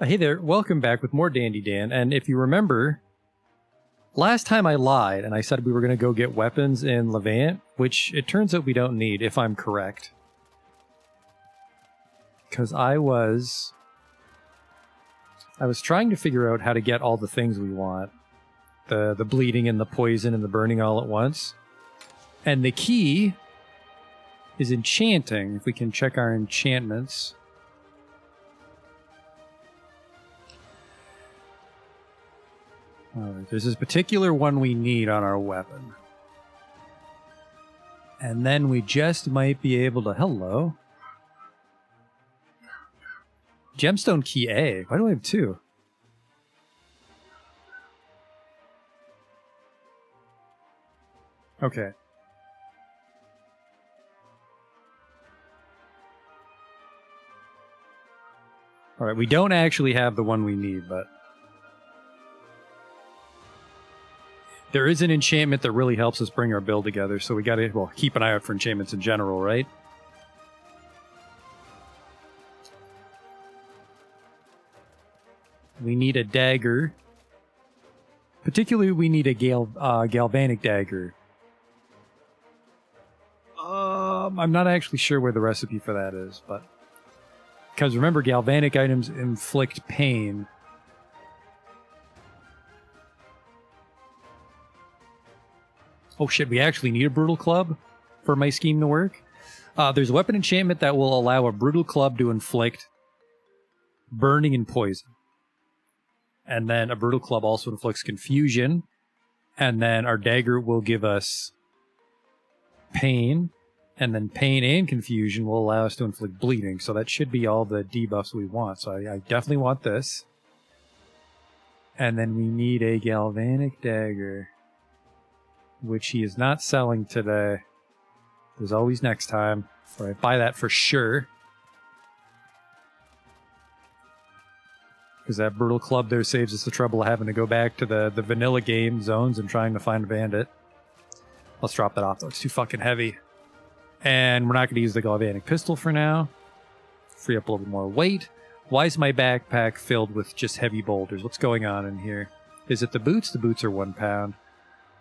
Hey there, welcome back with more Dandy Dan, and if you remember, last time I lied and I said we were going to go get weapons in Levant, which it turns out we don't need, if I'm correct. Because I was trying to figure out how to get all the things we want. The bleeding and the poison and the burning all at once. And the key is enchanting, if we can check our enchantments. Alright, there's this particular one we need on our weapon. And then we just might be able to... Hello? Gemstone key A. Why do I have two? Okay. Alright, we don't actually have the one we need, but... there is an enchantment that really helps us bring our build together, so we gotta, well, keep an eye out for enchantments in general, right? We need a dagger. Particularly, we need a galvanic dagger. I'm not actually sure where the recipe for that is, but... because remember, galvanic items inflict pain. Oh shit, we actually need a brutal club for my scheme to work. There's a weapon enchantment that will allow a brutal club to inflict burning and poison. And then a brutal club also inflicts confusion. And then our dagger will give us pain. And then pain and confusion will allow us to inflict bleeding. So that should be all the debuffs we want. So I definitely want this. And then we need a galvanic dagger, which he is not selling today. There's always next time. Or I buy that for sure. Because that brutal club there saves us the trouble of having to go back to the vanilla game zones and trying to find a bandit. Let's drop that off though, it's too fucking heavy. And we're not going to use the galvanic pistol for now. Free up a little bit more weight. Why is my backpack filled with just heavy boulders? What's going on in here? Is it the boots? The boots are 1 pound.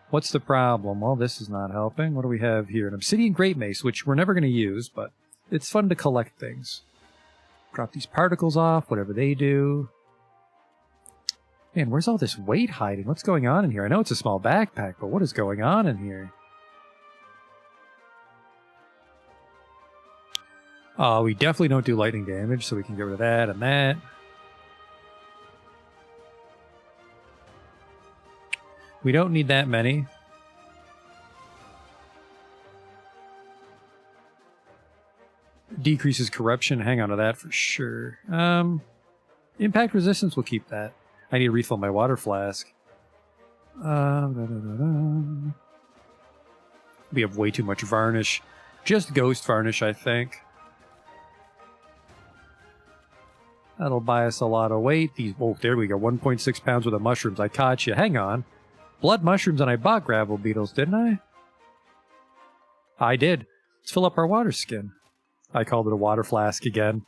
What's the problem? Well, this is not helping. What do we have here? An obsidian great mace, which we're never going to use, but it's fun to collect things. Drop these particles off, whatever they do. Man, where's all this weight hiding? What's going on in here? I know it's a small backpack, but what is going on in here? We definitely don't do lightning damage, so we can get rid of that and that. We don't need that many. Decreases corruption. Hang on to that for sure. Impact resistance, we'll keep that. I need to refill my water flask. We have way too much varnish. Just ghost varnish, I think. That'll buy us a lot of weight. These, oh, there we go. 1.6 pounds worth of mushrooms. I caught you. Hang on. Blood mushrooms, and I bought gravel beetles, didn't I? I did. Let's fill up our water skin. I called it a water flask again.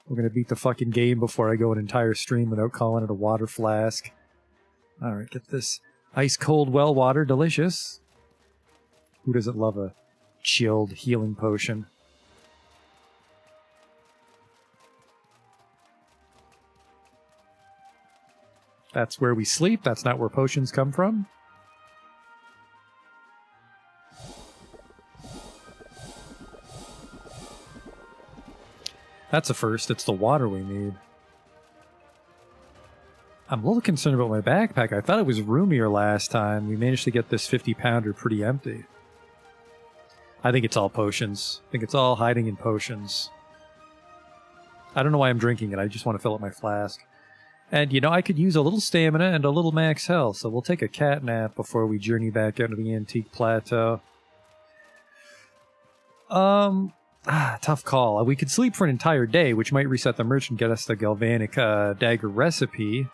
We're gonna beat the fucking game before I go an entire stream without calling it a water flask. Alright, get this ice cold well water. Delicious. Who doesn't love a chilled healing potion? That's where we sleep. That's not where potions come from. That's a first. It's the water we need. I'm a little concerned about my backpack. I thought it was roomier last time. We managed to get this 50-pounder pretty empty. I think it's all potions. I think it's all hiding in potions. I don't know why I'm drinking it. I just want to fill up my flask. And, you know, I could use a little stamina and a little max health, so we'll take a cat nap before we journey back out to the Antique Plateau. Tough call. We could sleep for an entire day, which might reset the merchant, get us the Galvanic dagger recipe.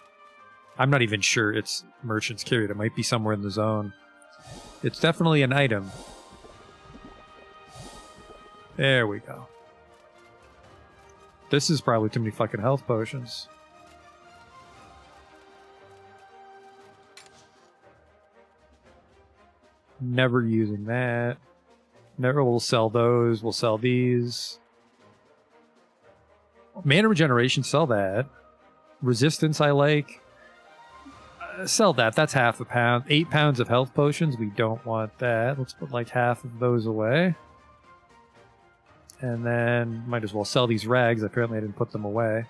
I'm not even sure it's merchant's carried. It might be somewhere in the zone. It's definitely an item. There we go. This is probably too many fucking health potions. Never using that. Never. We'll sell those. We'll sell these. Mana regeneration, sell that. Resistance, I like. Sell that. That's half a pound. 8 pounds of health potions. We don't want that. Let's put like half of those away. And then might as well sell these rags. Apparently I didn't put them away.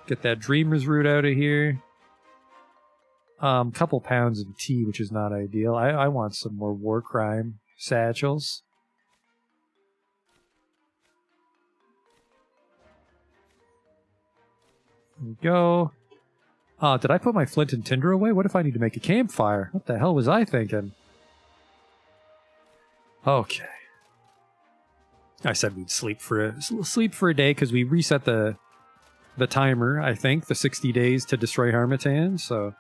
Get that Dreamer's Root out of here. Couple pounds of tea, which is not ideal. I want some more war crime satchels. There we go. Did I put my flint and tinder away? What if I need to make a campfire? What the hell was I thinking? Okay. I said we'd sleep for a day because we reset the timer, I think, the 60 days to destroy Harmattan, so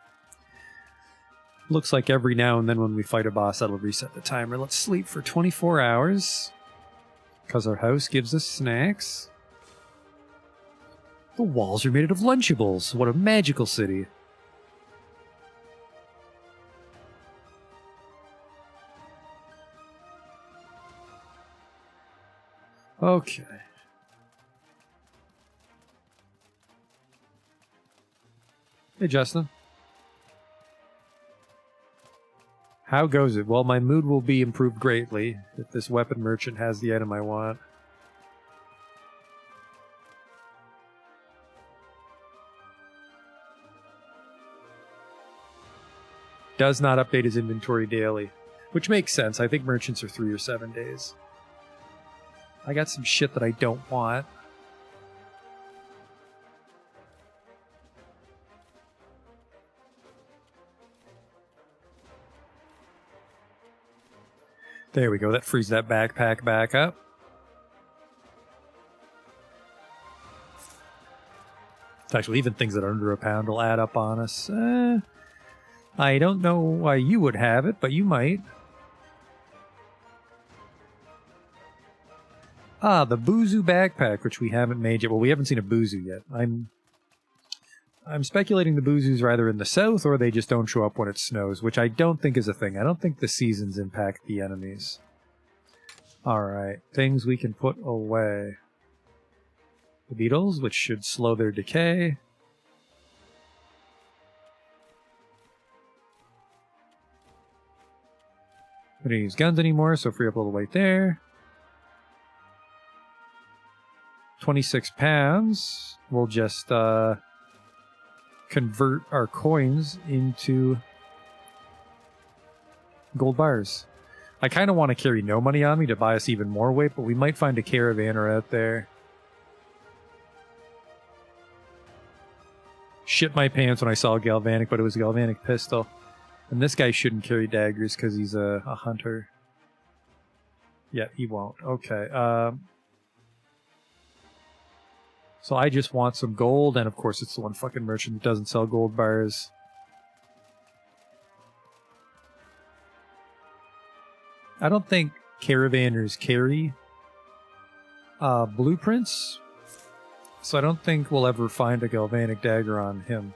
looks like every now and then when we fight a boss that'll reset the timer. Let's sleep for 24 hours because our house gives us snacks. The walls are made out of Lunchables. What a magical city. Okay. Hey, Justin. How goes it? Well, my mood will be improved greatly if this weapon merchant has the item I want. Does not update his inventory daily, which makes sense. I think merchants are 3 or 7 days. I got some shit that I don't want. There we go. That frees that backpack back up. Actually, even things that are under a pound will add up on us. I don't know why you would have it, but you might. The Buzu backpack, which we haven't made yet. Well, we haven't seen a Buzu yet. I'm speculating the Buzus are either in the south or they just don't show up when it snows, which I don't think is a thing. I don't think the seasons impact the enemies. Alright, things we can put away. The beetles, which should slow their decay. We don't use guns anymore, so free up a little weight there. 26 pounds. We'll just convert our coins into gold bars. I kind of want to carry no money on me to buy us even more weight, but we might find a caravaner out there. Shit my pants when I saw a Galvanic, but it was a Galvanic pistol. And this guy shouldn't carry daggers because he's a hunter. Yeah, he won't. Okay. So I just want some gold, and of course it's the one fucking merchant that doesn't sell gold bars. I don't think caravanners carry blueprints, so I don't think we'll ever find a Galvanic dagger on him.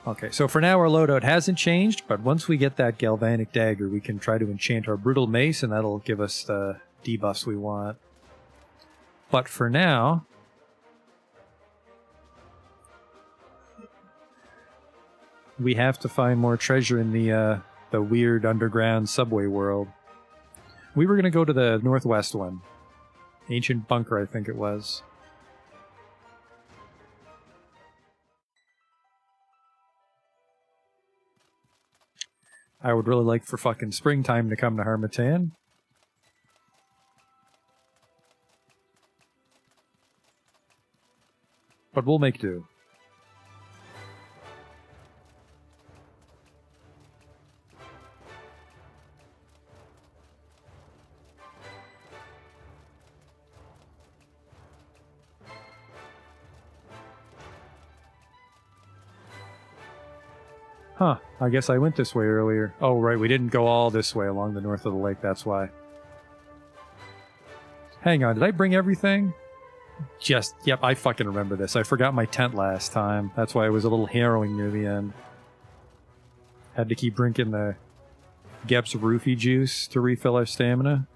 Okay, so for now our loadout hasn't changed, but once we get that Galvanic dagger, we can try to enchant our Brutal Mace, and that'll give us the debuffs we want. But for now, we have to find more treasure in the weird underground subway world. We were going to go to the northwest one. Ancient Bunker, I think it was. I would really like for fucking springtime to come to Harmattan. But we'll make do. Huh, I guess I went this way earlier. Oh, right, we didn't go all this way along the north of the lake, that's why. Hang on, did I bring everything? Yep, I fucking remember this. I forgot my tent last time. That's why it was a little harrowing near the end. Had to keep drinking the Gep's roofie juice to refill our stamina.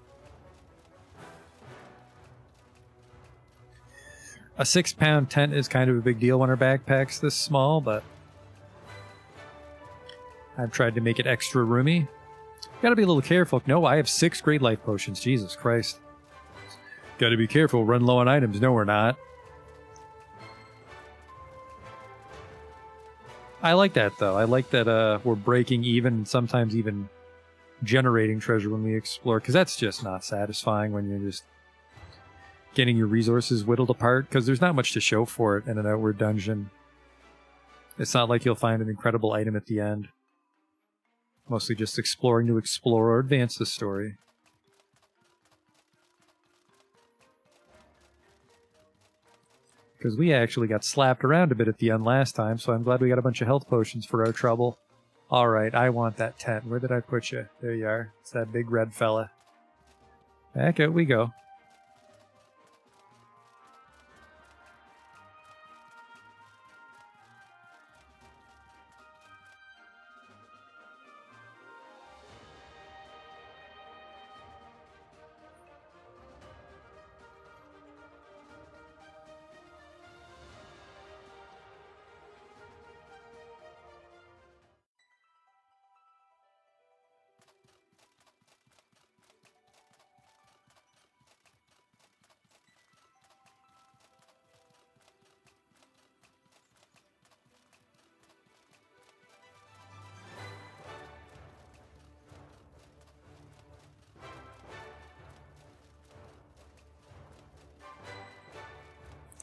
A 6-pound tent is kind of a big deal when our backpack's this small, but I've tried to make it extra roomy. Gotta be a little careful. No, I have 6 great life potions. Jesus Christ. Gotta be careful. Run low on items. No, we're not. I like that, though. I like that we're breaking even, and sometimes even generating treasure when we explore, because that's just not satisfying when you're just getting your resources whittled apart, because there's not much to show for it in an outward dungeon. It's not like you'll find an incredible item at the end. Mostly just exploring to explore or advance the story. Because we actually got slapped around a bit at the end last time, so I'm glad we got a bunch of health potions for our trouble. Alright, I want that tent. Where did I put you? There you are. It's that big red fella. Back out we go.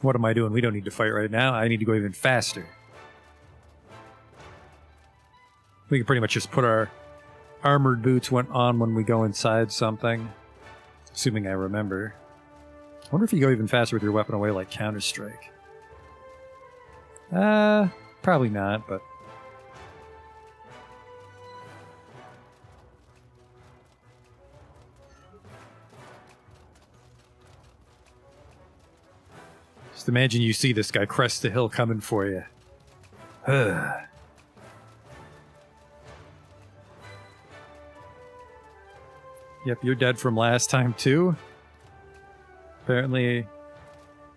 What am I doing? We don't need to fight right now. I need to go even faster. We can pretty much just put our armored boots on when we go inside something. Assuming I remember. I wonder if you go even faster with your weapon away like Counter-Strike. Probably not, but... Just imagine you see this guy crest the hill coming for you. Yep, you're dead from last time too. Apparently,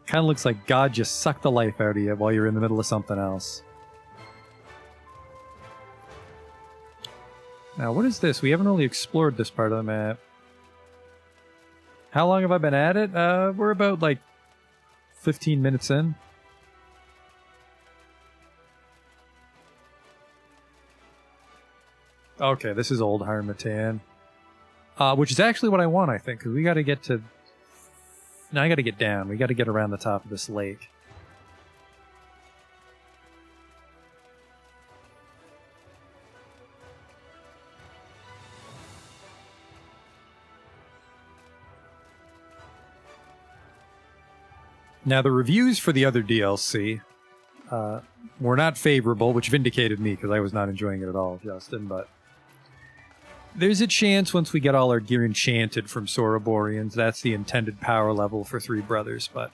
kind of looks like God just sucked the life out of you while you're in the middle of something else. Now, what is this? We haven't really explored this part of the map. How long have I been at it? We're about like 15 minutes in. Okay, this is Old Harmattan. Which is actually what I want, I think, because we gotta get to... No, I gotta get down. We gotta get around the top of this lake. Now, the reviews for the other DLC were not favorable, which vindicated me, because I was not enjoying it at all, Justin, but... There's a chance once we get all our gear enchanted from Soroborians, that's the intended power level for Three Brothers, but...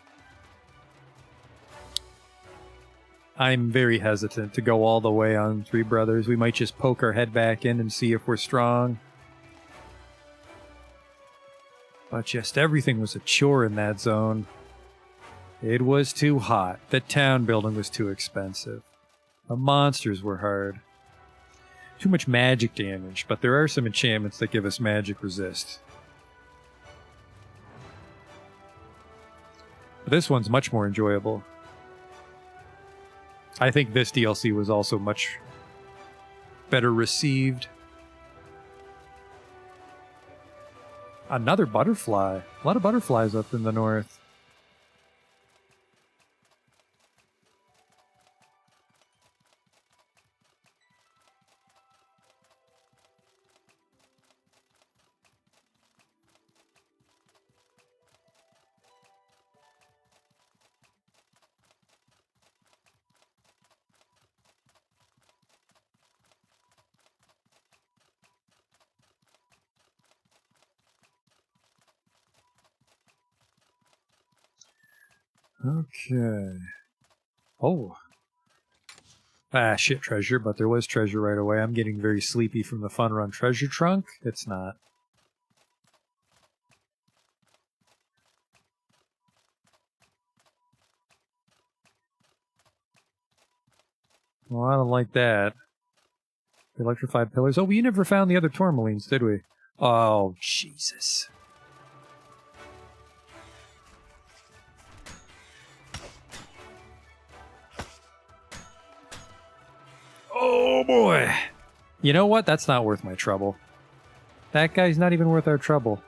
I'm very hesitant to go all the way on Three Brothers. We might just poke our head back in and see if we're strong. But just everything was a chore in that zone. It was too hot. The town building was too expensive. The monsters were hard. Too much magic damage, but there are some enchantments that give us magic resist. But this one's much more enjoyable. I think this DLC was also much better received. Another butterfly. A lot of butterflies up in the north. Okay. Oh. Ah, shit, treasure, but there was treasure right away. I'm getting very sleepy from the fun run. Treasure trunk? It's not. Well, I don't like that. Electrified pillars. Oh, we never found the other tourmalines, did we? Oh, Jesus. Oh, boy. You know what? That's not worth my trouble. That guy's not even worth our trouble.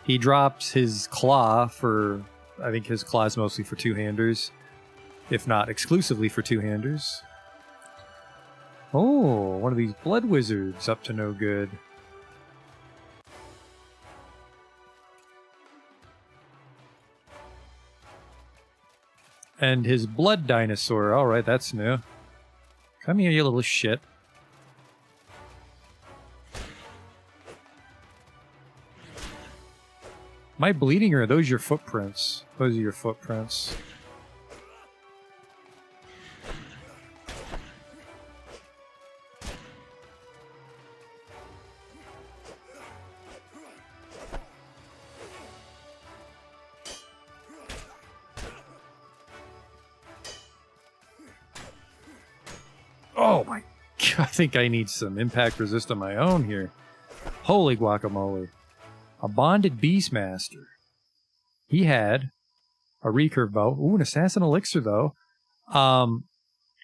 He drops his claw for... I think his claw is mostly for two-handers. If not exclusively for two-handers. Oh, one of these blood wizards up to no good. And his blood dinosaur. Alright, that's new. Come here, you little shit. Am I bleeding or are those your footprints? Those are your footprints. Oh my god, I think I need some impact resist of my own here. Holy guacamole. A bonded Beastmaster. He had a recurve bow. Ooh, an assassin elixir though.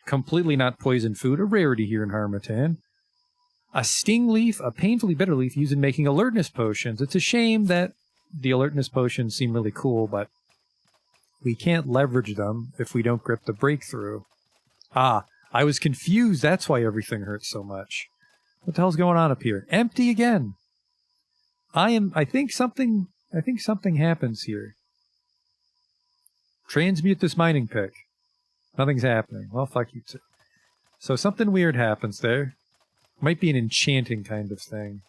Completely not poison food, a rarity here in Harmattan. A sting leaf, a painfully bitter leaf used in making alertness potions. It's a shame that the alertness potions seem really cool, but we can't leverage them if we don't grip the breakthrough. Ah, I was confused. That's why everything hurts so much. What the hell's going on up here? Empty again. I think something happens here. Transmute this mining pick. Nothing's happening. Well, fuck you too. So something weird happens there. Might be an enchanting kind of thing.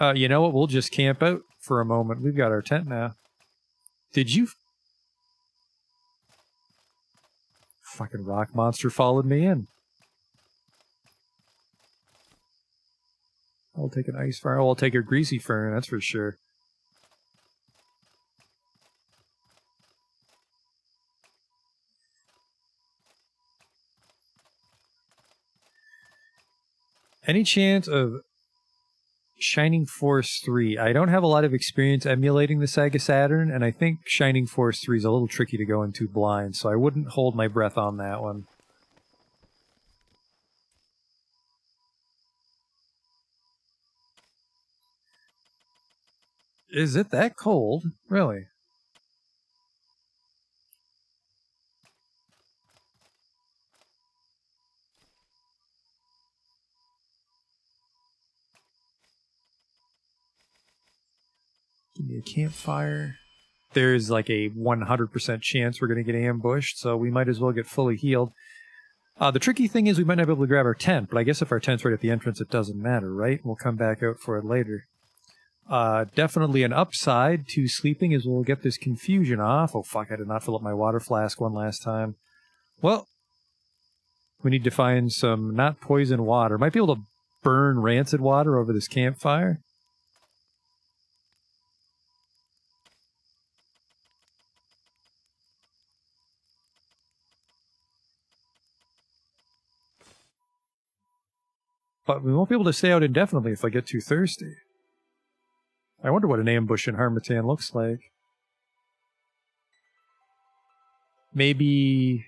You know what? We'll just camp out for a moment. We've got our tent now. Did you... Fucking rock monster followed me in. I'll take an ice fire. I'll take a greasy fern, that's for sure. Any chance of Shining Force 3? I don't have a lot of experience emulating the Sega Saturn, and I think Shining Force 3 is a little tricky to go into blind, so I wouldn't hold my breath on that one. Is it that cold? Really? Give me a campfire. There's like a 100% chance we're going to get ambushed, so we might as well get fully healed. The tricky thing is we might not be able to grab our tent, but I guess if our tent's right at the entrance, it doesn't matter, right? We'll come back out for it later. Definitely an upside to sleeping is we'll get this confusion off. Oh fuck, I did not fill up my water flask one last time. Well, we need to find some not poison water. Might be able to burn rancid water over this campfire. But we won't be able to stay out indefinitely if I get too thirsty. I wonder what an ambush in Harmattan looks like. Maybe...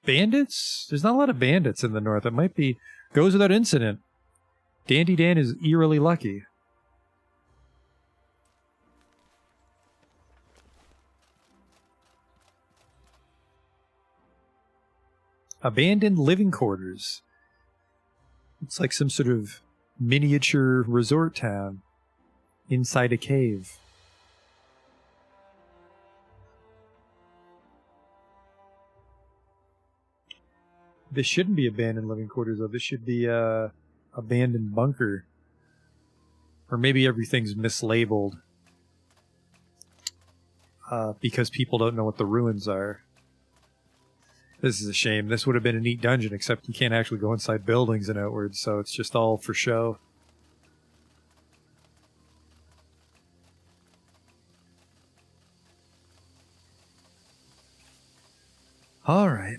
bandits? There's not a lot of bandits in the north. It might be... Goes without incident. Dandy Dan is eerily lucky. Abandoned living quarters. It's like some sort of miniature resort town inside a cave. This shouldn't be abandoned living quarters, though. This should be a abandoned bunker. Or maybe everything's mislabeled because people don't know what the ruins are. This is a shame. This would have been a neat dungeon, except you can't actually go inside buildings and outwards, so it's just all for show. Alright.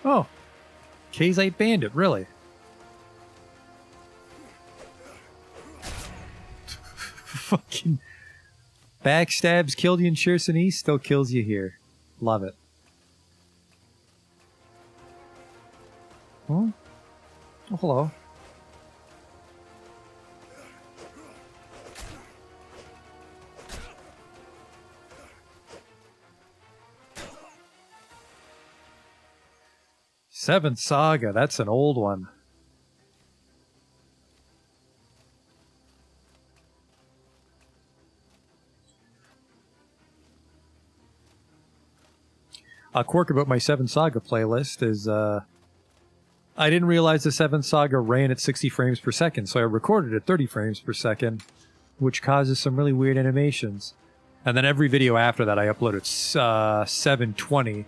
Oh. Kazite Bandit, really? Fucking backstabs, killed you in Chersonese, still kills you here. Love it. Huh? Oh, hello. Seventh Saga, that's an old one. A quirk about my Seventh Saga playlist is I didn't realize the Seventh Saga ran at 60 frames per second, so I recorded at 30 frames per second, which causes some really weird animations. And then every video after that I upload at 720,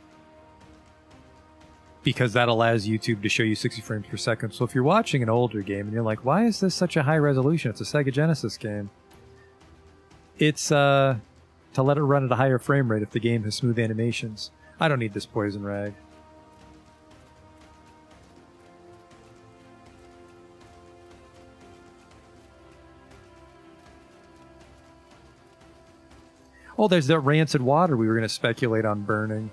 because that allows YouTube to show you 60 frames per second. So if you're watching an older game and you're like, why is this such a high resolution? It's a Sega Genesis game. It's to let it run at a higher frame rate if the game has smooth animations. I don't need this poison rag. Oh, there's that rancid water we were going to speculate on burning.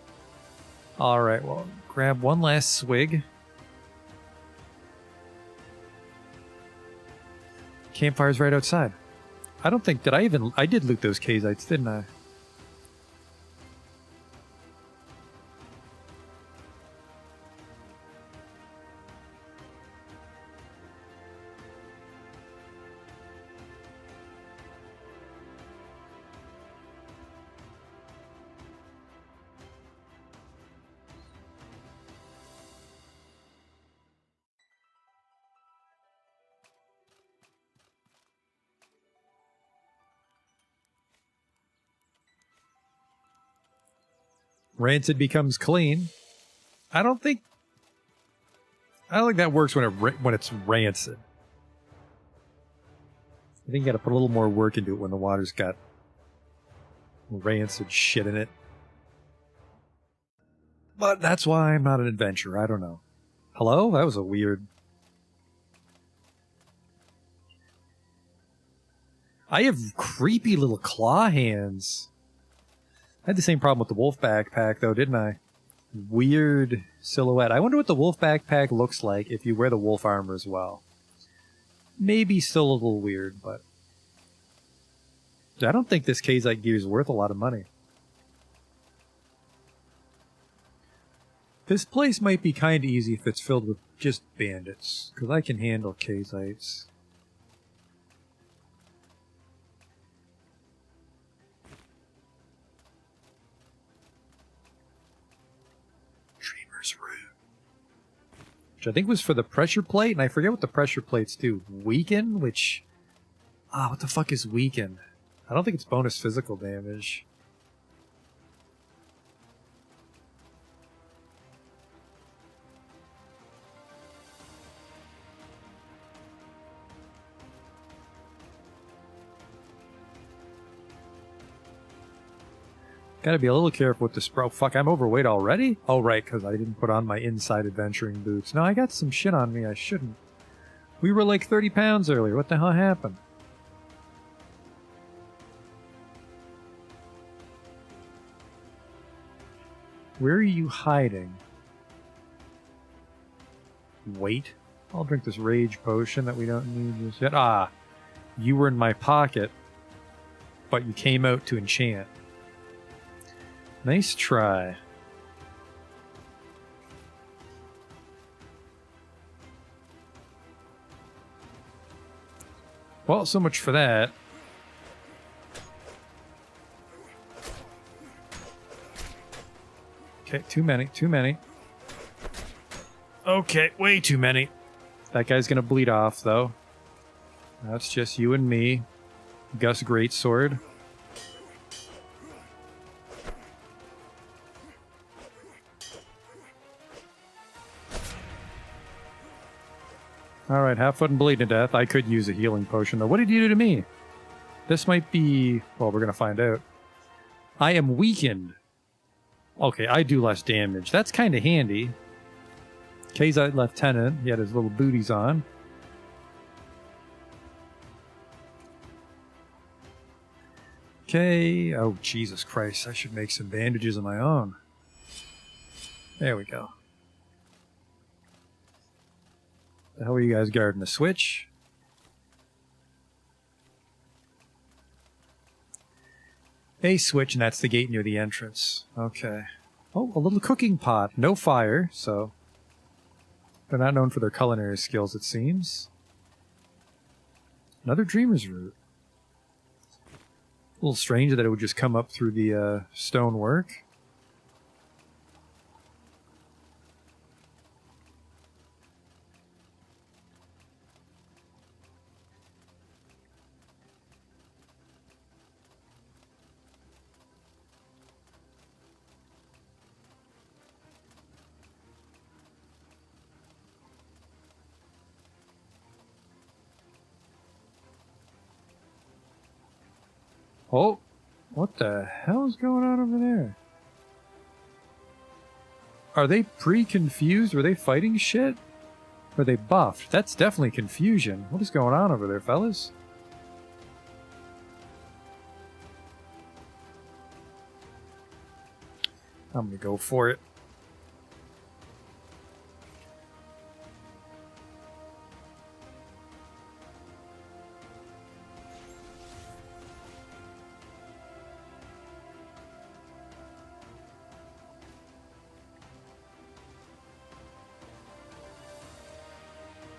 Alright, well, grab one last swig. Campfire's right outside. I don't think, I did loot those Kazites, didn't I? Rancid becomes clean. I don't think that works when it's rancid. I think you gotta put a little more work into it when the water's got rancid shit in it. But that's why I'm not an adventurer, I don't know. Hello? That was a weird... I have creepy little claw hands. I had the same problem with the wolf backpack, though, didn't I? Weird silhouette. I wonder what the wolf backpack looks like if you wear the wolf armor as well. Maybe still a little weird, but... I don't think this Kazite gear is worth a lot of money. This place might be kind of easy if it's filled with just bandits, because I can handle Kazites. Which I think was for the pressure plate, and I forget what the pressure plates do. Weaken? Which... what the fuck is weaken? I don't think it's bonus physical damage. Gotta be a little careful with the sprout. Fuck, I'm overweight already? Oh, right, because I didn't put on my inside adventuring boots. No, I got some shit on me I shouldn't. We were like 30 pounds earlier. What the hell happened? Where are you hiding? Wait. I'll drink this rage potion that we don't need just yet. Ah, you were in my pocket, but you came out to enchant. Nice try. Well, so much for that. Okay, too many, too many. Okay, way too many. That guy's gonna bleed off, though. That's just you and me. Gus Greatsword. Alright, half foot and bleed to death. I could use a healing potion, though. What did you do to me? This might be... Well, we're gonna find out. I am weakened. Okay, I do less damage. That's kind of handy. Kazite Lieutenant. He had his little booties on. Okay. Oh, Jesus Christ. I should make some bandages of my own. There we go. The hell are you guys guarding? The switch? A switch, and that's the gate near the entrance. Okay. Oh, a little cooking pot. No fire, so... They're not known for their culinary skills, it seems. Another Dreamer's Root. A little strange that it would just come up through the stonework. Oh, what the hell is going on over there? Are they pre-confused? Were they fighting shit? Or are they buffed? That's definitely confusion. What is going on over there, fellas? I'm gonna go for it.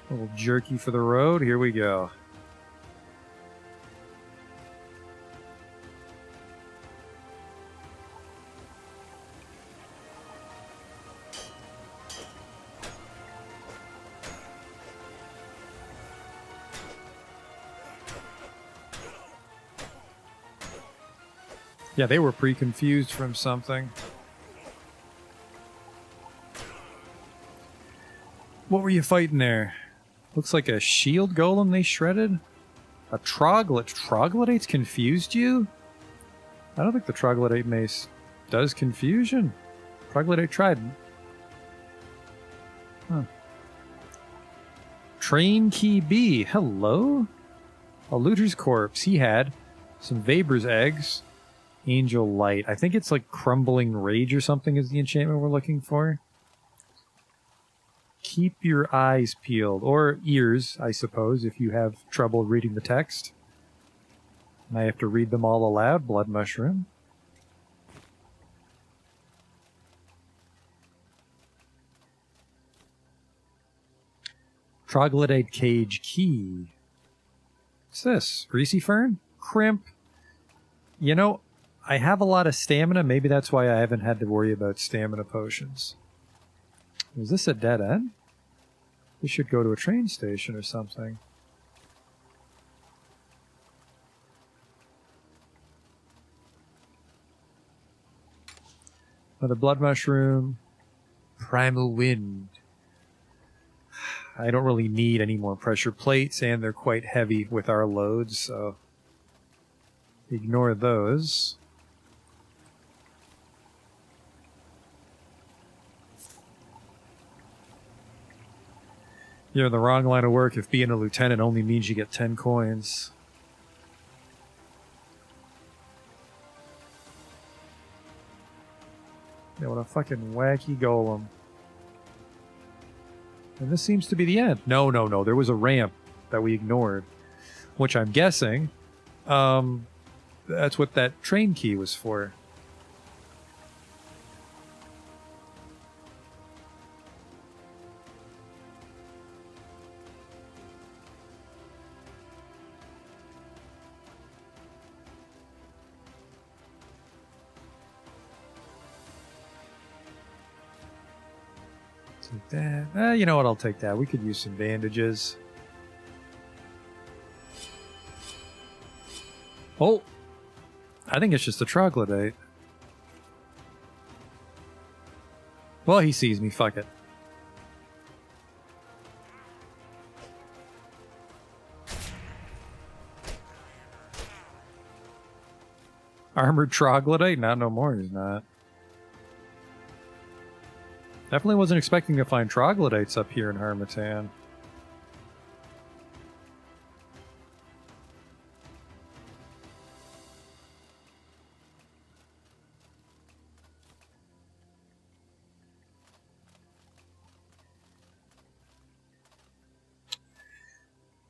A little jerky for the road. Here we go. Yeah, they were pre-confused from something. What were you fighting there? Looks like a shield golem they shredded? A troglodyte. Troglodytes confused you? I don't think the troglodyte mace does confusion. Troglodyte trident. Huh. Train Key B. Hello? A looter's corpse. He had some Vaber's eggs. Angel Light. I think it's like Crumbling Rage or something is the enchantment we're looking for. Keep your eyes peeled. Or ears, I suppose, if you have trouble reading the text. And I have to read them all aloud. Blood Mushroom. Troglodyte Cage Key. What's this? Greasy Fern? Crimp. You know, I have a lot of stamina. Maybe that's why I haven't had to worry about stamina potions. Is this a dead end? This should go to a train station or something. Another blood mushroom. Primal Wind. I don't really need any more pressure plates, and they're quite heavy with our loads, so ignore those. You're in the wrong line of work if being a lieutenant only means you get 10 coins. Yeah, what a fucking wacky golem. And this seems to be the end. No. There was a ramp that we ignored. Which I'm guessing, that's what that train key was for. Take that. You know what? I'll take that. We could use some bandages. Oh! I think it's just a troglodyte. Well, he sees me. Fuck it. Armored troglodyte? Not no more, he's not. Definitely wasn't expecting to find troglodytes up here in Harmattan.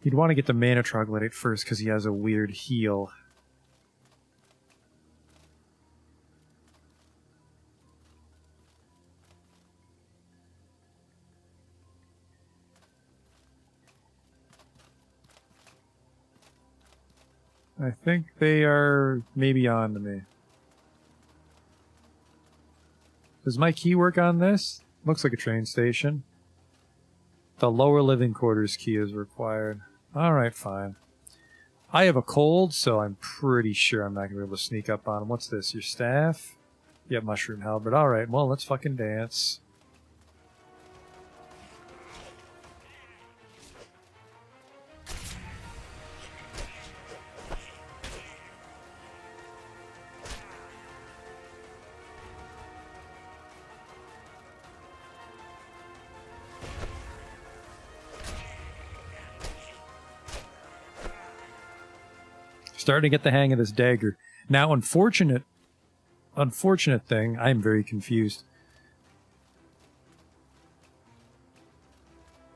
You'd want to get the mana troglodyte first because he has a weird heal. I think they are maybe on to me. Does my key work on this? Looks like a train station. The lower living quarters key is required. Alright, fine. I have a cold, so I'm pretty sure I'm not going to be able to sneak up on him. What's this? Your staff? Yeah, mushroom halberd. Alright, well, let's fucking dance. Starting to get the hang of this dagger. Now, unfortunate thing, I am very confused.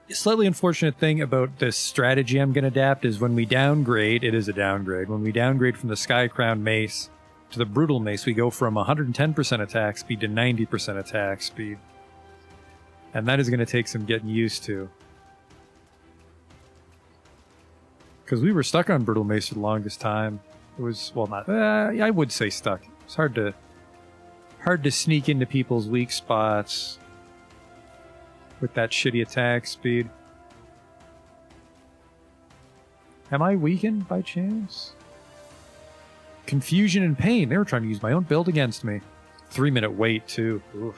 A slightly unfortunate thing about this strategy I'm going to adapt is when we downgrade, it is a downgrade, when we downgrade from the Sky Crown Mace to the Brutal Mace, we go from 110% attack speed to 90% attack speed. And that is going to take some getting used to. Because we were stuck on Brutal Mace for the longest time. It was, well, not, I would say stuck. It's hard to sneak into people's weak spots with that shitty attack speed. Am I weakened by chance? Confusion and pain. They were trying to use my own build against me. 3-minute wait, too. Oof.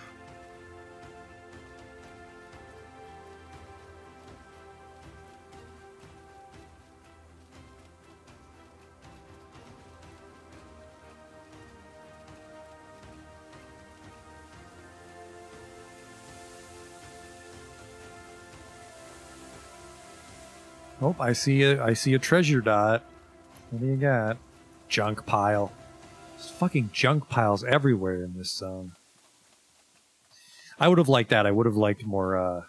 Oh, I see a treasure dot. What do you got? Junk pile. There's fucking junk piles everywhere in this zone. I would have liked that. I would have liked more,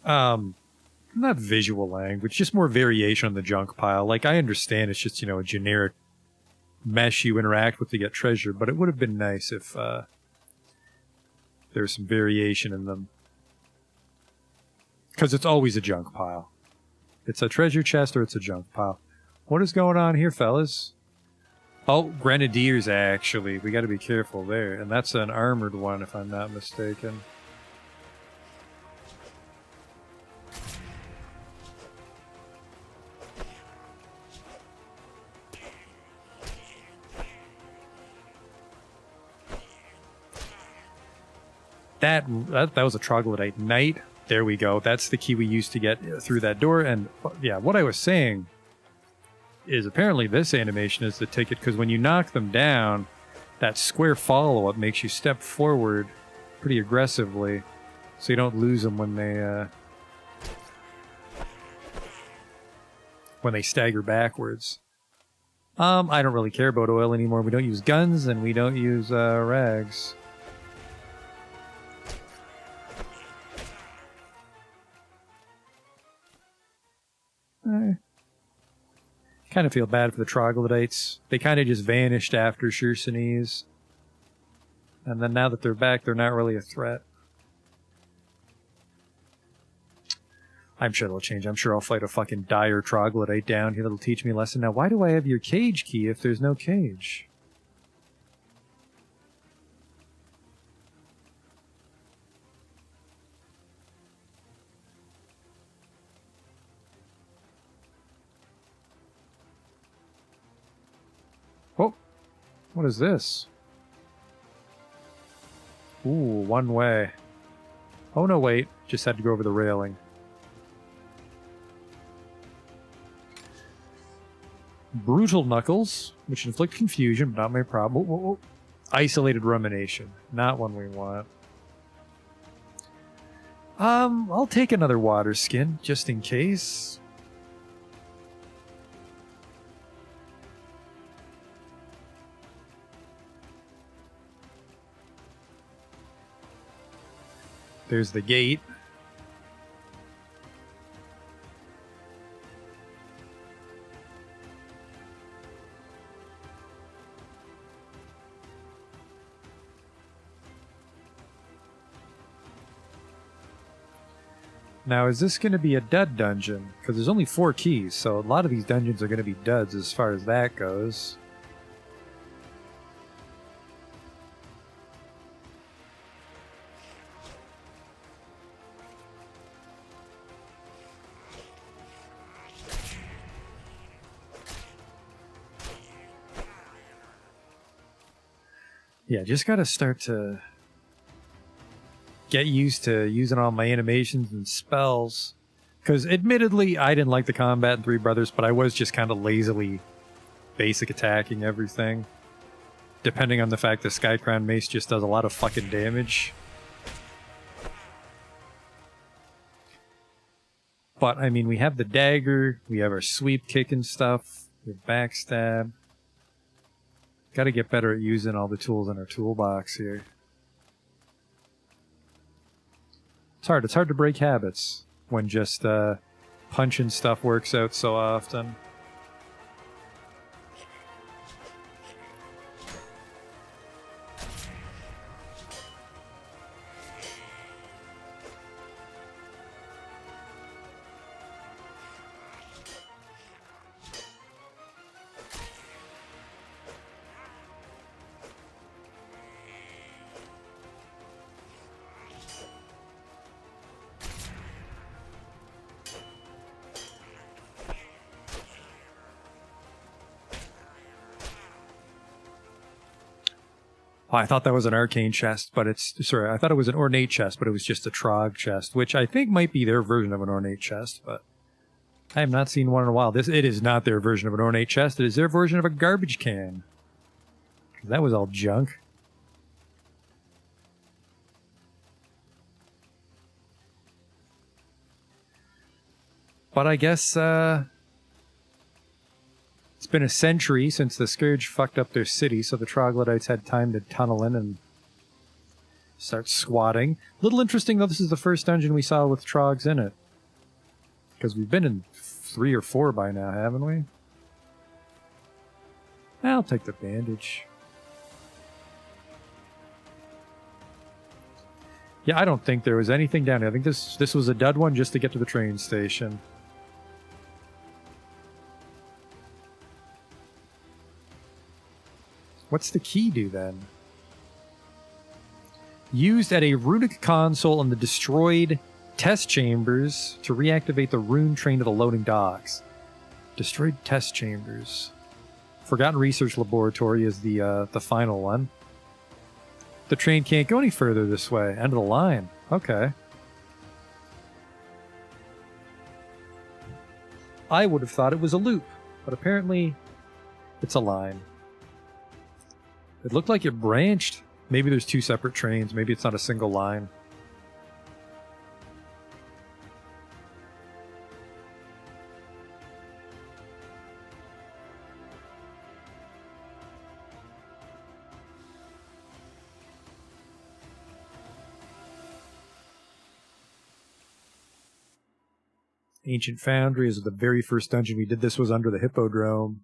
not visual language, just more variation on the junk pile. Like, I understand it's just, you know, a generic mesh you interact with to get treasure, but it would have been nice if, there's some variation in them. Because it's always a junk pile. It's a treasure chest or it's a junk pile. What is going on here, fellas? Oh, grenadiers, actually. We got to be careful there. And that's an armored one, if I'm not mistaken. That was a troglodyte knight. There we go. That's the key we used to get through that door. And yeah, what I was saying is apparently this animation is the ticket, because when you knock them down, that square follow-up makes you step forward pretty aggressively so you don't lose them when they stagger backwards. I don't really care about oil anymore. We don't use guns and we don't use rags. I kind of feel bad for the troglodytes. They kind of just vanished after Shursanese. And then now that they're back, they're not really a threat. I'm sure it'll change. I'm sure I'll fight a fucking dire troglodyte down here that'll teach me a lesson. Now, why do I have your cage key if there's no cage? What is this? Ooh, one way. Oh no, wait. Just had to go over the railing. Brutal Knuckles, which inflict confusion, but not my problem. Whoa, whoa, whoa. Isolated Rumination. Not one we want. I'll take another water skin, just in case. There's the gate. Now, is this going to be a dud dungeon? Because there's only 4 keys, so a lot of these dungeons are going to be duds as far as that goes. Yeah, just got to start to get used to using all my animations and spells. Because admittedly, I didn't like the combat in Three Brothers, but I was just kind of lazily basic attacking everything. Depending on the fact that Skycrown Mace just does a lot of fucking damage. But, I mean, we have the dagger, we have our sweep kick and stuff, we have backstab. Gotta get better at using all the tools in our toolbox here. It's hard to break habits when just punching stuff works out so often. Oh, I thought that was an arcane chest, but it's... Sorry, I thought it was an ornate chest, but it was just a Trog chest, which I think might be their version of an ornate chest, but I have not seen one in a while. It is not their version of an ornate chest. It is their version of a garbage can. That was all junk. But I guess, it's been a century since the Scourge fucked up their city, so the Troglodytes had time to tunnel in and start squatting. Little interesting, though, this is the first dungeon we saw with Trogs in it. Because we've been in 3 or 4 by now, haven't we? I'll take the bandage. Yeah, I don't think there was anything down here. I think this was a dud one just to get to the train station. What's the key do then? Used at a runic console in the destroyed test chambers to reactivate the rune train to the loading docks. Destroyed test chambers. Forgotten Research Laboratory is the final one. The train can't go any further this way. End of the line. Okay. I would have thought it was a loop, but apparently it's a line. It looked like it branched. Maybe there's 2 separate trains. Maybe it's not a single line. Ancient Foundry is the very first dungeon we did. This was under the Hippodrome.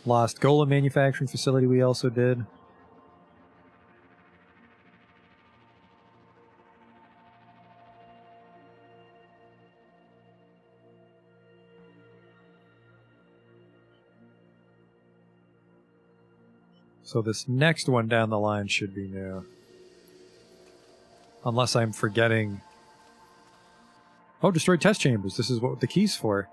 Lost Golem manufacturing facility we also did. So this next one down the line should be new. Unless I'm forgetting... Oh, destroyed test chambers. This is what the key's for.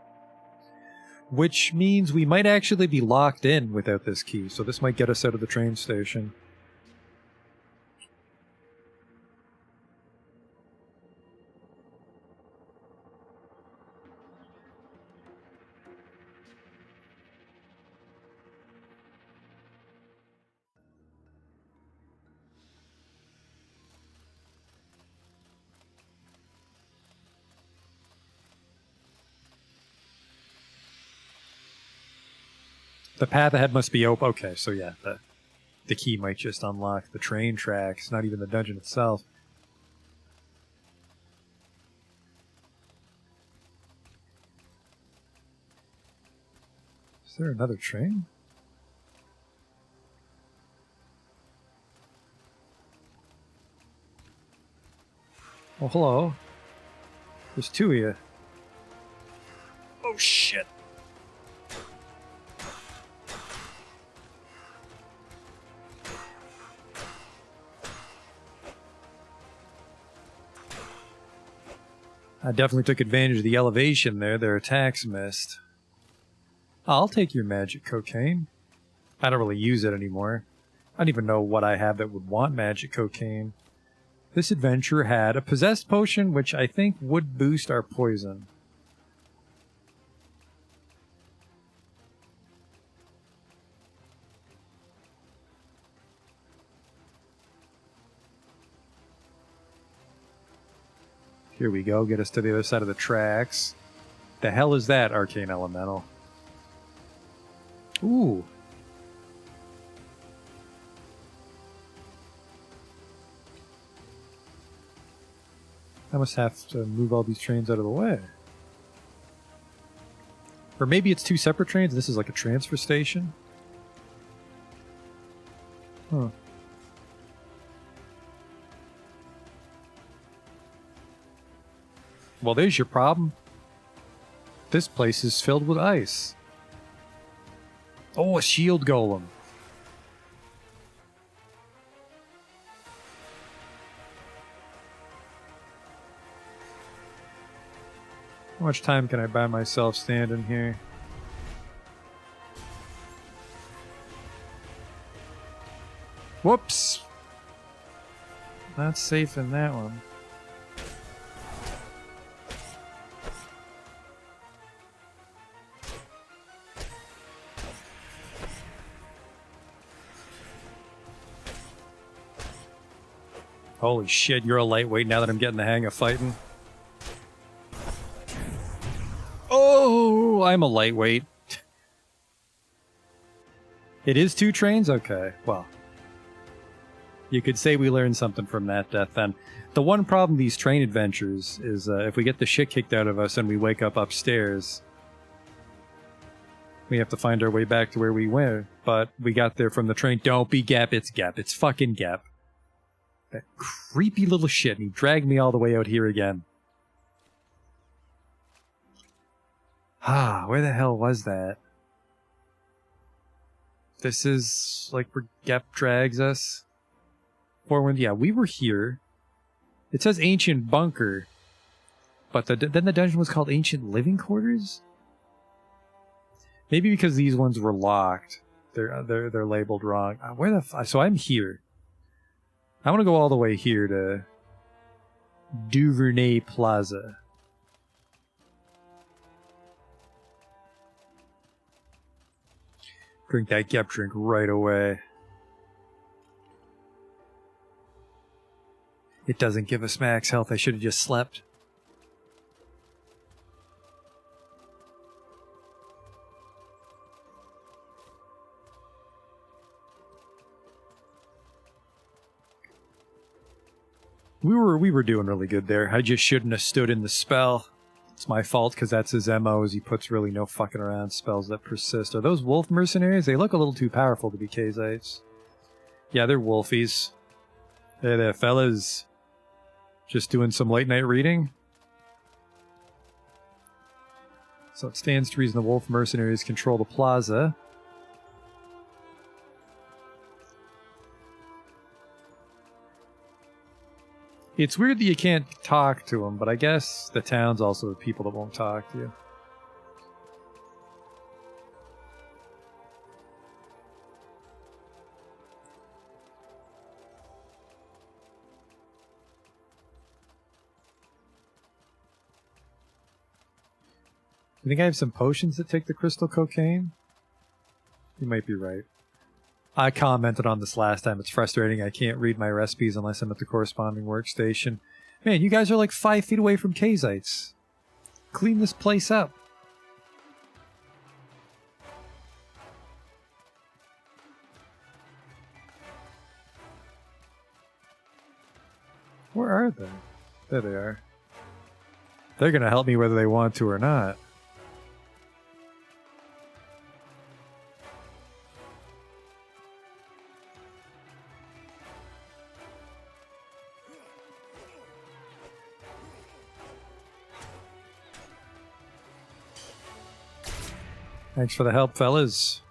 Which means we might actually be locked in without this key. So this might get us out of the train station. The path ahead must be open. Okay, so yeah, the key might just unlock the train tracks, not even the dungeon itself. Is there another train? Oh, hello. There's two of you. Oh, shit. I definitely took advantage of the elevation there. Their attacks missed. I'll take your magic cocaine. I don't really use it anymore. I don't even know what I have that would want magic cocaine. This adventure had a possessed potion, which I think would boost our poison. Here we go, get us to the other side of the tracks. The hell is that, arcane elemental? Ooh. I must have to move all these trains out of the way. Or maybe it's two separate trains, this is like a transfer station? Huh. Well, there's your problem. This place is filled with ice. Oh, a shield golem. How much time can I buy myself standing here? Whoops! Not safe in that one. Holy shit, you're a lightweight now that I'm getting the hang of fighting. Oh, I'm a lightweight. It is two trains? Okay, well. You could say we learned something from that death then. The one problem these train adventures is if we get the shit kicked out of us and we wake up upstairs, we have to find our way back to where we went. But we got there from the train. Don't be Gap, it's Gap. It's fucking Gap. That creepy little shit, and he dragged me all the way out here again. Ah, where the hell was that? This is like where Gep drags us forward. Yeah, we were here. It says Ancient Bunker, but then the dungeon was called Ancient Living Quarters? Maybe because these ones were locked. They're labeled wrong. Where the so I'm here. I want to go all the way here to Duvernay Plaza. Drink that Gep drink right away. It doesn't give us max health. I should have just slept. We were doing really good there. I just shouldn't have stood in the spell. It's my fault because that's his MO, is he puts really no fucking around spells that persist. Are those wolf mercenaries? They look a little too powerful to be Kazites. Yeah, they're wolfies. Hey there, fellas. Just doing some late night reading? So it stands to reason the wolf mercenaries control the plaza. It's weird that you can't talk to them, but I guess the town's also the people that won't talk to you. You think I have some potions that take the crystal cocaine? You might be right. I commented on this last time. It's frustrating. I can't read my recipes unless I'm at the corresponding workstation. Man, you guys are like 5 feet away from Kazites. Clean this place up. Where are they? There they are. They're going to help me whether they want to or not. Thanks for the help, fellas.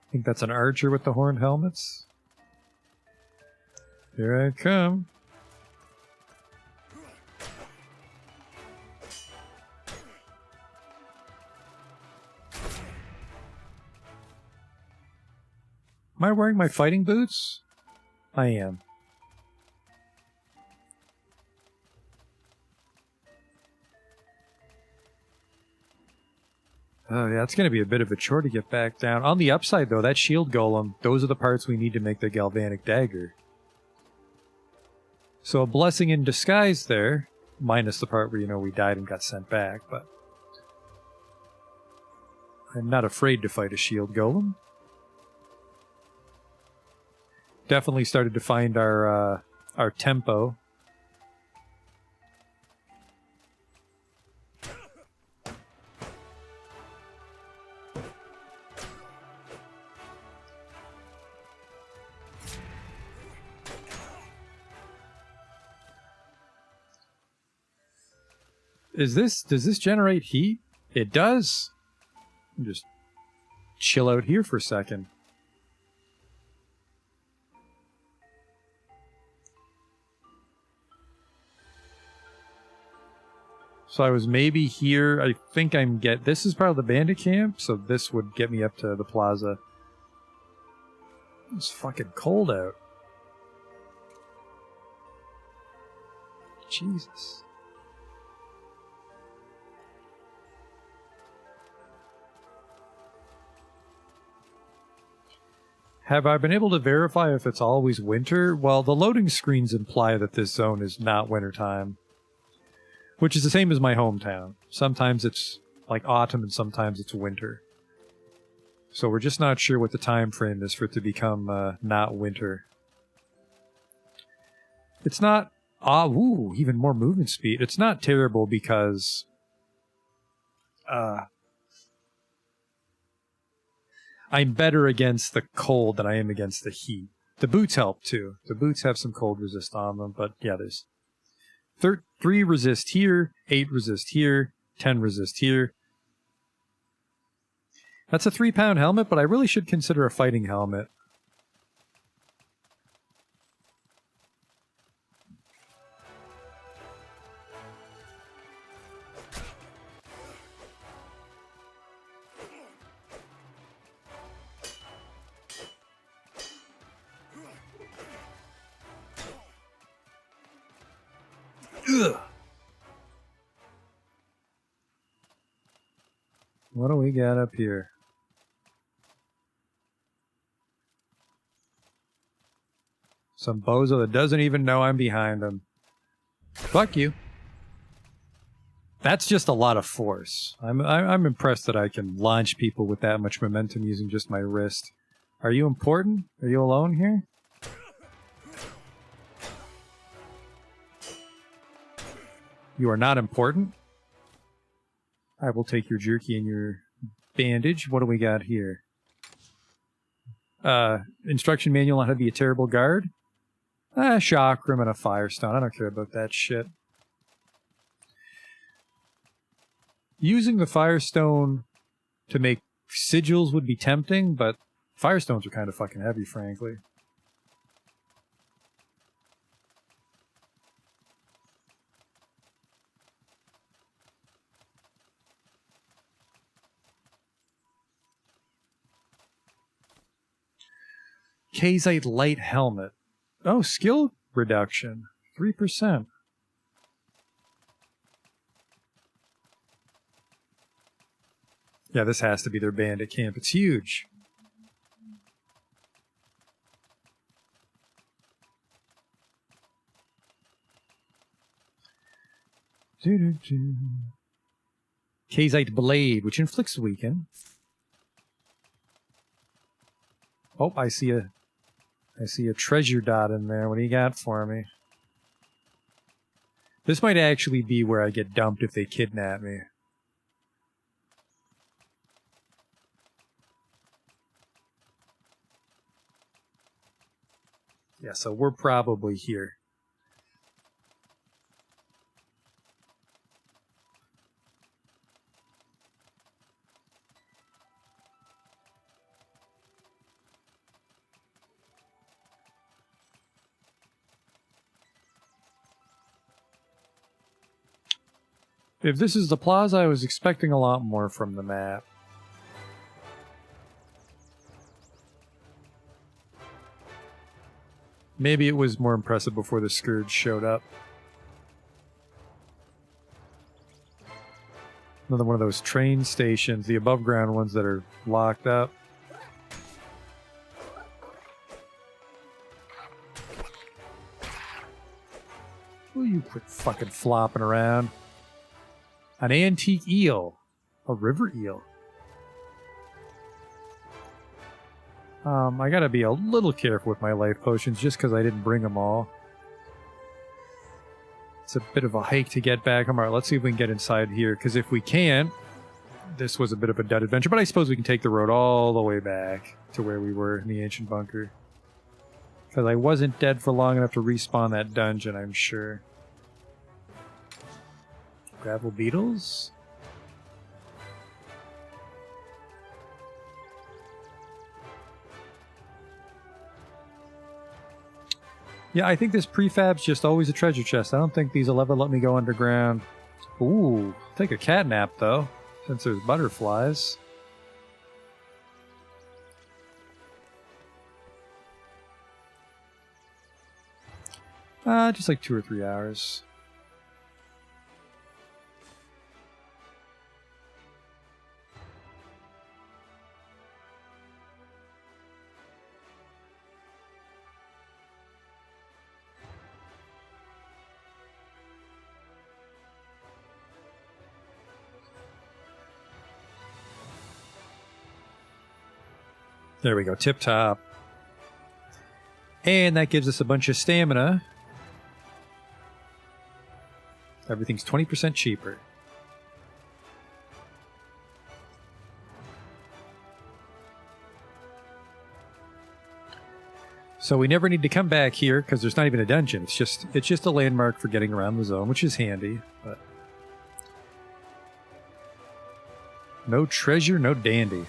I think that's an archer with the horned helmets. Here I come. Am I wearing my fighting boots? I am. Oh yeah, it's going to be a bit of a chore to get back down. On the upside, though, that shield golem, those are the parts we need to make the galvanic dagger. So a blessing in disguise there, minus the part where, you know, we died and got sent back, but I'm not afraid to fight a shield golem. Definitely started to find our tempo. Does this generate heat? It does. Just chill out here for a second. So I was maybe here. I think this is part of the bandit camp, so this would get me up to the plaza. It's fucking cold out. Jesus. Have I been able to verify if it's always winter? Well, the loading screens imply that this zone is not wintertime. Which is the same as my hometown. Sometimes it's like autumn and sometimes it's winter. So we're just not sure what the time frame is for it to become not winter. It's not... even more movement speed. It's not terrible because... I'm better against the cold than I am against the heat. The boots help too. The boots have some cold resist on them, but yeah, there's 3 resist here, 8 resist here, 10 resist here. That's a 3-pound helmet, but I really should consider a fighting helmet. Ugh. What do we got up here? Some bozo that doesn't even know I'm behind him. Fuck you. That's just a lot of force. I'm impressed that I can launch people with that much momentum using just my wrist. Are you important? Are you alone here? You are not important. I will take your jerky and your bandage. What do we got here? Instruction manual on how to be a terrible guard. Chakram and a firestone. I don't care about that shit. Using the firestone to make sigils would be tempting, but Firestones are kind of fucking heavy, frankly. Kazite light helmet. Oh, skill reduction. 3%. Yeah, this has to be their bandit camp. It's huge. Kazite blade, which inflicts weaken. Oh, I see a treasure dot in there. What do you got for me? This might actually be where I get dumped if they kidnap me. Yeah, so we're probably here. If this is the plaza, I was expecting a lot more from the map. Maybe it was more impressive before the Scourge showed up. Another one of those train stations, the above ground ones that are locked up. Will you quit fucking flopping around? An antique eel. A river eel. I gotta be a little careful with my life potions just because I didn't bring them all. It's a bit of a hike to get back. Alright, let's see if we can get inside here, because if we can't, this was a bit of a dud adventure, but I suppose we can take the road all the way back to where we were in the ancient bunker. Because I wasn't dead for long enough to respawn that dungeon, I'm sure. Gravel beetles? Yeah, I think this prefab's just always a treasure chest. I don't think these will ever let me go underground. Ooh, take a cat nap, though, since there's butterflies. Just like 2 or 3 hours. There we go, tip top. And that gives us a bunch of stamina. Everything's 20% cheaper. So we never need to come back here because there's not even a dungeon. It's just a landmark for getting around the zone, which is handy. But no treasure, no dandy.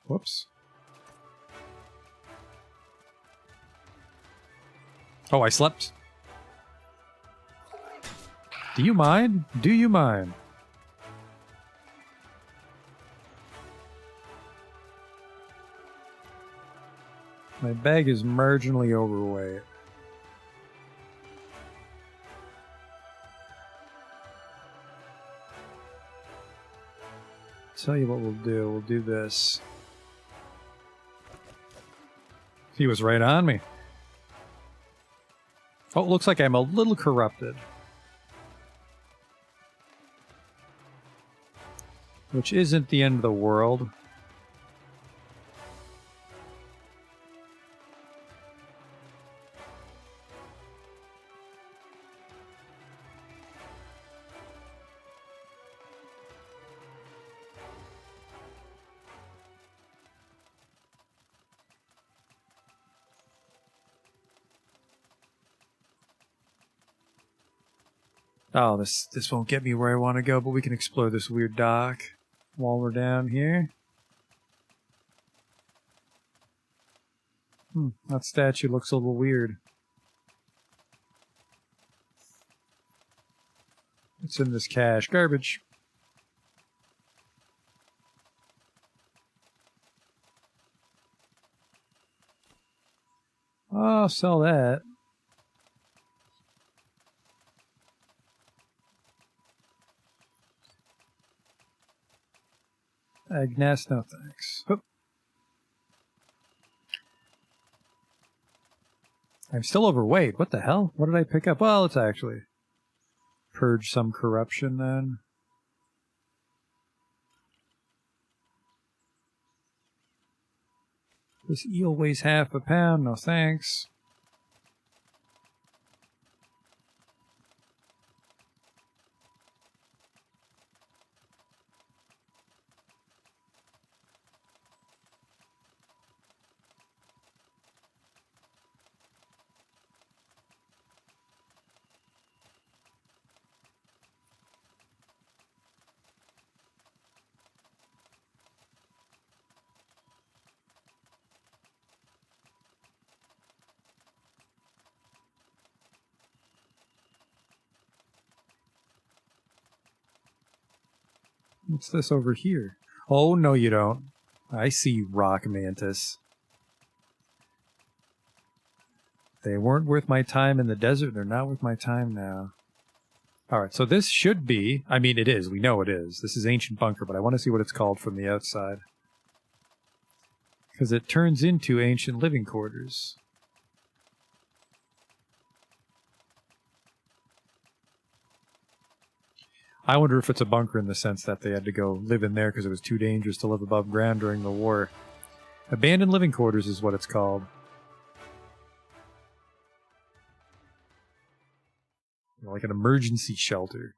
Whoops. Oh, I slept. Do you mind? Do you mind? My bag is marginally overweight. Tell you what we'll do. We'll do this. He was right on me. Oh, it looks like I'm a little corrupted. Which isn't the end of the world. Oh, this won't get me where I want to go, but we can explore this weird dock while we're down here. That statue looks a little weird. What's in this cache? Garbage. Oh, sell that. Agnes, no thanks. Oop. I'm still overweight. What the hell? What did I pick up? Well, let's actually purge some corruption then. This eel weighs half a pound. No thanks. What's this over here? Oh, no you don't. I see you, rock mantis. They weren't worth my time in the desert. They're not worth my time now. Alright, so this should be... I mean, it is. We know it is. This is Ancient Bunker, but I want to see what it's called from the outside. Because it turns into Ancient Living Quarters. I wonder if it's a bunker in the sense that they had to go live in there because it was too dangerous to live above ground during the war. Abandoned Living Quarters is what it's called. Like an emergency shelter.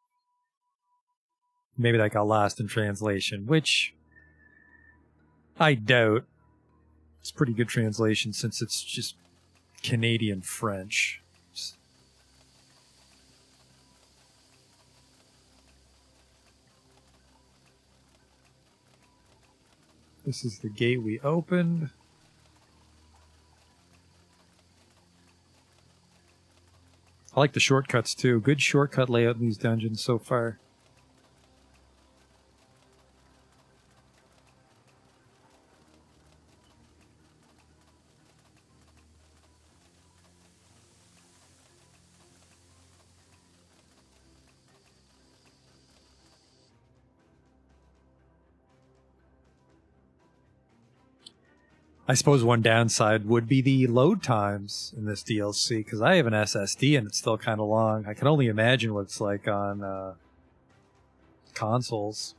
Maybe that got lost in translation, which I doubt. It's pretty good translation since it's just Canadian French. This is the gate we opened. I like the shortcuts too. Good shortcut layout in these dungeons so far. I suppose one downside would be the load times in this DLC, because I have an SSD and it's still kind of long. I can only imagine what it's like on consoles.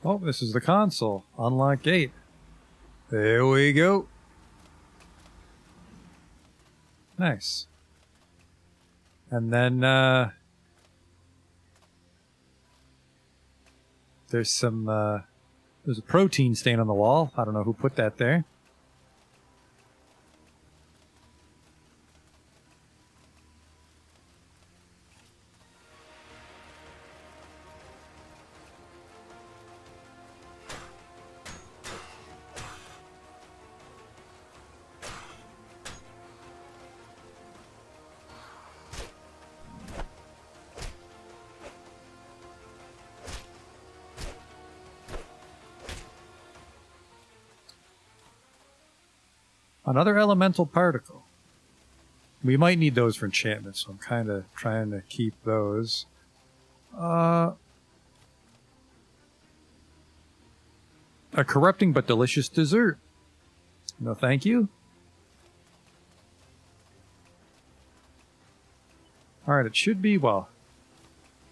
Oh, this is the console. Unlock gate. There we go. Nice. And then, there's a protein stain on the wall. I don't know who put that there. Another elemental particle. We might need those for enchantments, so I'm kind of trying to keep those. A corrupting but delicious dessert. No thank you. Alright, it should be, well,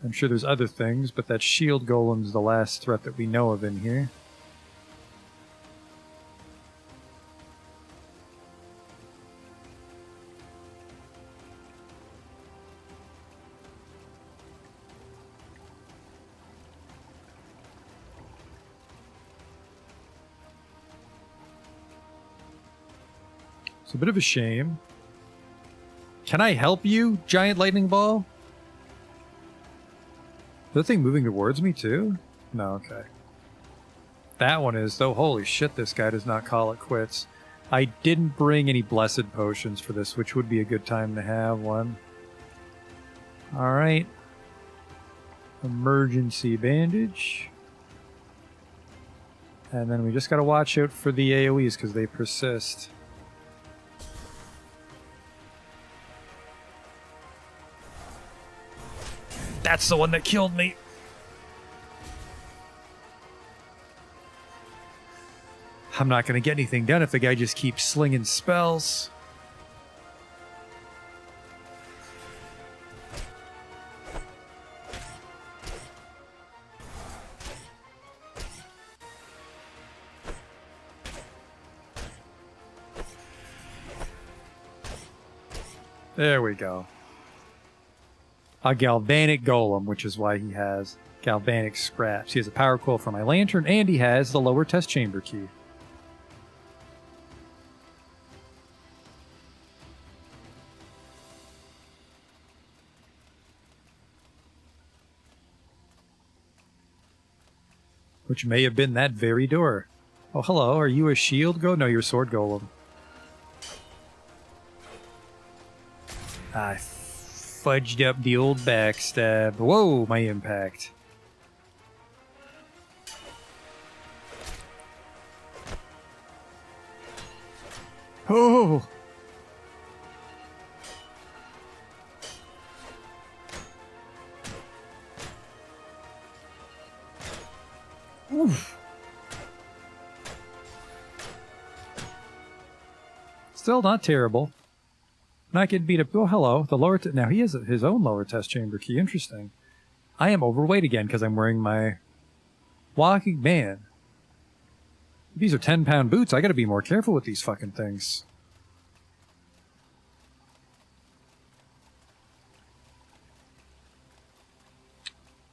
I'm sure there's other things, but that shield golem's the last threat that we know of in here. It's a bit of a shame. Can I help you, giant lightning ball? Is that thing moving towards me too? No, okay. That one is, though. Holy shit, this guy does not call it quits. I didn't bring any blessed potions for this, which would be a good time to have one. Alright. Emergency bandage. And then we just gotta watch out for the AoEs because they persist. That's the one that killed me. I'm not going to get anything done if the guy just keeps slinging spells. There we go. A Galvanic Golem, which is why he has Galvanic Scraps. He has a power coil for my lantern, and he has the lower test chamber key. Which may have been that very door. Oh, hello. Are you a shield go? No, you're a sword golem. I fudged up the old backstab. Whoa, my impact. Oh! Oof. Still not terrible. Not getting beat up. Oh, hello. The lower... now, he has his own lower test chamber key. Interesting. I am overweight again because I'm wearing my walking man. These are 10-pound boots. I gotta be more careful with these fucking things.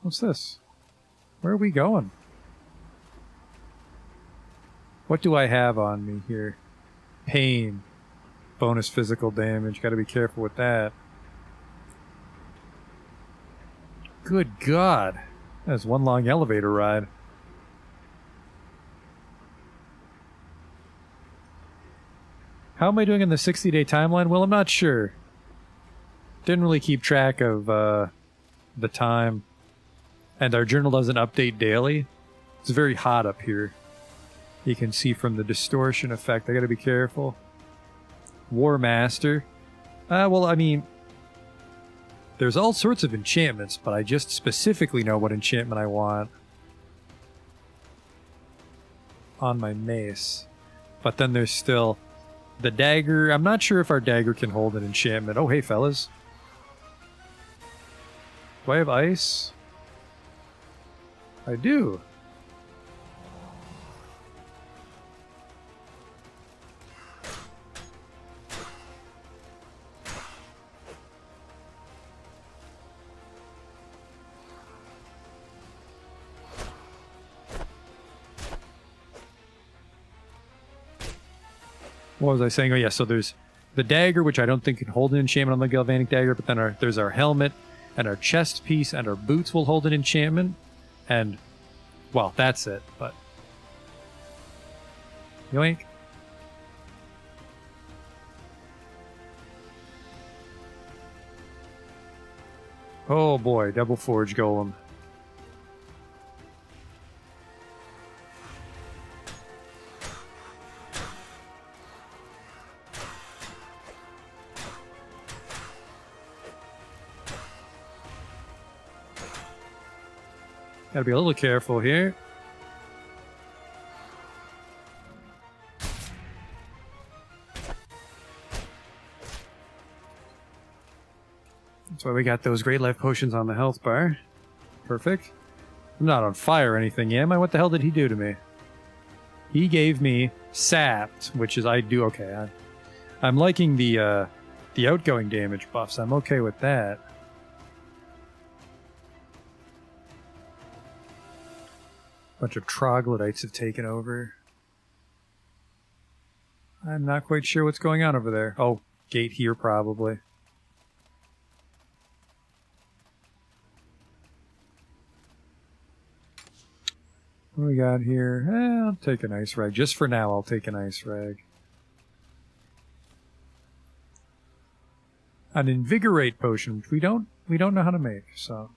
What's this? Where are we going? What do I have on me here? Pain. Bonus physical damage. Gotta be careful with that. Good God. That's one long elevator ride. How am I doing in the 60-day timeline? Well, I'm not sure. Didn't really keep track of the time. And our journal doesn't update daily. It's very hot up here. You can see from the distortion effect. I gotta be careful. War Master. Well, I mean, there's all sorts of enchantments, but I just specifically know what enchantment I want on my mace. But then there's still the dagger. I'm not sure if our dagger can hold an enchantment. Oh, hey, fellas. Do I have ice? I do. What was I saying? Oh, yeah, so there's the dagger, which I don't think can hold an enchantment on the Galvanic dagger, but then there's our helmet, and our chest piece, and our boots will hold an enchantment. And, well, that's it, but... yoink. Oh boy, Double Forge Golem. Gotta be a little careful here. That's why we got those great life potions on the health bar. Perfect. I'm not on fire or anything, am I? What the hell did he do to me? He gave me sapped, which is I do okay. I'm liking the outgoing damage buffs. I'm okay with that. Bunch of troglodytes have taken over. I'm not quite sure what's going on over there. Oh, gate here probably. What do we got here? I'll take an ice rag. Just for now, I'll take an ice rag. An invigorate potion, which we don't know how to make, so.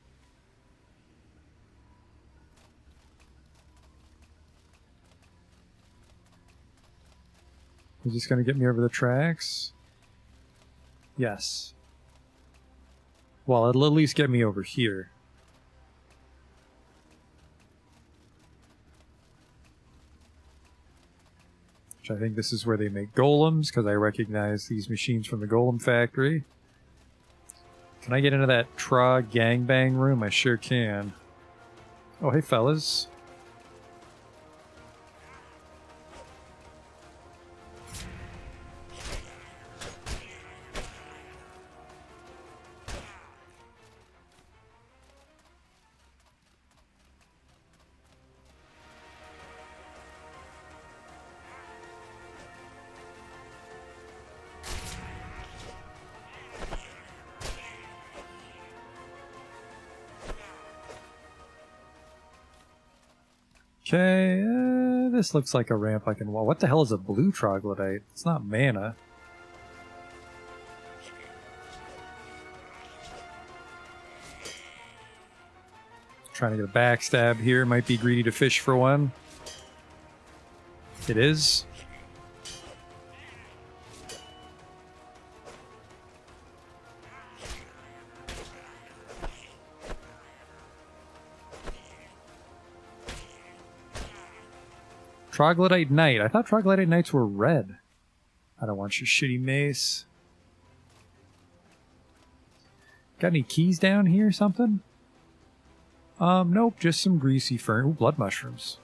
Is this going to get me over the tracks? Yes. Well, it'll at least get me over here. Which I think this is where they make golems, because I recognize these machines from the golem factory. Can I get into that Trog gangbang room? I sure can. Oh, hey, fellas. Okay, this looks like a ramp I can walk. What the hell is a blue troglodyte? It's not mana. Trying to get a backstab here. Might be greedy to fish for one. It is. Troglodyte Knight. I thought Troglodyte Knights were red. I don't want your shitty mace. Got any keys down here or something? Nope, just some greasy fern. Ooh, blood mushrooms.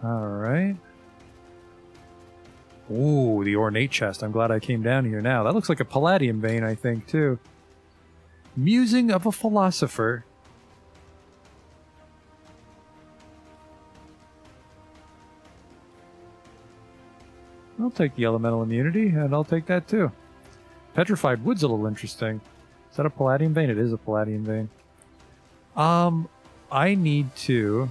Alright. Ooh, the ornate chest. I'm glad I came down here now. That looks like a palladium vein, I think, too. Musing of a philosopher. I'll take the elemental immunity, and I'll take that too. Petrified wood's a little interesting. Is that a palladium vein? It is a palladium vein. I need to...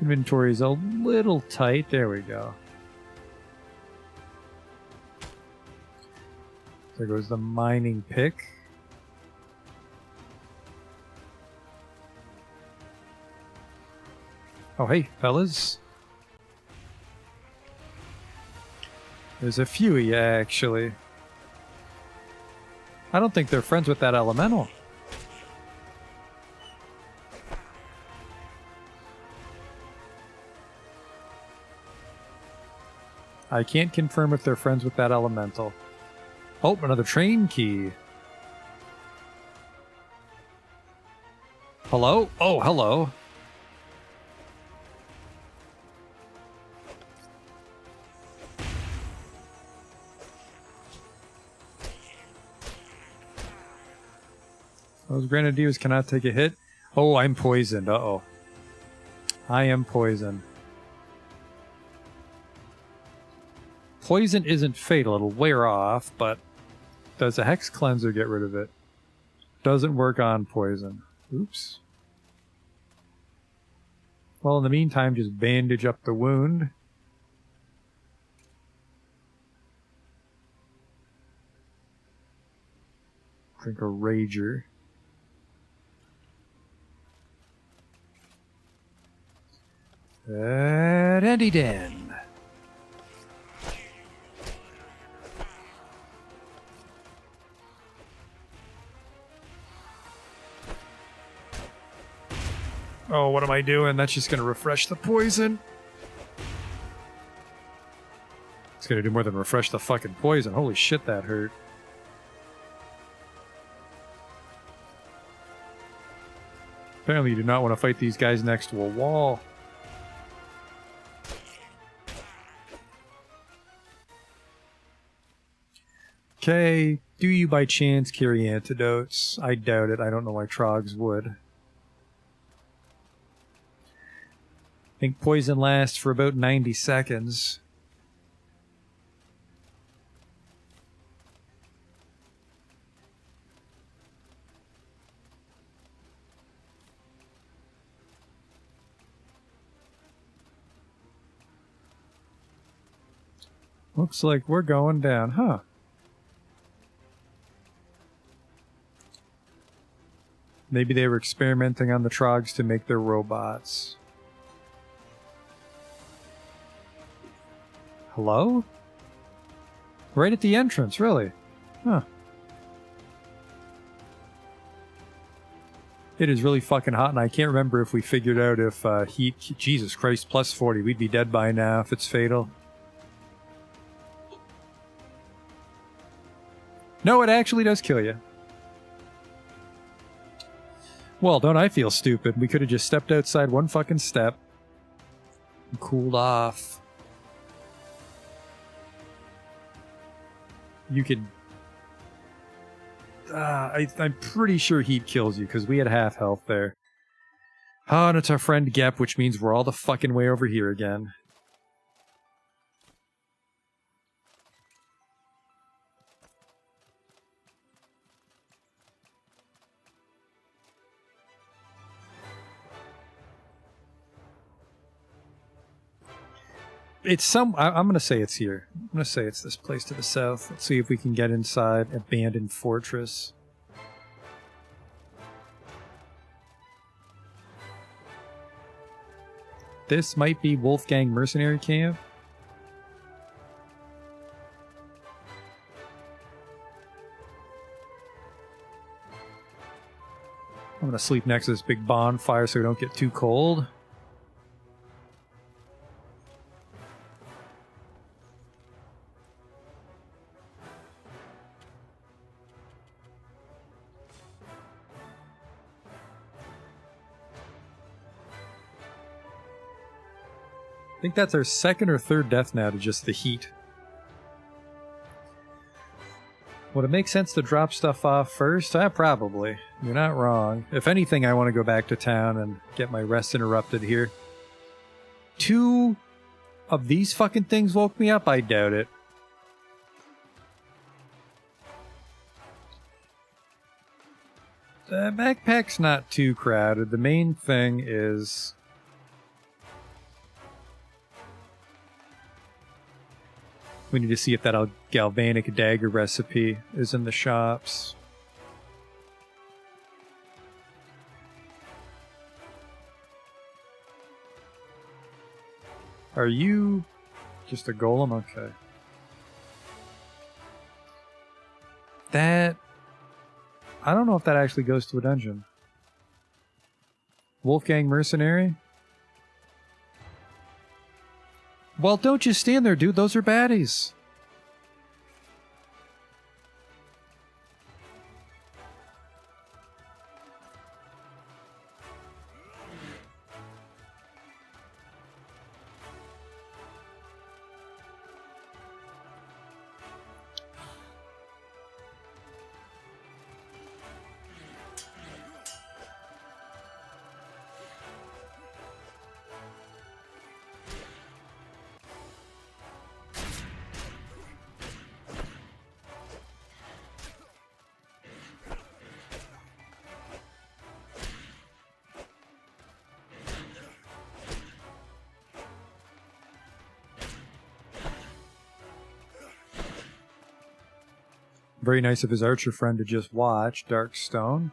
Inventory's a little tight. There we go. There goes the mining pick. Oh, hey, fellas. There's a few of you, actually. I don't think they're friends with that elemental. I can't confirm if they're friends with that elemental. Oh, another train key. Hello? Oh, hello. Those grenadiers cannot take a hit. Oh, I'm poisoned. Uh-oh. I am poisoned. Poison isn't fatal. It'll wear off, but does a Hex Cleanser get rid of it? Doesn't work on poison. Oops. Well, in the meantime, just bandage up the wound. Drink a Rager. Andy Den. what am I doing? That's just gonna refresh the poison. It's gonna do more than refresh the fucking poison. Holy shit, that hurt. Apparently you do not want to fight these guys next to a wall. Okay, do you by chance carry antidotes? I doubt it. I don't know why Trogs would. I think poison lasts for about 90 seconds. Looks like we're going down, huh? Maybe they were experimenting on the Trogs to make their robots. Hello? Right at the entrance, really? Huh. It is really fucking hot, and I can't remember if we figured out if heat... Jesus Christ, plus 40. We'd be dead by now if it's fatal. No, it actually does kill you. Well, don't I feel stupid? We could have just stepped outside one fucking step and cooled off. You could... I'm pretty sure heat kills you, because we had half health there. Oh, and it's our friend Gep, which means we're all the fucking way over here again. It's I'm going to say it's here. I'm going to say it's this place to the south. Let's see if we can get inside Abandoned Fortress. This might be Wolfgang Mercenary Camp. I'm going to sleep next to this big bonfire so we don't get too cold. I think that's our second or third death now to just the heat. Would it make sense to drop stuff off first? Probably. You're not wrong. If anything, I want to go back to town and get my rest interrupted here. 2 of these fucking things woke me up? I doubt it. The backpack's not too crowded. The main thing is... we need to see if that galvanic dagger recipe is in the shops. Are you just a golem? Okay. That... I don't know if that actually goes to a dungeon. Wolfgang Mercenary? Well, don't just stand there, dude. Those are baddies. Very nice of his archer friend to just watch. Dark Stone.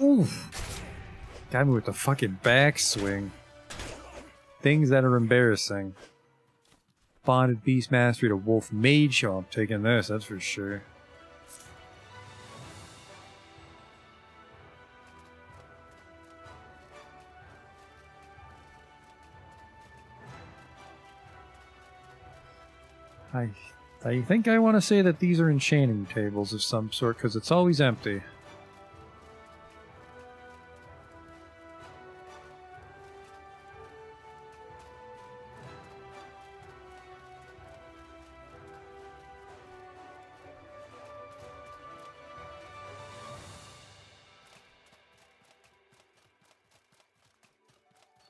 Oof. Got me with the fucking backswing. Things that are embarrassing. Bonded Beast Mastery to Wolf Mage. Oh, I'm taking this, that's for sure. I think I want to say that these are enchanting tables of some sort, because it's always empty.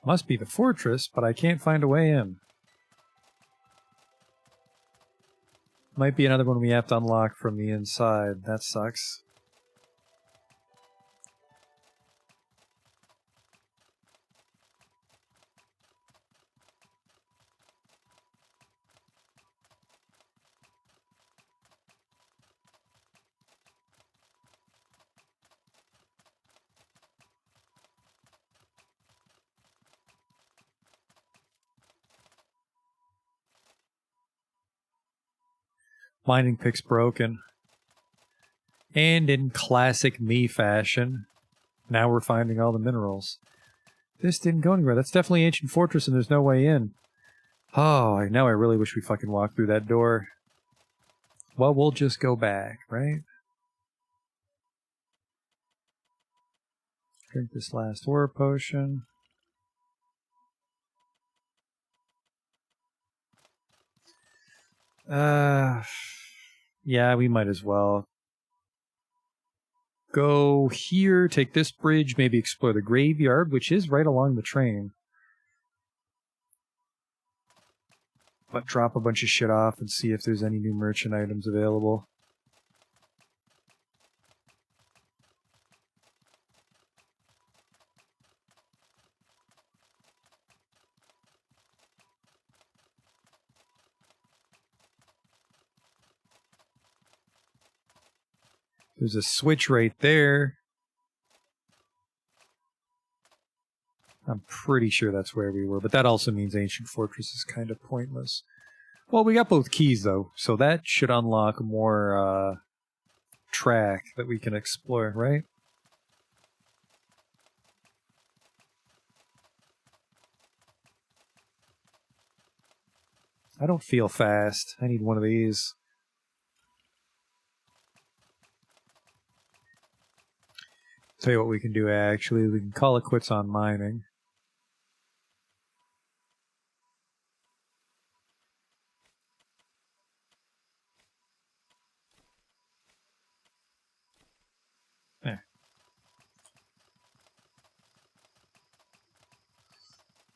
Must be the fortress, but I can't find a way in. Might be another one we have to unlock from the inside. That sucks. Mining pick's broken. And in classic me fashion, now we're finding all the minerals. This didn't go anywhere. That's definitely Ancient Fortress and there's no way in. Oh, now I really wish we fucking walked through that door. Well, we'll just go back, right? Drink this last horror potion. Yeah, we might as well. Go here, take this bridge, maybe explore the graveyard, which is right along the train. But drop a bunch of shit off and see if there's any new merchant items available. There's a switch right there. I'm pretty sure that's where we were, but that also means Ancient Fortress is kind of pointless. Well, we got both keys, though, so that should unlock more track that we can explore, right? I don't feel fast. I need one of these. Tell you what we can do, actually. We can call it quits on mining. There.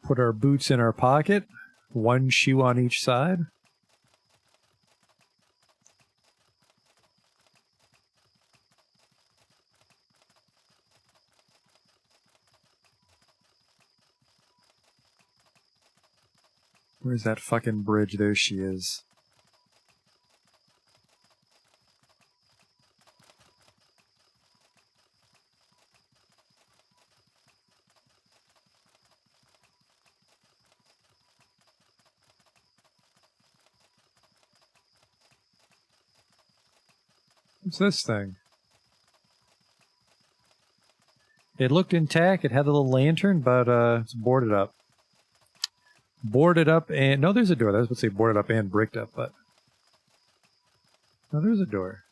Put our boots in our pocket. One shoe on each side. Where's that fucking bridge? There she is. What's this thing? It looked intact. It had a little lantern, but it's boarded up. Boarded up and... No, there's a door. I was about to say boarded up and bricked up, but... No, there's a door.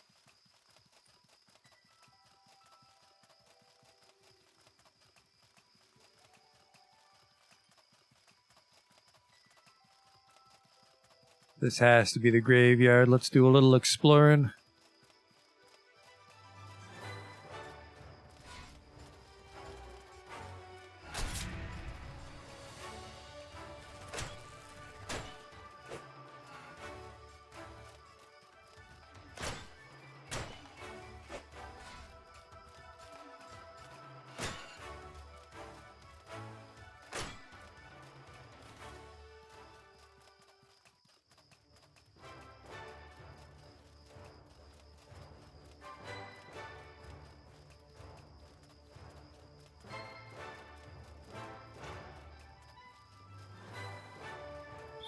This has to be the graveyard. Let's do a little exploring.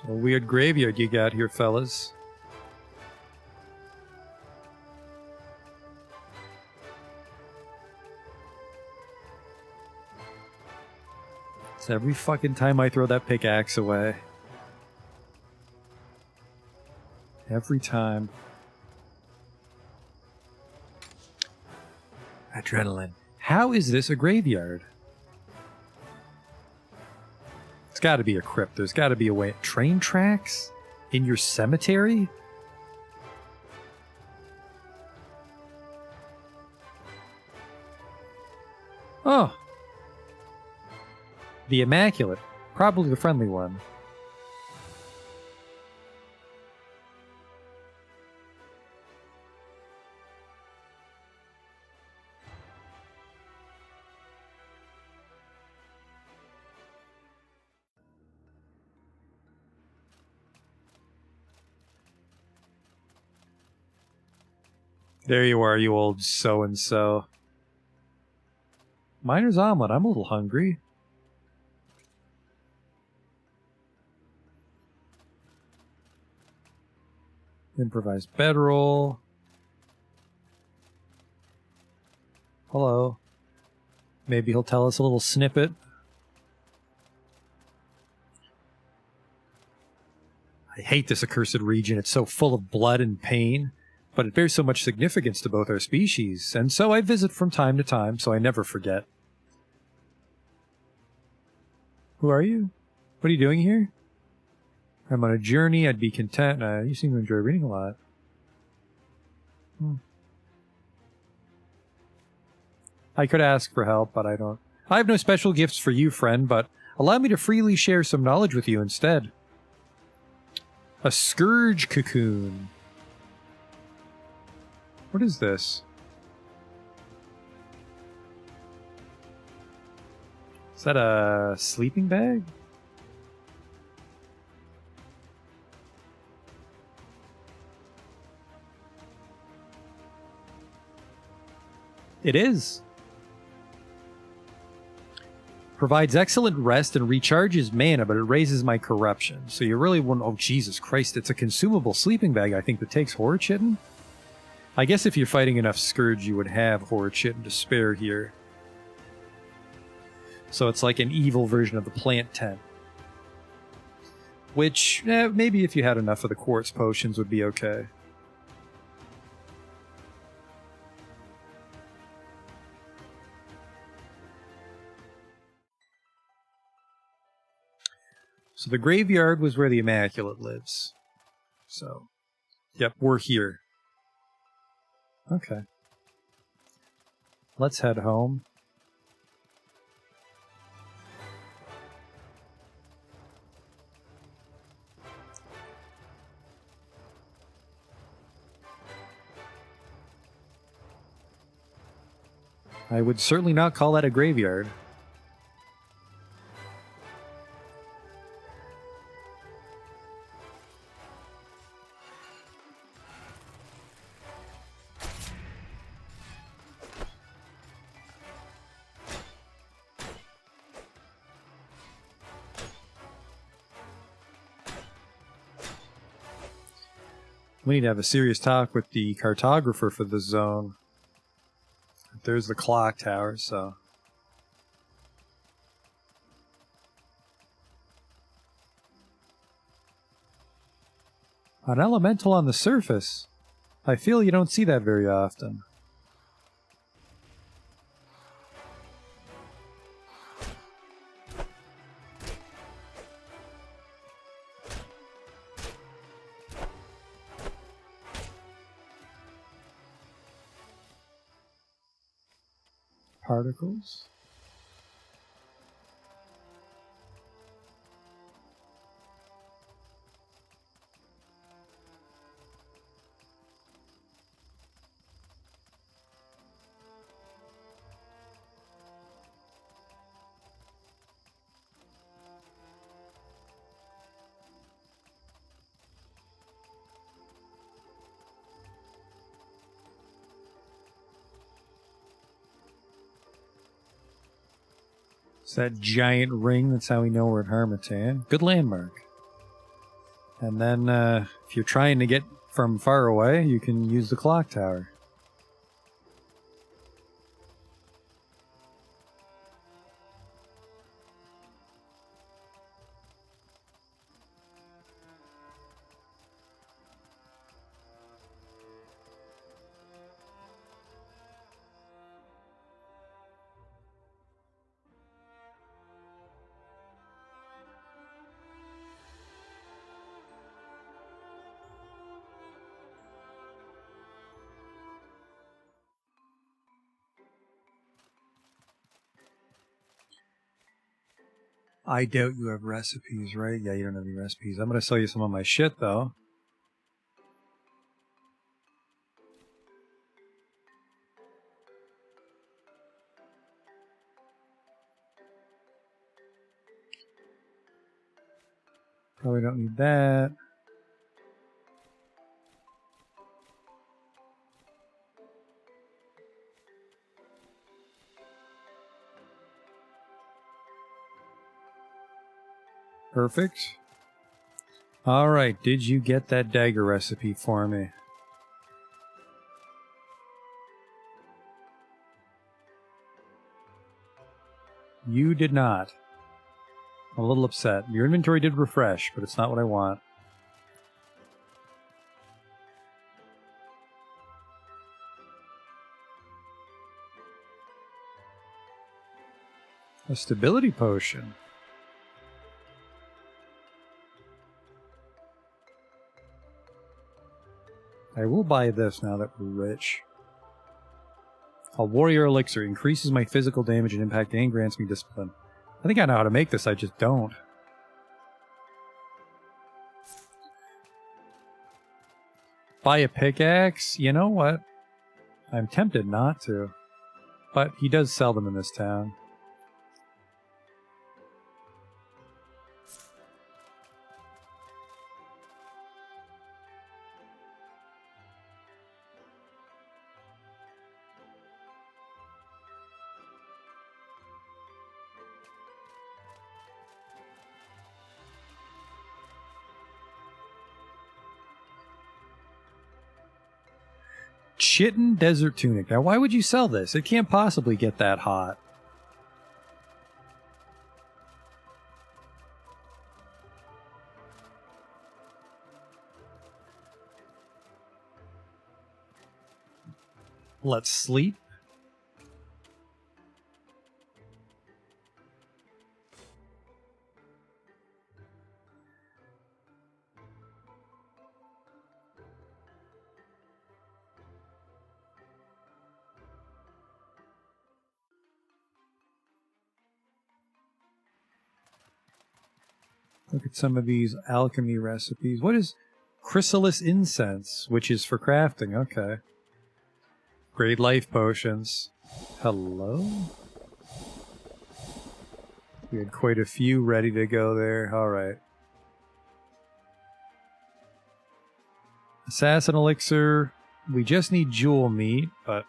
A weird graveyard you got here, fellas. It's every fucking time I throw that pickaxe away. Every time. Adrenaline. How is this a graveyard? It's got to be a crypt. There's got to be a way. Train tracks? In your cemetery? Oh. The Immaculate. Probably the friendly one. There you are, you old so-and-so. Miner's omelet. I'm a little hungry. Improvised bedroll. Hello. Maybe he'll tell us a little snippet. I hate this accursed region. It's so full of blood and pain, but it bears so much significance to both our species, and so I visit from time to time, so I never forget. Who are you? What are you doing here? I'm on a journey. I'd be content. You seem to enjoy reading a lot. I could ask for help, but I don't. I have no special gifts for you, friend, but allow me to freely share some knowledge with you instead. A scourge cocoon. What is this? Is that a sleeping bag? It is. Provides excellent rest and recharges mana, but it raises my corruption. So you really wouldn't... Oh, Jesus Christ. It's a consumable sleeping bag, I think, that takes horror chitten. I guess if you're fighting enough Scourge, you would have horror chitten to spare here. So it's like an evil version of the plant tent. Which, maybe if you had enough of the quartz potions would be okay. So the graveyard was where the Immaculate lives. So, yep, we're here. Okay. Let's head home. I would certainly not call that a graveyard. We need to have a serious talk with the cartographer for the zone. There's the clock tower, so... An elemental on the surface. I feel you don't see that very often. Particles. It's that giant ring, that's how we know we're at Harmattan. Good landmark. And then, if you're trying to get from far away, you can use the clock tower. I doubt you have recipes, right? Yeah, you don't have any recipes. I'm going to sell you some of my shit, though. Probably don't need that. Perfect. All right, did you get that dagger recipe for me? You did not. I'm a little upset. Your inventory did refresh, but it's not what I want. A stability potion. I will buy this now that we're rich. A warrior elixir increases my physical damage and impact and grants me discipline. I think I know how to make this, I just don't. Buy a pickaxe? You know what? I'm tempted not to. But he does sell them in this town. Chitin Desert Tunic. Now, why would you sell this? It can't possibly get that hot. Let's sleep. Look at some of these alchemy recipes. What is chrysalis incense, which is for crafting? Okay. Great life potions. Hello? We had quite a few ready to go there. Alright. Assassin elixir. We just need jewel meat, but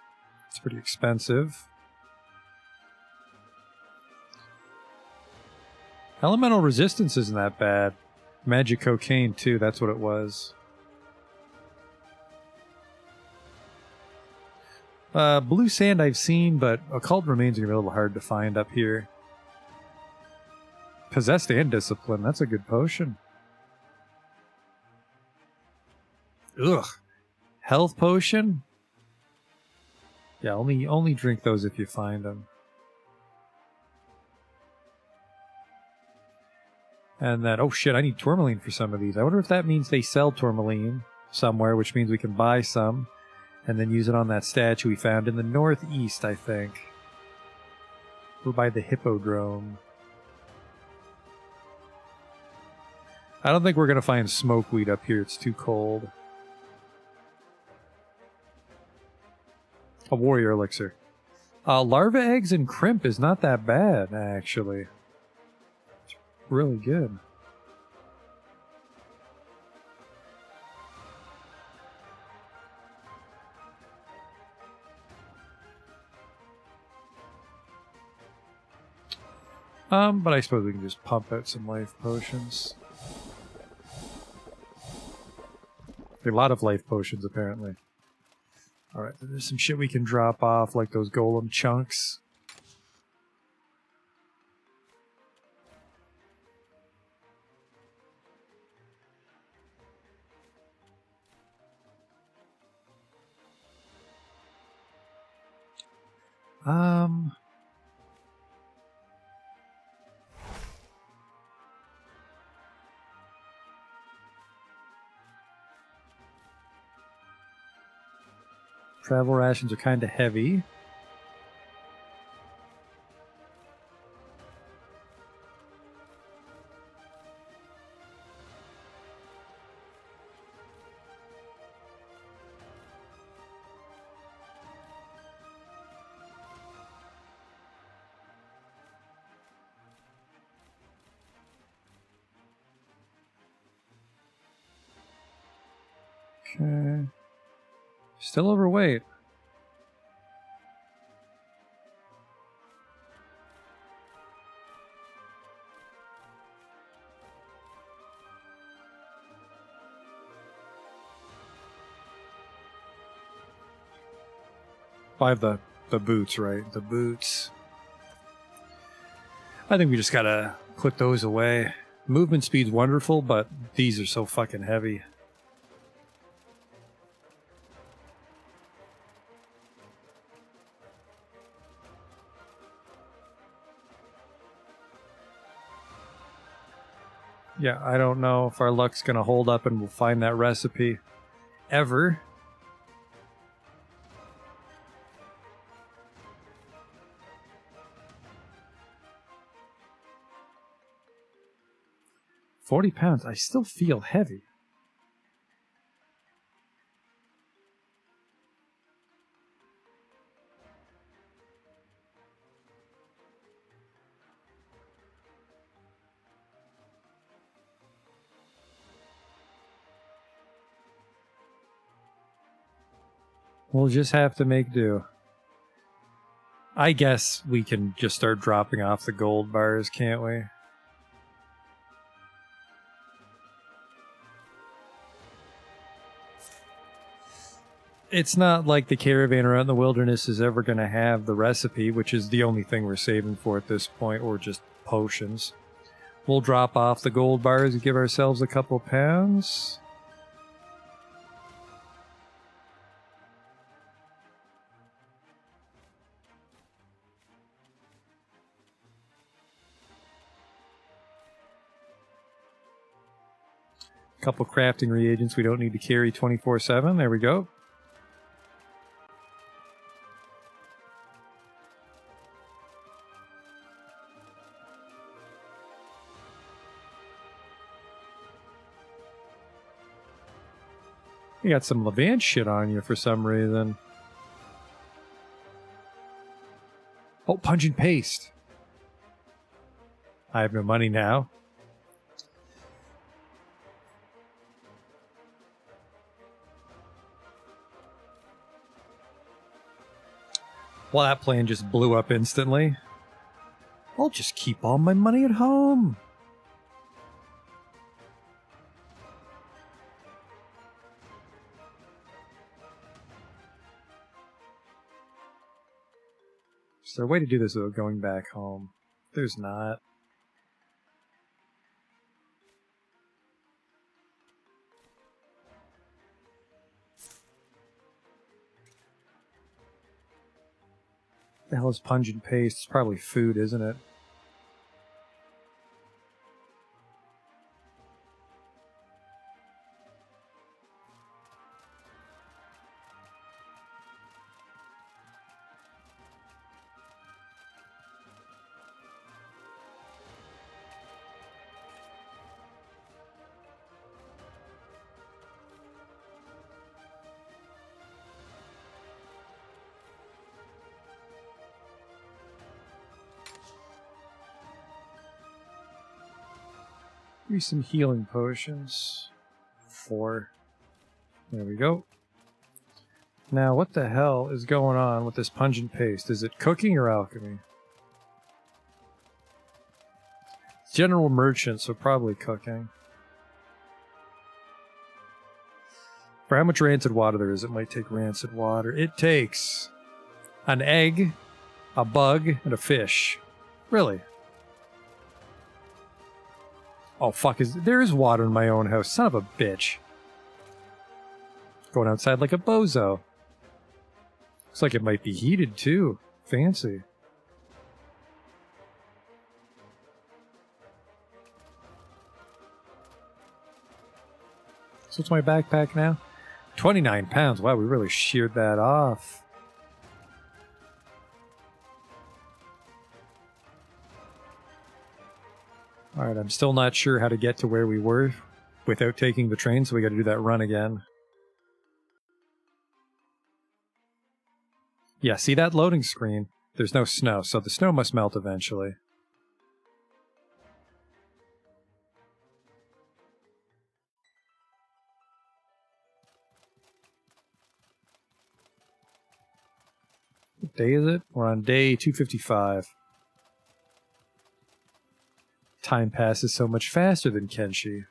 it's pretty expensive. Elemental resistance isn't that bad. Magic cocaine, too. That's what it was. Blue sand I've seen, but occult remains are going to be a little hard to find up here. Possessed and discipline. That's a good potion. Ugh. Health potion? Yeah, only drink those if you find them. And then, oh shit, I need tourmaline for some of these. I wonder if that means they sell tourmaline somewhere, which means we can buy some and then use it on that statue we found in the northeast, I think. We're by the Hippodrome. I don't think we're going to find smokeweed up here. It's too cold. A warrior elixir. Larva eggs and crimp is not that bad, actually. It's really good. But I suppose we can just pump out some life potions. A lot of life potions, apparently. Alright, there's some shit we can drop off, like those golem chunks. Travel rations are kind of heavy. Okay. Still overweight. I have the boots, right? The boots. I think we just gotta put those away. Movement speed's wonderful, but these are so fucking heavy. Yeah, I don't know if our luck's gonna hold up and we'll find that recipe ever. £40. I still feel heavy. We'll just have to make do. I guess we can just start dropping off the gold bars, can't we? It's not like the caravan around the wilderness is ever going to have the recipe, which is the only thing we're saving for at this point, or just potions. We'll drop off the gold bars and give ourselves a couple pounds. Couple crafting reagents we don't need to carry 24/7. There we go. You got some Levant shit on you for some reason. Oh, pungent paste. I have no money now. Well, that plan just blew up instantly. I'll just keep all my money at home. Is there a way to do this without going back home? There's not. What the hell is pungent paste? It's probably food, isn't it? Give me some healing potions. 4. There we go. Now, what the hell is going on with this pungent paste? Is it cooking or alchemy? It's general merchant, so probably cooking. For how much rancid water there is, it might take rancid water. It takes an egg, a bug, and a fish. Really? Oh, fuck. There is water in my own house. Son of a bitch. Going outside like a bozo. Looks like it might be heated, too. Fancy. So what's my backpack now? 29 pounds. Wow, we really sheared that off. Alright, I'm still not sure how to get to where we were without taking the train, so we gotta do that run again. Yeah, see that loading screen? There's no snow, so the snow must melt eventually. day is it? We're on day 255. Time passes so much faster than Kenshi.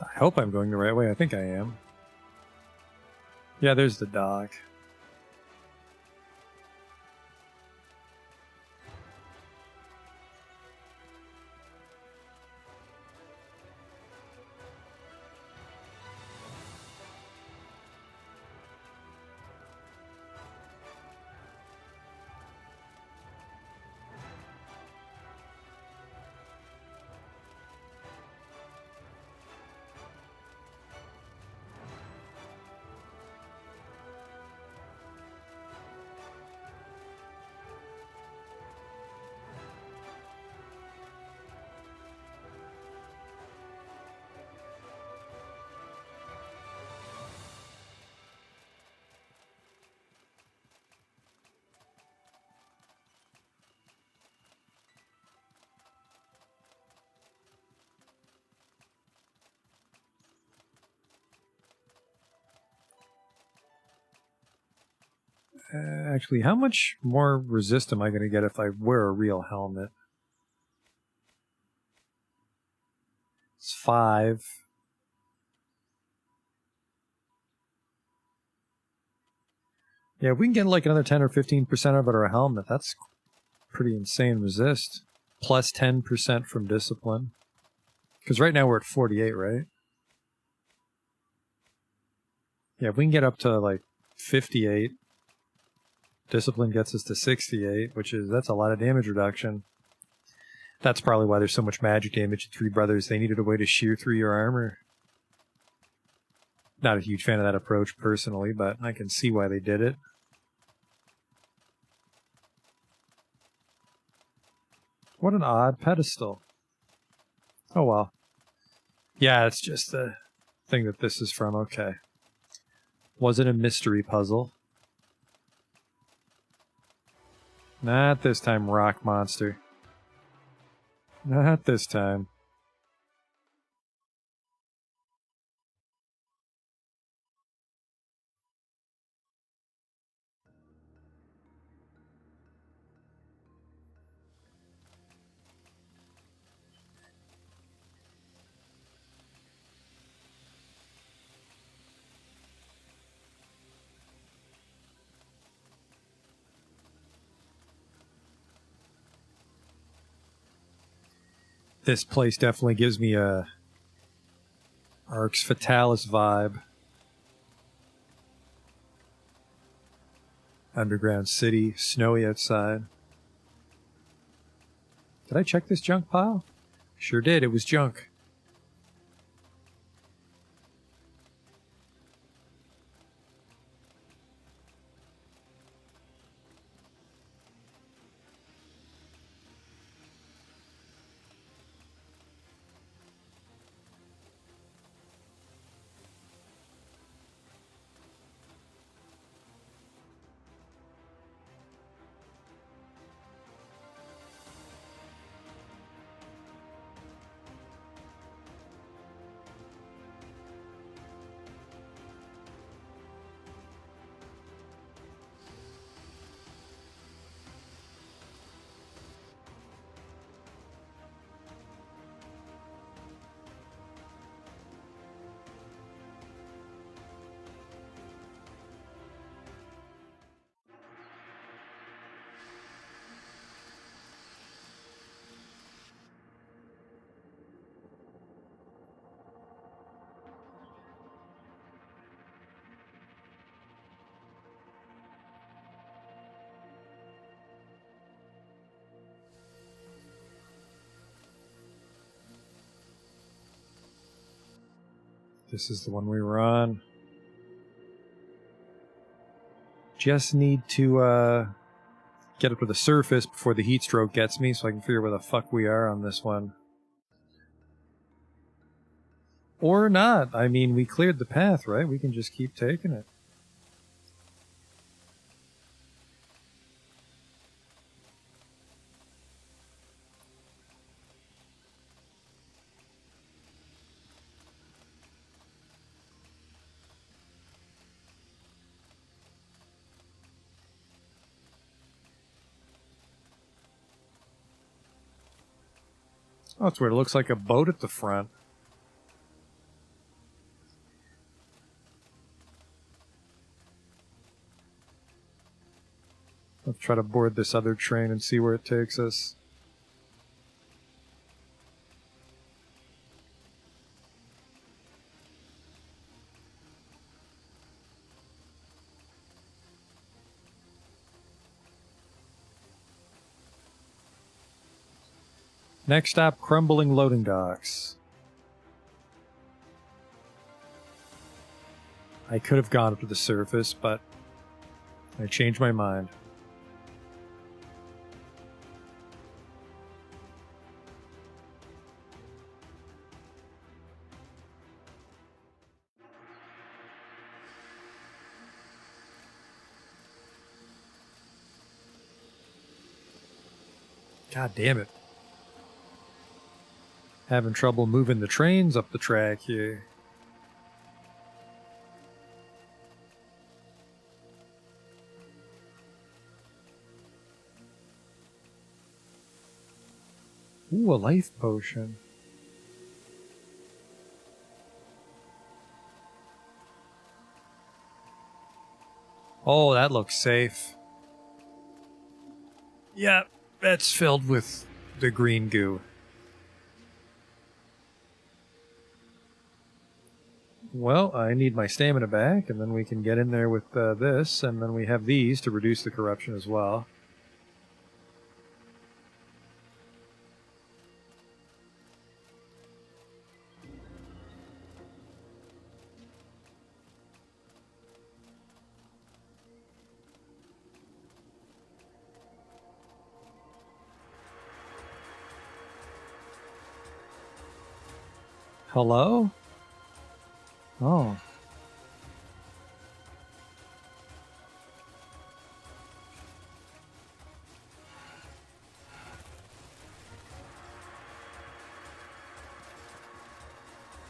I hope I'm going the right way. I think I am. Yeah, there's the dock. Actually, how much more resist am I going to get if I wear a real helmet? It's 5. Yeah, if we can get like another 10 or 15% of it or a helmet, that's pretty insane resist. Plus 10% from discipline. Because right now we're at 48, right? Yeah, if we can get up to like 58, discipline gets us to 68, that's a lot of damage reduction. That's probably why there's so much magic damage in Three Brothers. They needed a way to shear through your armor. Not a huge fan of that approach personally, but I can see why they did it. What an odd pedestal. Oh well. Yeah, it's just the thing that this is from. Okay. Was it a mystery puzzle? Not this time, rock monster. Not this time. This place definitely gives me a Arx Fatalis vibe. Underground city, snowy outside. Did I check this junk pile? Sure did, it was junk. This is the one we were on. Just need to get up to the surface before the heat stroke gets me so I can figure where the fuck we are on this one. Or not. I mean, we cleared the path, right? We can just keep taking it. Oh, it's weird. It looks like a boat at the front. Let's try to board this other train and see where it takes us. Next stop, crumbling loading docks. I could have gone up to the surface, but I changed my mind. God damn it. Having trouble moving the trains up the track here. Ooh, a life potion. Oh, that looks safe. Yeah, that's filled with the green goo. Well, I need my stamina back, and then we can get in there with this, and then we have these to reduce the corruption as well. Hello? Oh.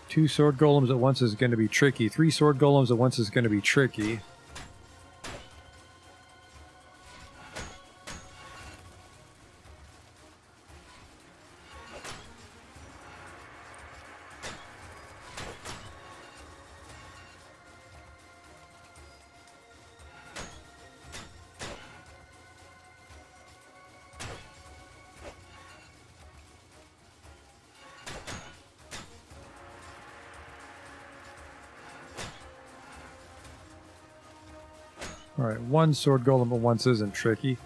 Two sword golems at once is going to be tricky. Three sword golems at once is going to be tricky. Alright, one sword golem at once isn't tricky.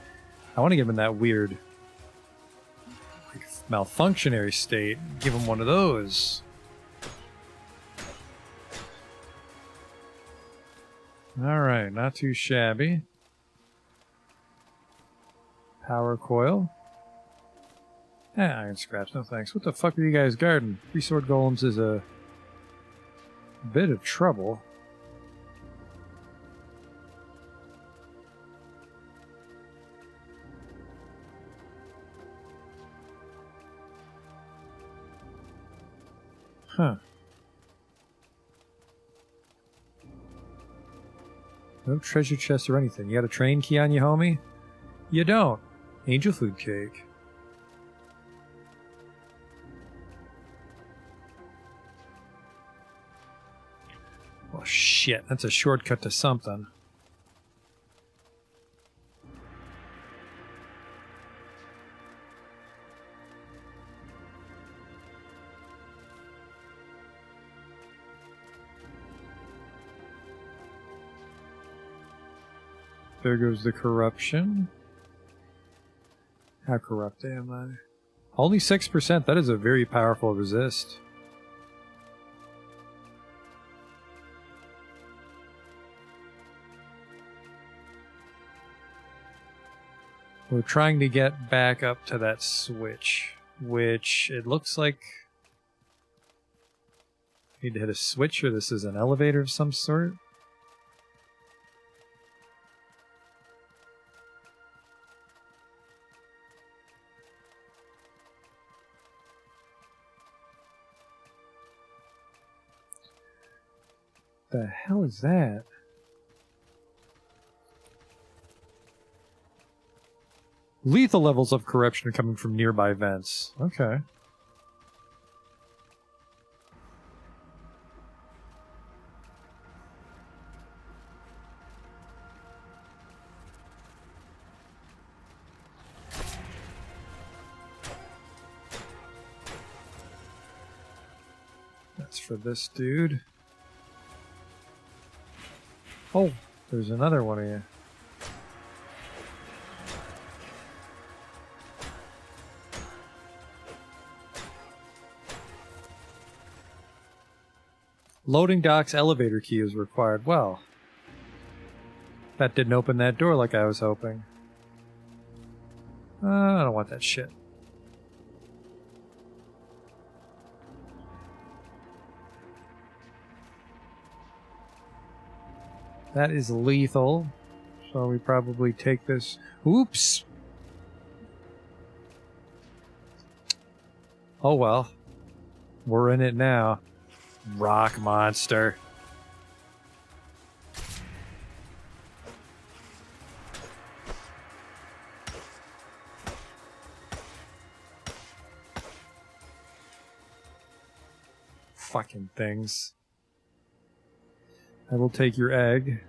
I want to give him that weird like, malfunctionary state. Give him one of those. Alright, not too shabby. Power coil. Iron scraps, no thanks. What the fuck are you guys guarding? Three sword golems is a bit of trouble. Huh. No treasure chest or anything. You got a train key on you, homie? You don't. Angel food cake. Oh shit, that's a shortcut to something. There goes the corruption. How corrupt am I? Only 6%. That is a very powerful resist. We're trying to get back up to that switch, which it looks like I need to hit a switch, or this is an elevator of some sort. The hell is that? Lethal levels of corruption are coming from nearby vents. Okay. That's for this dude. Oh, there's another one of you. Loading docks elevator key is required. Well, that didn't open that door like I was hoping. I don't want that shit. That is lethal, so we probably take this. Oops! Oh well. We're in it now. Rock monster. Fucking things. I will take your egg.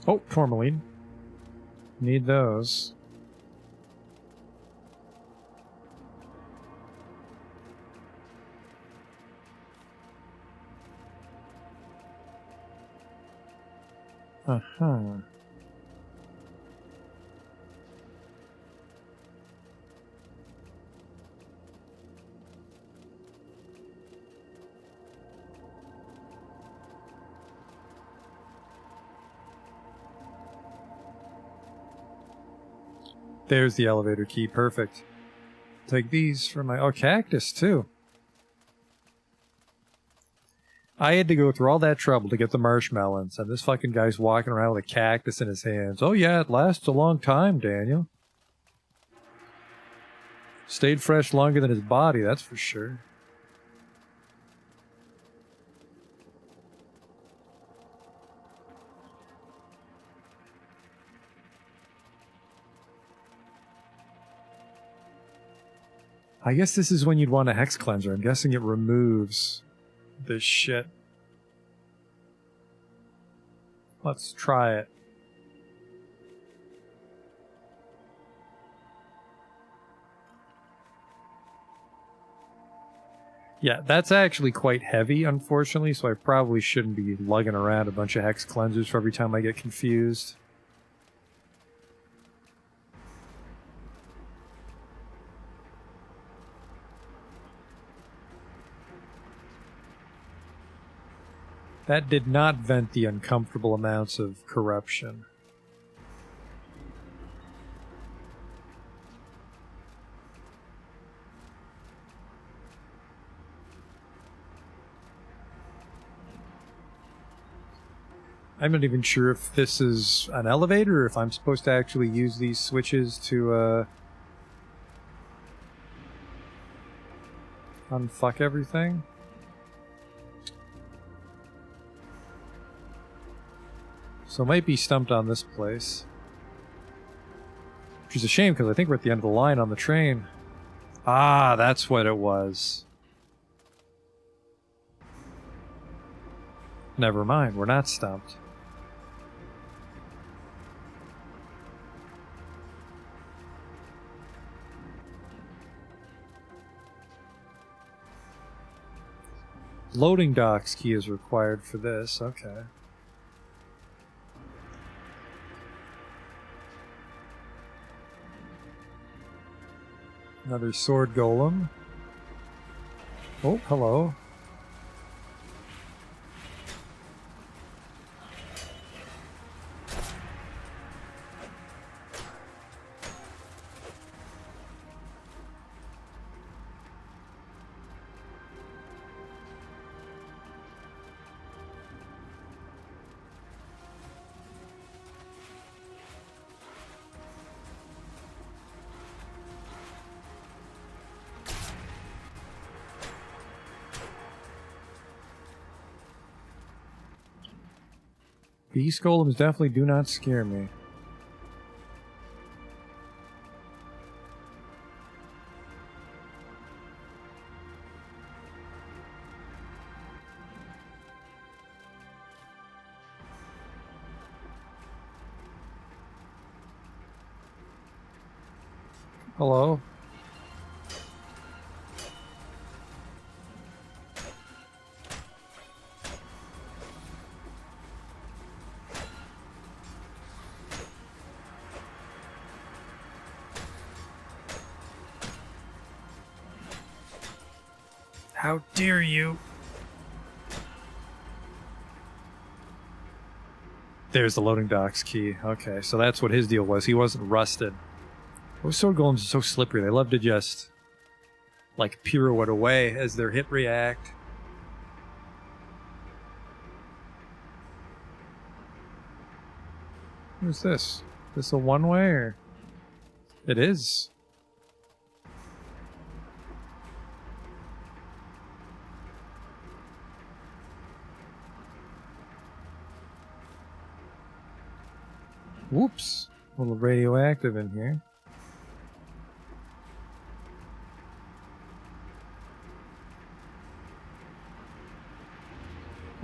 Oh, tourmaline. Need those. Uh-huh. There's the elevator key. Perfect. Take these for my... Oh, cactus, too. I had to go through all that trouble to get the marshmallows, and this fucking guy's walking around with a cactus in his hands. Oh, yeah, it lasts a long time, Daniel. Stayed fresh longer than his body, that's for sure. I guess this is when you'd want a hex cleanser. I'm guessing it removes this shit. Let's try it. Yeah, that's actually quite heavy, unfortunately, so I probably shouldn't be lugging around a bunch of hex cleansers for every time I get confused. That did not vent the uncomfortable amounts of corruption. I'm not even sure if this is an elevator or if I'm supposed to actually use these switches to unfuck everything. So might be stumped on this place. Which is a shame, because I think we're at the end of the line on the train. Ah, that's what it was. Never mind, we're not stumped. Loading docks key is required for this, okay. Another sword golem. Oh, hello. Beast golems definitely do not scare me. Hello? How dare you? There's the loading docks key. Okay, so that's what his deal was. He wasn't rusted. Those sword golems are so slippery. They love to just, like, pirouette away as their hit react. Who's this? Is this a one-way or? It is. Whoops. A little radioactive in here.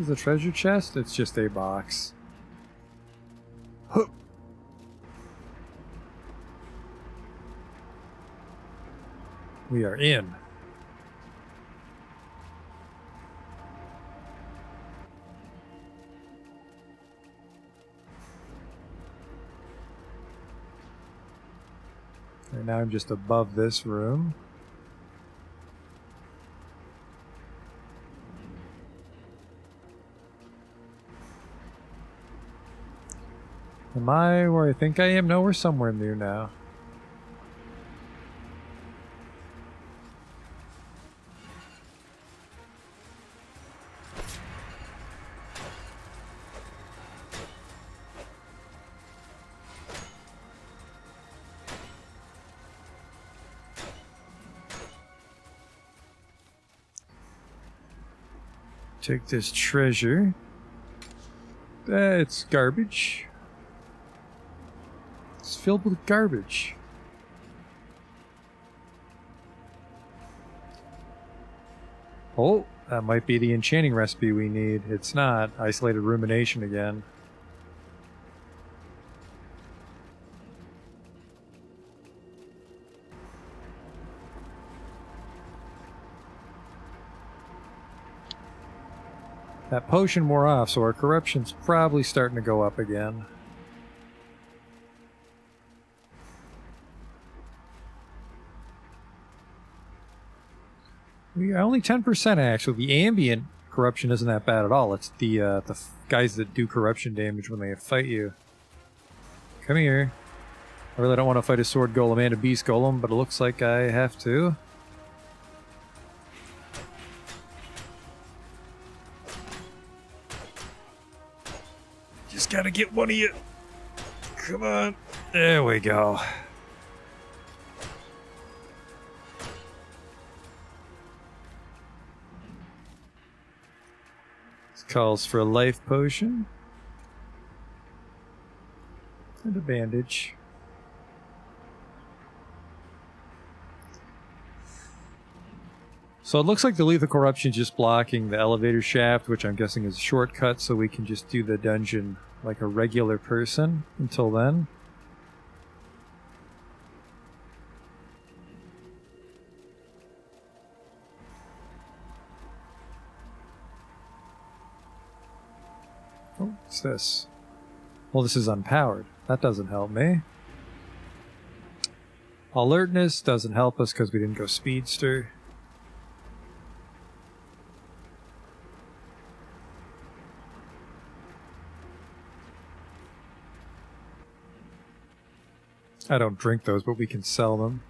Is a treasure chest? It's just a box. Huh. We are in. Right now I'm just above this room. Am I where I think I am? No, we're somewhere new now. Take this treasure. It's garbage. It's filled with garbage. Oh, that might be the enchanting recipe we need. It's not. Isolated rumination again. That potion wore off, so our corruption's probably starting to go up again. We are only 10% actually. The ambient corruption isn't that bad at all. It's the guys that do corruption damage when they fight you. Come here. I really don't want to fight a sword golem and a beast golem, but it looks like I have to. Just gotta get one of you. Come on. There we go. This calls for a life potion. And a bandage. So it looks like the lethal corruption is just blocking the elevator shaft, which I'm guessing is a shortcut, so we can just do the dungeon like a regular person until then. Oh, what's this? Well, this is unpowered. That doesn't help me. Alertness doesn't help us because we didn't go speedster. I don't drink those, but we can sell them.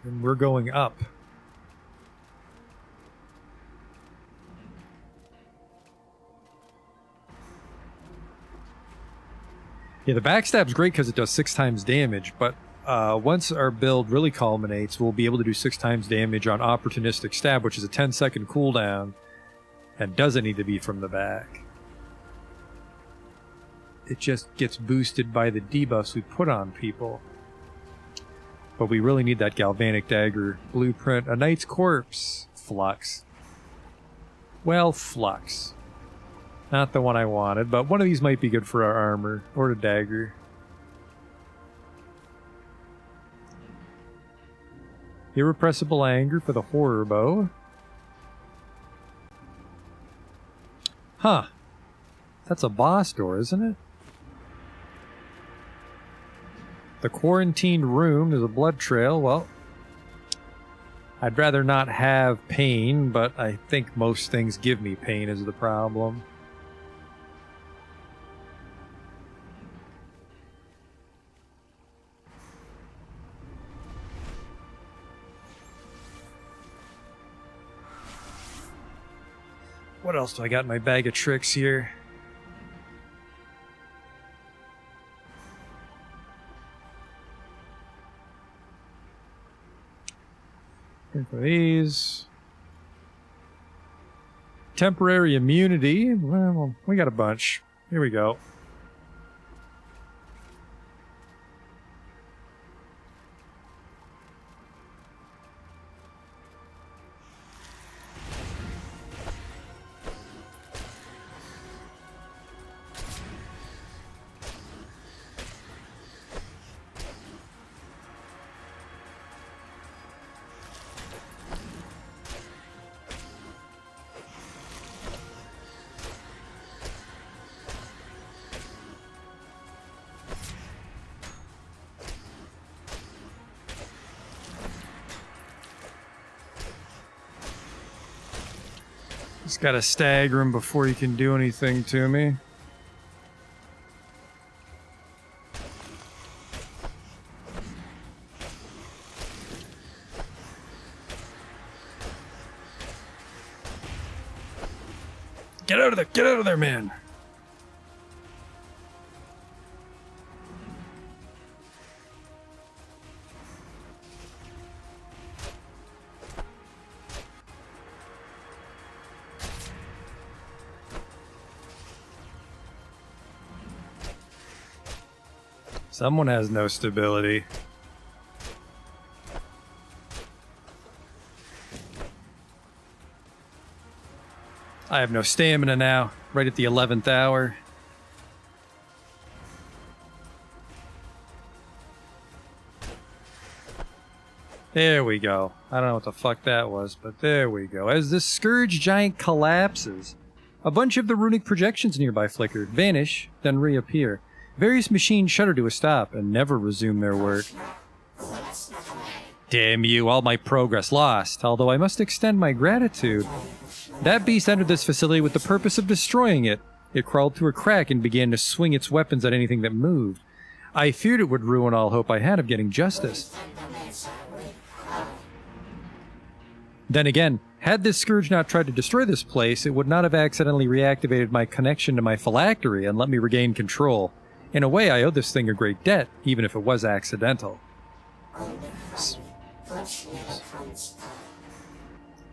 And we're going up. Yeah, the backstab's great because it does 6 times damage, but once our build really culminates, we'll be able to do 6 times damage on Opportunistic Stab, which is a 10-second cooldown, and doesn't need to be from the back. It just gets boosted by the debuffs we put on people. But we really need that Galvanic Dagger blueprint. A Knight's Corpse. Flux. Well, Flux. Not the one I wanted, but one of these might be good for our armor. Or the dagger. Irrepressible Anger for the Horror Bow. Huh. That's a boss door, isn't it? The Quarantined Room is a blood trail. Well, I'd rather not have pain, but I think most things give me pain is the problem. What else do I got in my bag of tricks here? For these. Temporary immunity. Well, we got a bunch. Here we go. Just gotta stagger him before he can do anything to me. Get out of there! Get out of there, man! Someone has no stability. I have no stamina now, right at the 11th hour. There we go. I don't know what the fuck that was, but there we go. As the Scourge Giant collapses, a bunch of the runic projections nearby flicker, vanish, then reappear. Various machines shudder to a stop and never resume their work. Damn you, all my progress lost, although I must extend my gratitude. That beast entered this facility with the purpose of destroying it. It crawled through a crack and began to swing its weapons at anything that moved. I feared it would ruin all hope I had of getting justice. Then again, had this scourge not tried to destroy this place, it would not have accidentally reactivated my connection to my phylactery and let me regain control. In a way, I owe this thing a great debt, even if it was accidental.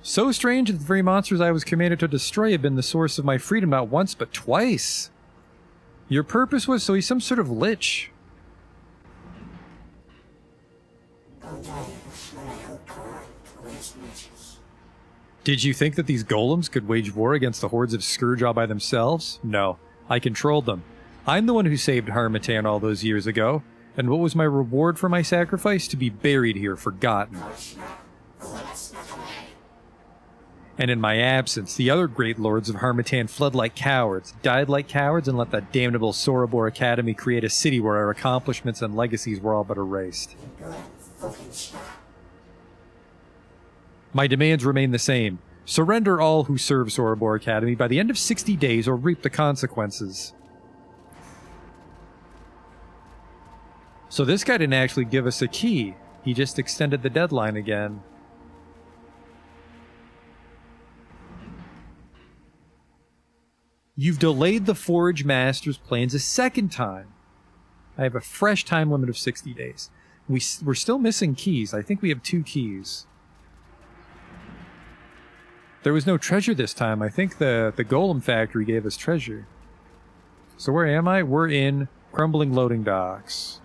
So strange that the very monsters I was commanded to destroy have been the source of my freedom not once, but twice. Your purpose was so he's some sort of lich. Did you think that these golems could wage war against the hordes of Scourge all by themselves? No, I controlled them. I'm the one who saved Harmatan all those years ago, and what was my reward for my sacrifice? To be buried here, forgotten. And in my absence, the other great lords of Harmatan fled like cowards, died like cowards, and let that damnable Sorobor Academy create a city where our accomplishments and legacies were all but erased. My demands remain the same. Surrender all who serve Sorobor Academy by the end of 60 days or reap the consequences. So this guy didn't actually give us a key. He just extended the deadline again. You've delayed the Forge Master's plans a second time. I have a fresh time limit of 60 days. We're still missing keys. I think we have 2 keys. There was no treasure this time. I think the Golem Factory gave us treasure. So where am I? We're in Crumbling Loading Docks.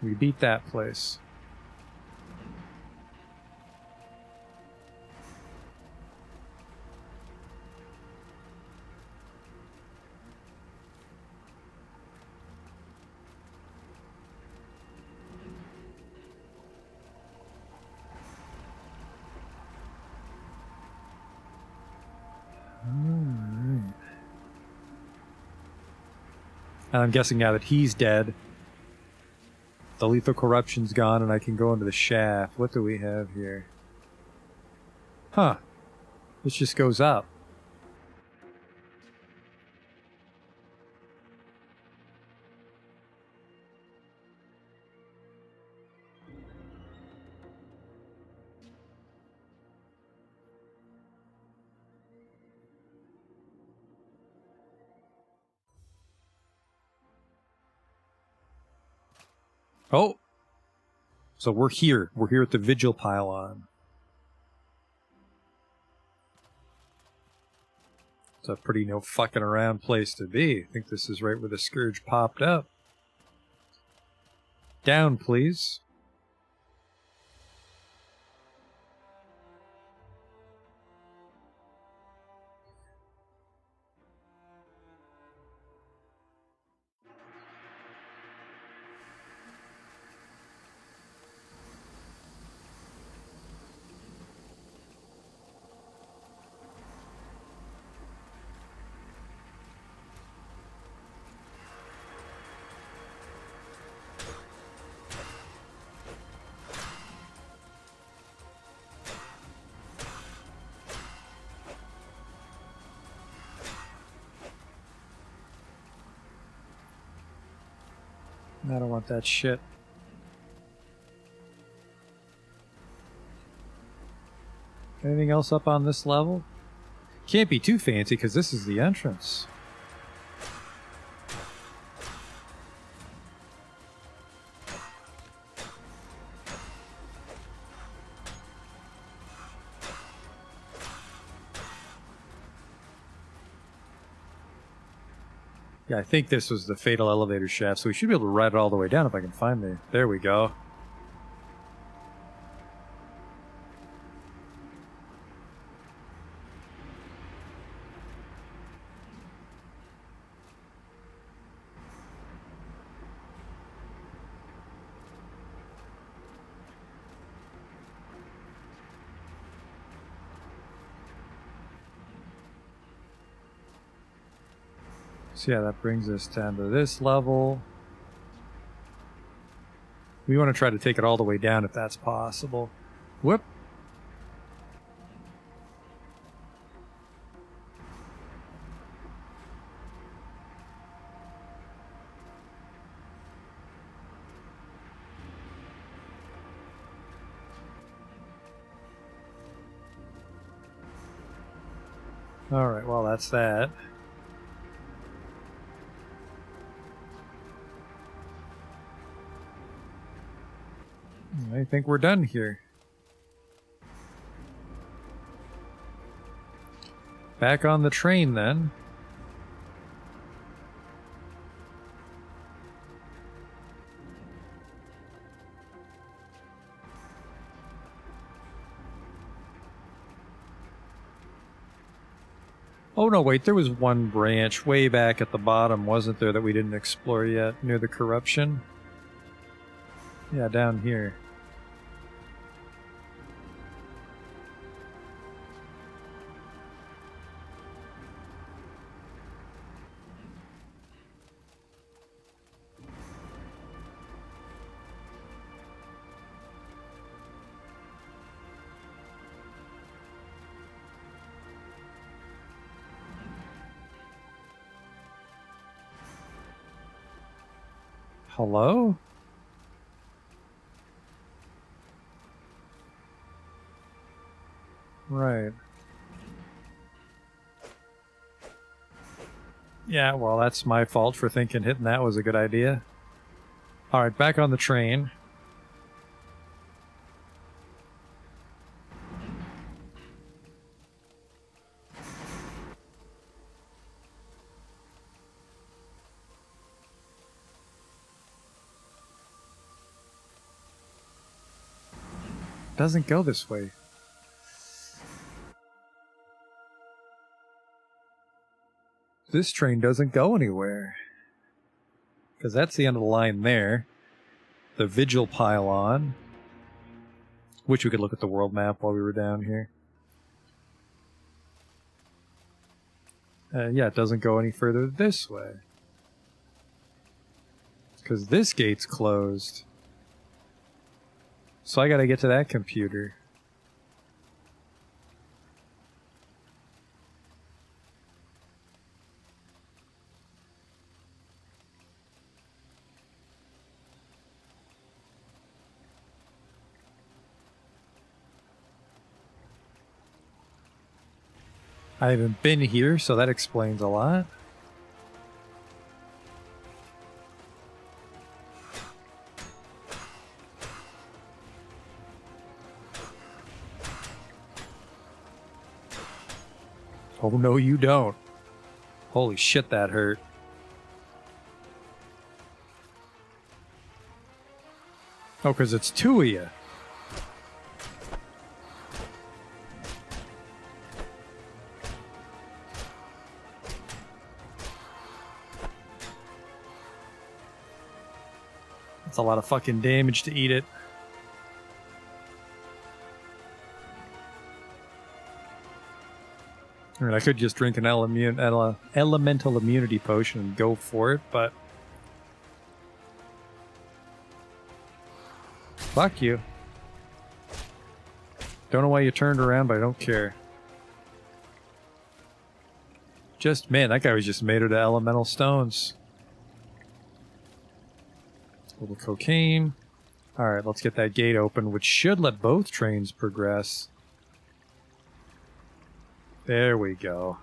We beat that place. Alright. And I'm guessing now that he's dead, the lethal corruption's gone and I can go into the shaft. What do we have here? Huh. This just goes up. Oh! So we're here. We're here at the Vigil Pylon. It's a pretty no fucking around place to be. I think this is right where the Scourge popped up. Down, please. I don't want that shit. Anything else up on this level? Can't be too fancy because this is the entrance. Yeah, I think this was the fatal elevator shaft, so we should be able to ride it all the way down if I can find the... There we go. So yeah, that brings us down to this level. We want to try to take it all the way down if that's possible. Whoop. Alright, well that's that. I think we're done here. Back on the train then. Oh no, wait, there was one branch way back at the bottom, wasn't there, that we didn't explore yet, near the corruption? Yeah, down here. Hello? Right. Yeah, well, that's my fault for thinking hitting that was a good idea. Alright, back on the train. Doesn't go this way. This train doesn't go anywhere. Because that's the end of the line there. The Vigil Pylon. Wish we could look at the world map while we were down here. Yeah, it doesn't go any further this way. Because this gate's closed. So I gotta get to that computer. I haven't been here, so that explains a lot. Oh no, you don't. Holy shit, that hurt. Oh, because it's two of you. That's a lot of fucking damage to eat it. I mean, I could just drink an elemental immunity potion and go for it, but... Fuck you. Don't know why you turned around, but I don't care. Just, man, that guy was just made out of elemental stones. A little cocaine. Alright, let's get that gate open, which should let both trains progress. There we go.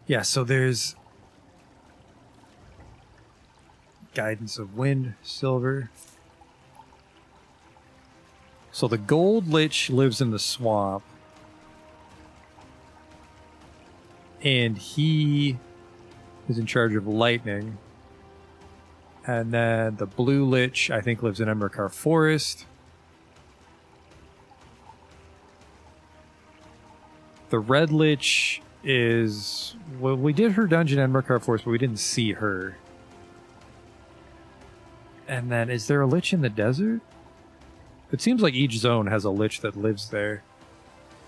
Yeah, so there's guidance of wind, silver. So the gold lich lives in the swamp. And he is in charge of lightning. And then the blue lich, I think, lives in Embercar Forest. The red lich is... Well, we did her dungeon in Embercar Forest, but we didn't see her. And then, is there a lich in the desert? It seems like each zone has a lich that lives there.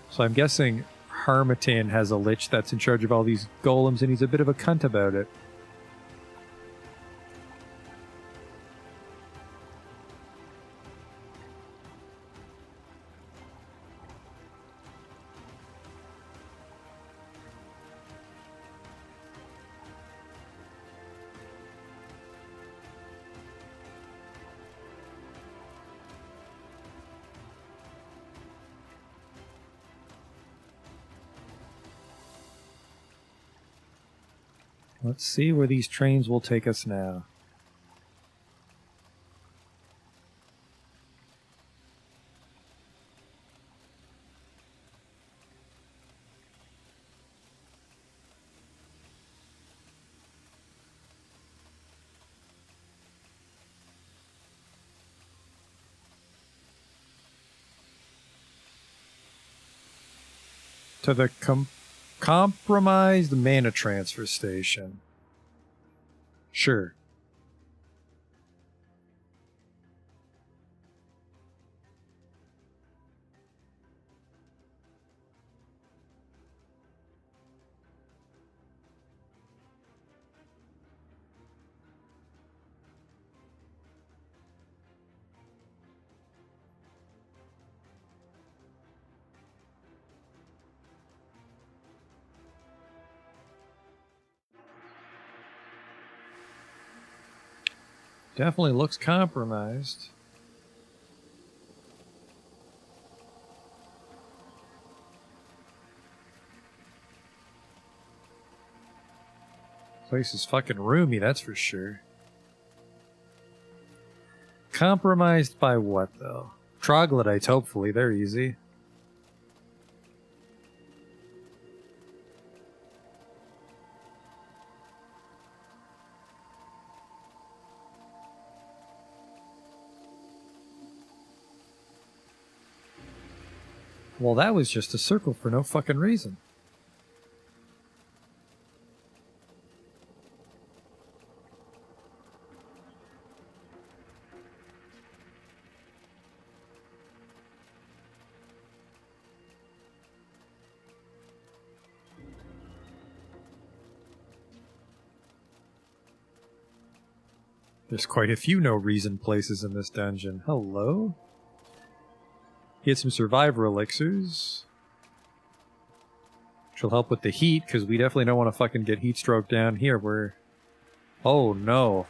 So I'm guessing Harmattan has a lich that's in charge of all these golems, and he's a bit of a cunt about it. Let's see where these trains will take us now. To the compromised mana transfer station. Sure. Definitely looks compromised. Place is fucking roomy, that's for sure. Compromised by what, though? Troglodytes, hopefully. They're easy. Well, that was just a circle for no fucking reason. There's quite a few no reason places in this dungeon. Hello? Get some survivor elixirs. Which will help with the heat, because we definitely don't want to fucking get heat stroke down here. Oh no.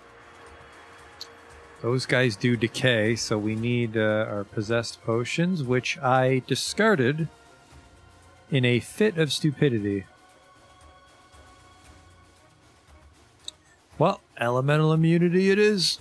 Those guys do decay, so we need our possessed potions, which I discarded in a fit of stupidity. Well, elemental immunity it is.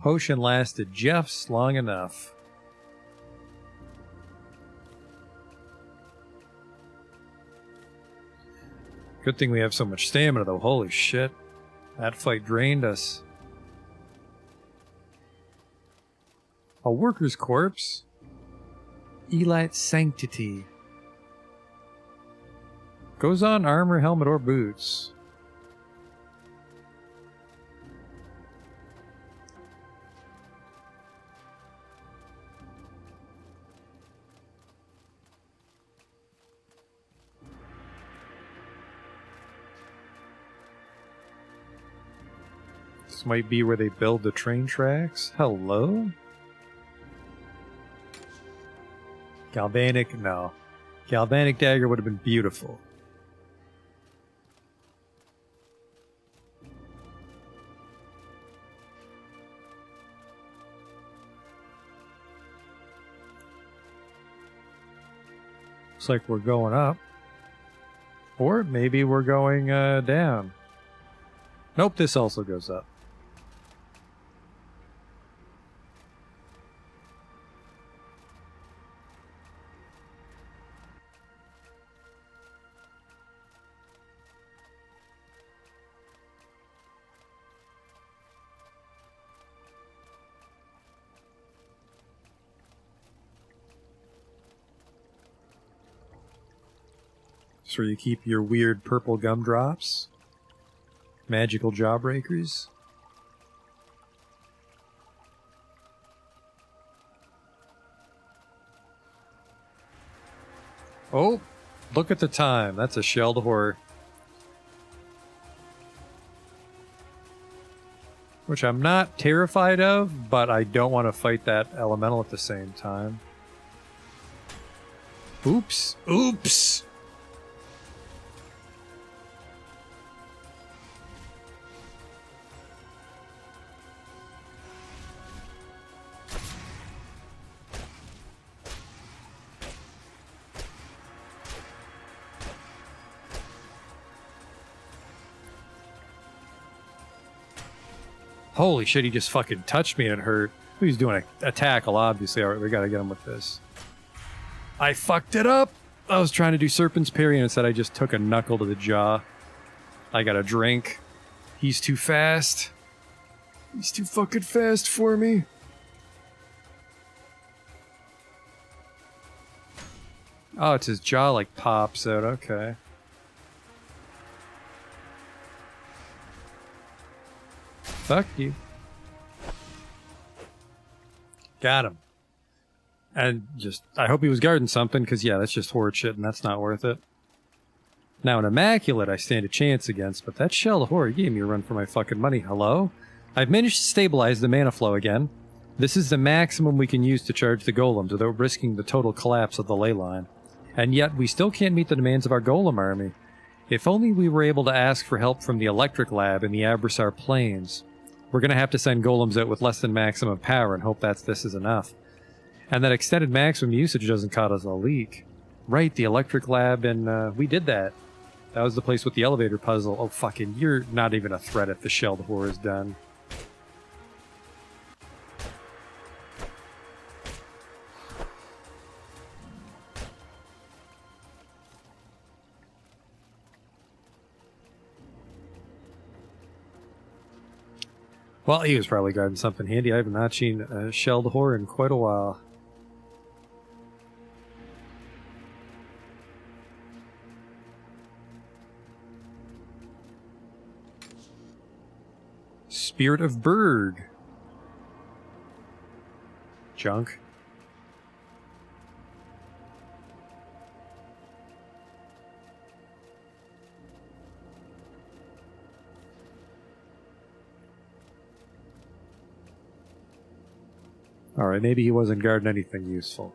Potion lasted just long enough. Good thing we have so much stamina, though. Holy shit. That fight drained us. A worker's corpse? Elite Sanctity. Goes on armor, helmet, or boots. This might be where they build the train tracks. Hello? Galvanic? No. Galvanic dagger would have been beautiful. Looks like we're going up. Or maybe we're going down. Nope, this also goes up. That's where you keep your weird purple gumdrops. Magical jawbreakers. Oh, look at the time. That's a shelled horror. Which I'm not terrified of, but I don't want to fight that elemental at the same time. Oops. Oops! Holy shit, he just fucking touched me and it hurt. He's doing a tackle, obviously. All right, we gotta get him with this. I fucked it up! I was trying to do Serpent's Parry and instead I just took a knuckle to the jaw. I got a drink. He's too fast. He's too fucking fast for me. Oh, it's his jaw like pops out, okay. Fuck you. Got him. And I hope he was guarding something, because, yeah, that's just horde shit, and that's not worth it. Now, an Immaculate I stand a chance against, but that Shelled Horde gave me a run for my fucking money. Hello? I've managed to stabilize the mana flow again. This is the maximum we can use to charge the golems without risking the total collapse of the ley line. And yet, we still can't meet the demands of our golem army. If only we were able to ask for help from the Electric Lab in the Abrasar Plains. We're going to have to send golems out with less than maximum power and hope this is enough. And that extended maximum usage doesn't cause a leak. Right, the Electric Lab, and we did that. That was the place with the elevator puzzle. Oh, fucking, you're not even a threat if the Shelled Horde is done. Well, he was probably guarding something handy. I have not seen a Shelled Horde in quite a while. Spirit of Bird. Junk. Alright, maybe he wasn't guarding anything useful.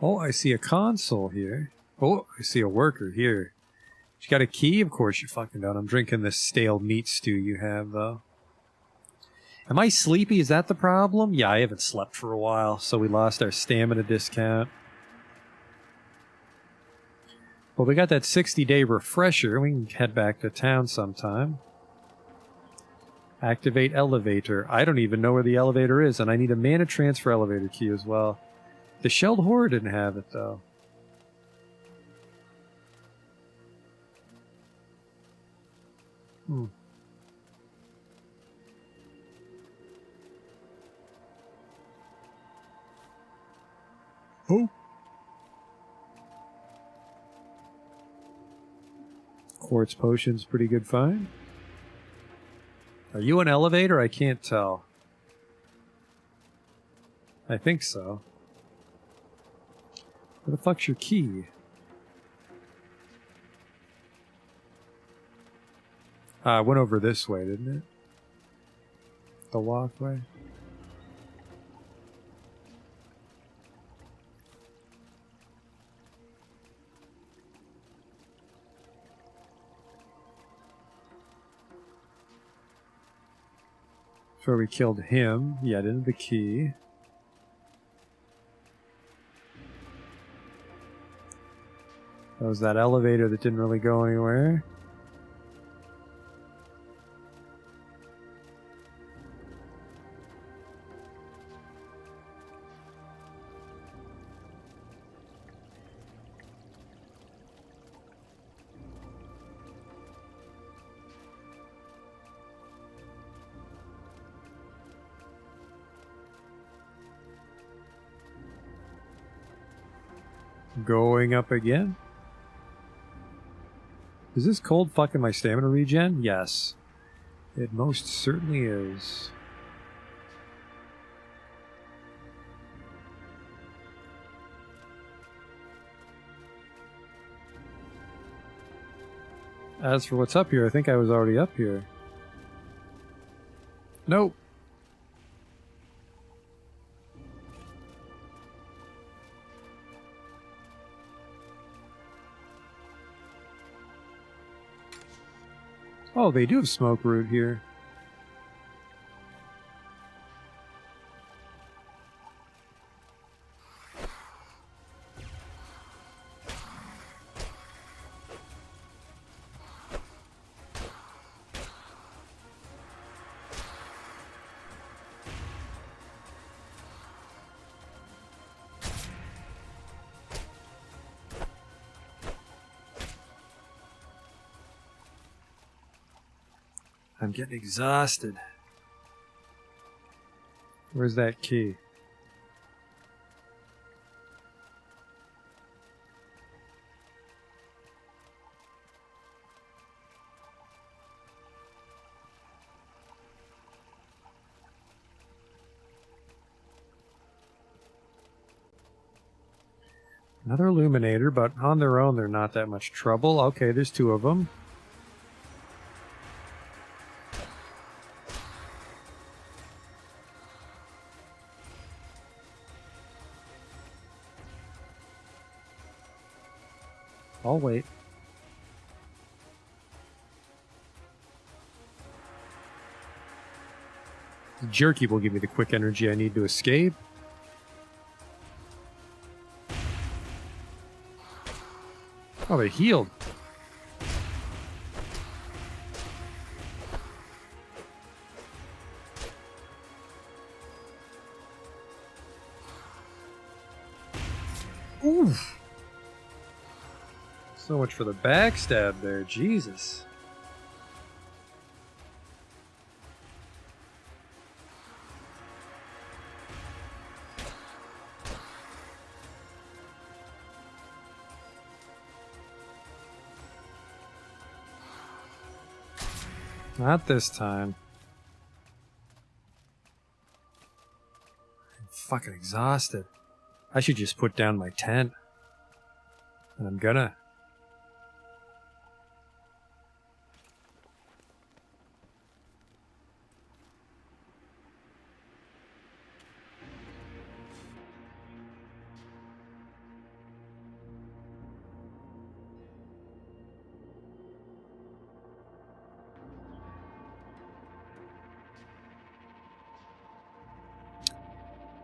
Oh, I see a console here. Oh, I see a worker here. You got a key? Of course you fucking don't. I'm drinking this stale meat stew you have, though. Am I sleepy? Is that the problem? Yeah, I haven't slept for a while, so we lost our stamina discount. Well, we got that 60-day refresher. We can head back to town sometime. Activate elevator. I don't even know where the elevator is, and I need a mana transfer elevator key as well. The Shelled Horde didn't have it, though. Oh. Quartz potion's pretty good find. Are you an elevator? I can't tell. I think so. Where the fuck's your key? It went over this way, didn't it? The walkway? That's where we killed him. Yeah, didn't the key. That was that elevator that didn't really go anywhere. Going up again? Is this cold fucking my stamina regen? Yes. It most certainly is. As for what's up here, I think I was already up here. Nope. Oh, they do have smoke root here. I'm getting exhausted. Where's that key? Another Illuminator, but on their own they're not that much trouble. Okay, there's two of them. I'll wait. The Jerky will give me the quick energy I need to escape. Oh, they healed. Oof. So much for the backstab there, Jesus. Not this time. I'm fucking exhausted. I should just put down my tent. And I'm gonna.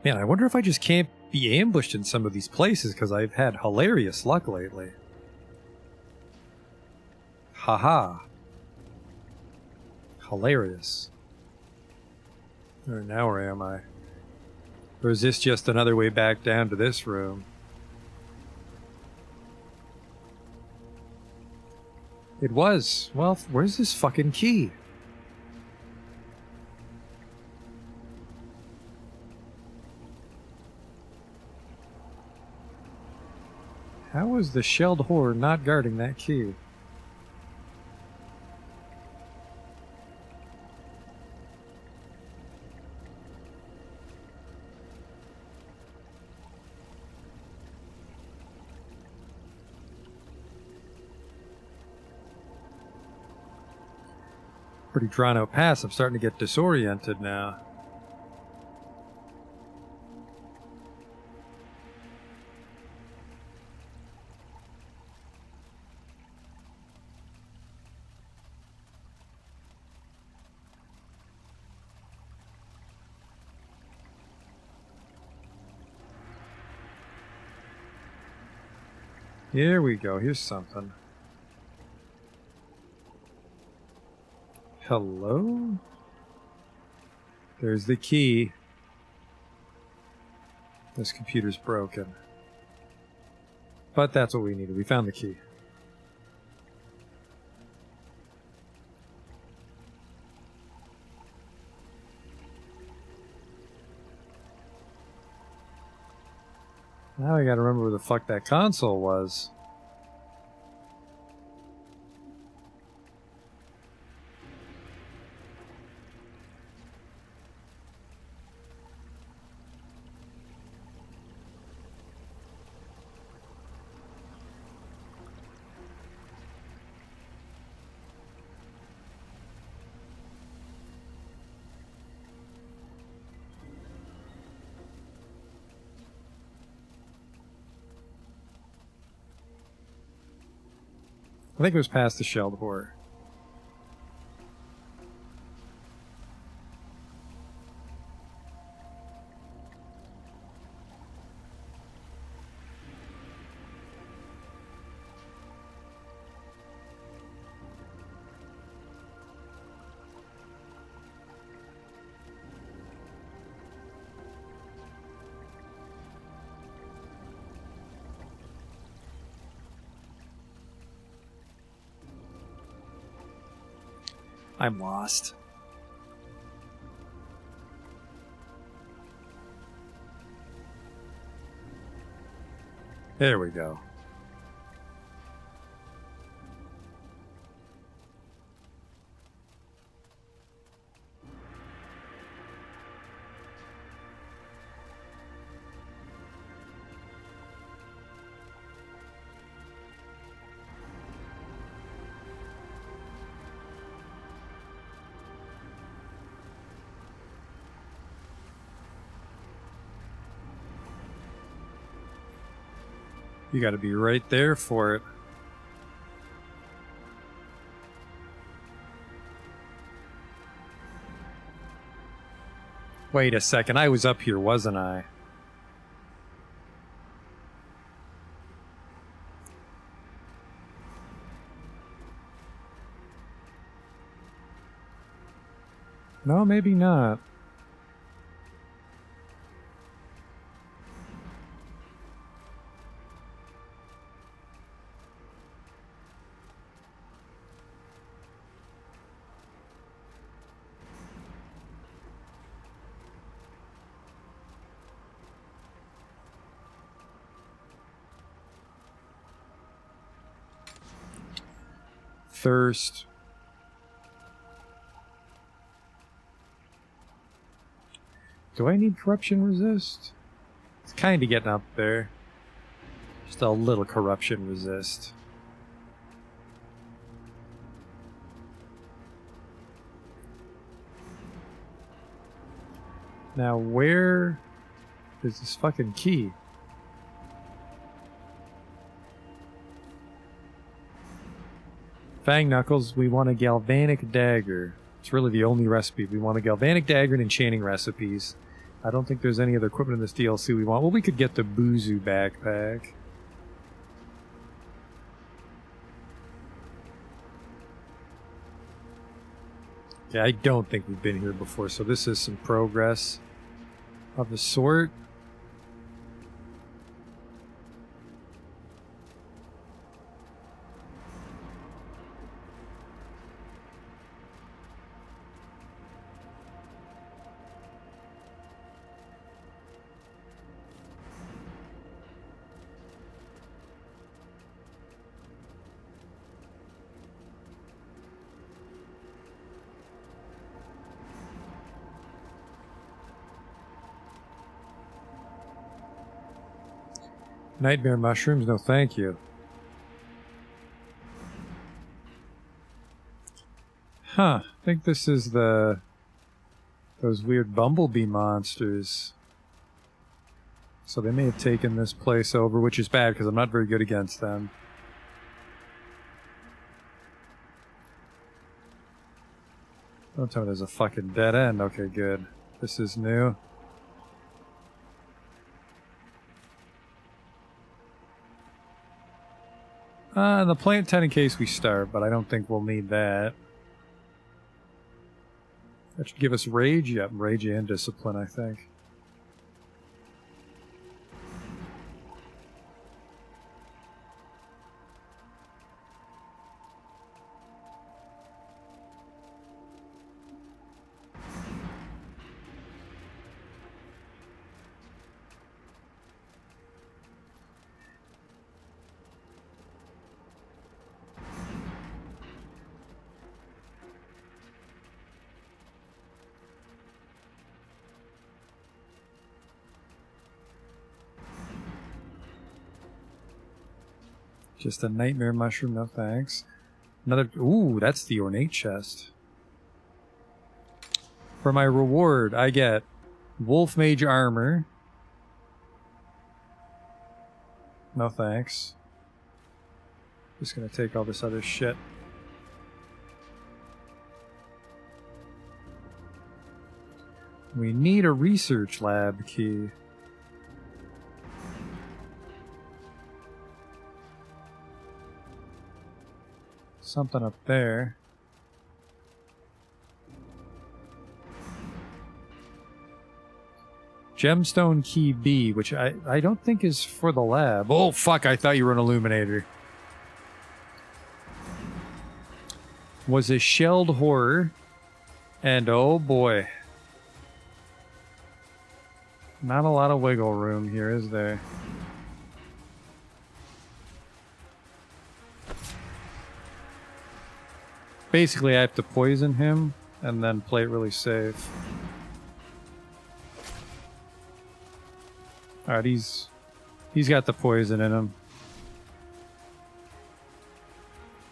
Man, I wonder if I just can't be ambushed in some of these places because I've had hilarious luck lately. Haha. Hilarious. Alright, now where am I? Or is this just another way back down to this room? It was. Well, where's this fucking key? How was the shelled whore not guarding that key? Pretty drawn out pass. I'm starting to get disoriented now. Here we go. Here's something. Hello? There's the key. This computer's broken. But that's what we needed. We found the key. Now I gotta remember where the fuck that console was. I think it was past the shelled whore. I'm lost. There we go. You gotta be right there for it. Wait a second, I was up here, wasn't I? No, maybe not. Thirst. Do I need corruption resist? It's kind of getting up there. Just a little corruption resist. Now where is this fucking key? Fang Knuckles, we want a Galvanic Dagger. It's really the only recipe. We want a Galvanic Dagger and enchanting recipes. I don't think there's any other equipment in this DLC we want. Well, we could get the Buzu backpack. Yeah, I don't think we've been here before, so this is some progress of the sort. Nightmare mushrooms? No, thank you. Huh. I think this is those weird bumblebee monsters. So they may have taken this place over, which is bad because I'm not very good against them. Don't tell me there's a fucking dead end. Okay, good. This is new. The plant 10 in case we start, but I don't think we'll need that. That should give us rage. Yep, rage and discipline, I think. Just a nightmare mushroom, no thanks. Another, ooh, that's the ornate chest. For my reward, I get wolf mage armor. No thanks. Just gonna take all this other shit. We need a research lab key. Something up there. Gemstone key B, which I don't think is for the lab. Oh, fuck, I thought you were an illuminator. Was a shelled horror. And oh boy. Not a lot of wiggle room here, is there? Basically, I have to poison him and then play it really safe. Alright, he's got the poison in him.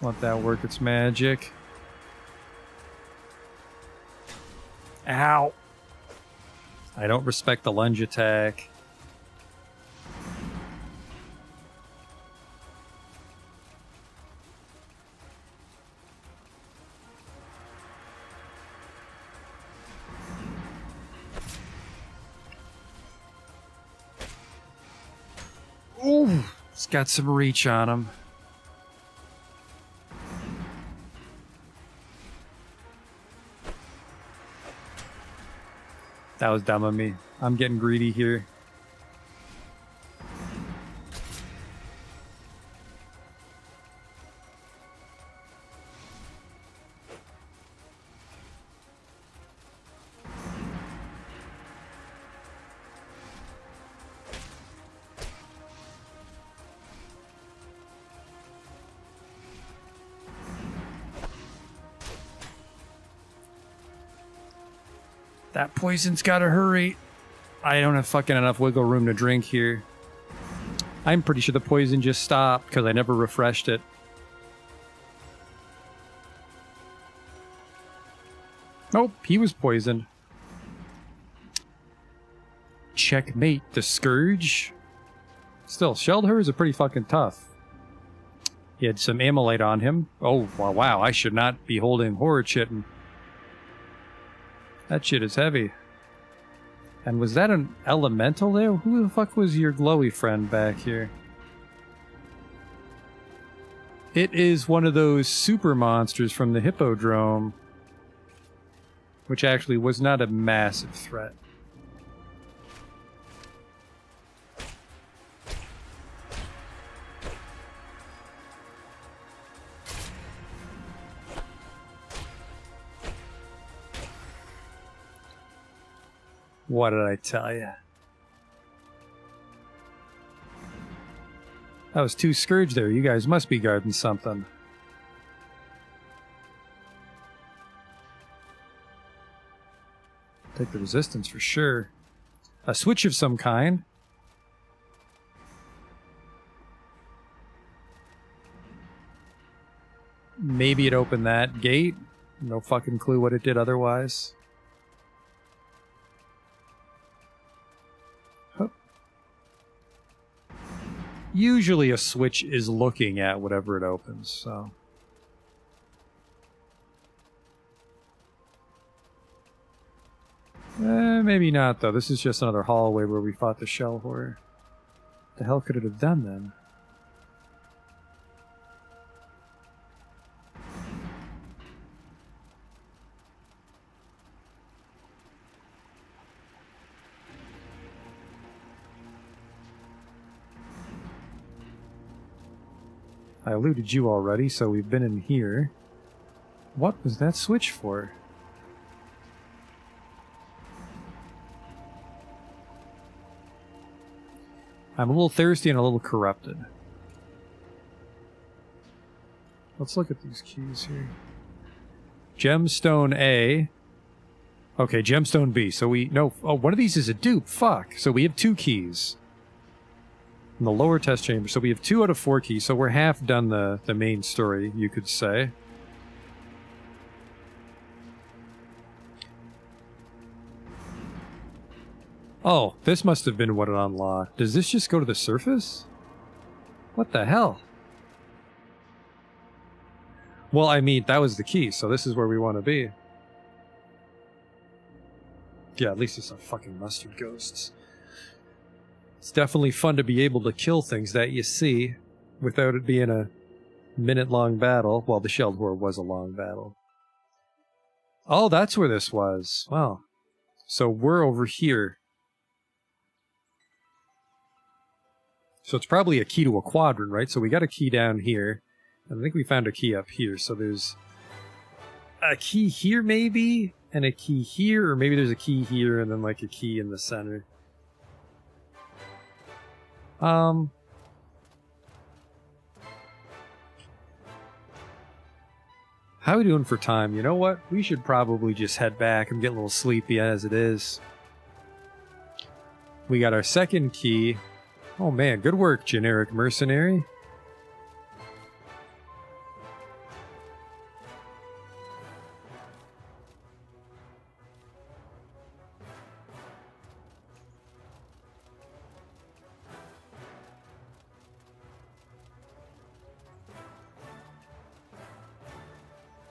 Let that work its magic. Ow! I don't respect the lunge attack. Ooh, it's got some reach on him. That was dumb of me. I'm getting greedy here. That poison's gotta hurry. I don't have fucking enough wiggle room to drink here. I'm pretty sure the poison just stopped because I never refreshed it. Nope, he was poisoned. Checkmate the Scourge. Still, Sheldhur is pretty fucking tough. He had some Amylite on him. Oh, wow, I should not be holding horror chittin'. That shit is heavy. And was that an elemental there? Who the fuck was your glowy friend back here? It is one of those super monsters from the Hippodrome. Which actually was not a massive threat. What did I tell you? That was 2 Scourge there. You guys must be guarding something. Take the resistance for sure. A switch of some kind. Maybe it opened that gate. No fucking clue what it did otherwise. Usually a switch is looking at whatever it opens, so... maybe not, though. This is just another hallway where we fought the shell horror. What the hell could it have done, then? I eluded you already, so we've been in here. What was that switch for? I'm a little thirsty and a little corrupted. Let's look at these keys here. Gemstone A. Okay, Gemstone B. So we... No. Oh, one of these is a dupe. Fuck. So we have 2 keys. In the lower test chamber. So we have 2 out of 4 keys. So we're half done the main story, you could say. Oh, this must have been what it unlocked. Does this just go to the surface? What the hell? Well, I mean, that was the key, so this is where we want to be. Yeah, at least it's not fucking mustard ghosts. It's definitely fun to be able to kill things that you see without it being a minute-long battle. Well, the Shelled War was a long battle. Oh, that's where this was. Wow. So we're over here. So it's probably a key to a quadrant, right? So we got a key down here. And I think we found a key up here. So there's a key here, maybe? And a key here? Or maybe there's a key here and then like a key in the center. How are we doing for time? You know what? We should probably just head back. I'm getting a little sleepy as it is. We got our second key. Oh man, good work, generic mercenary.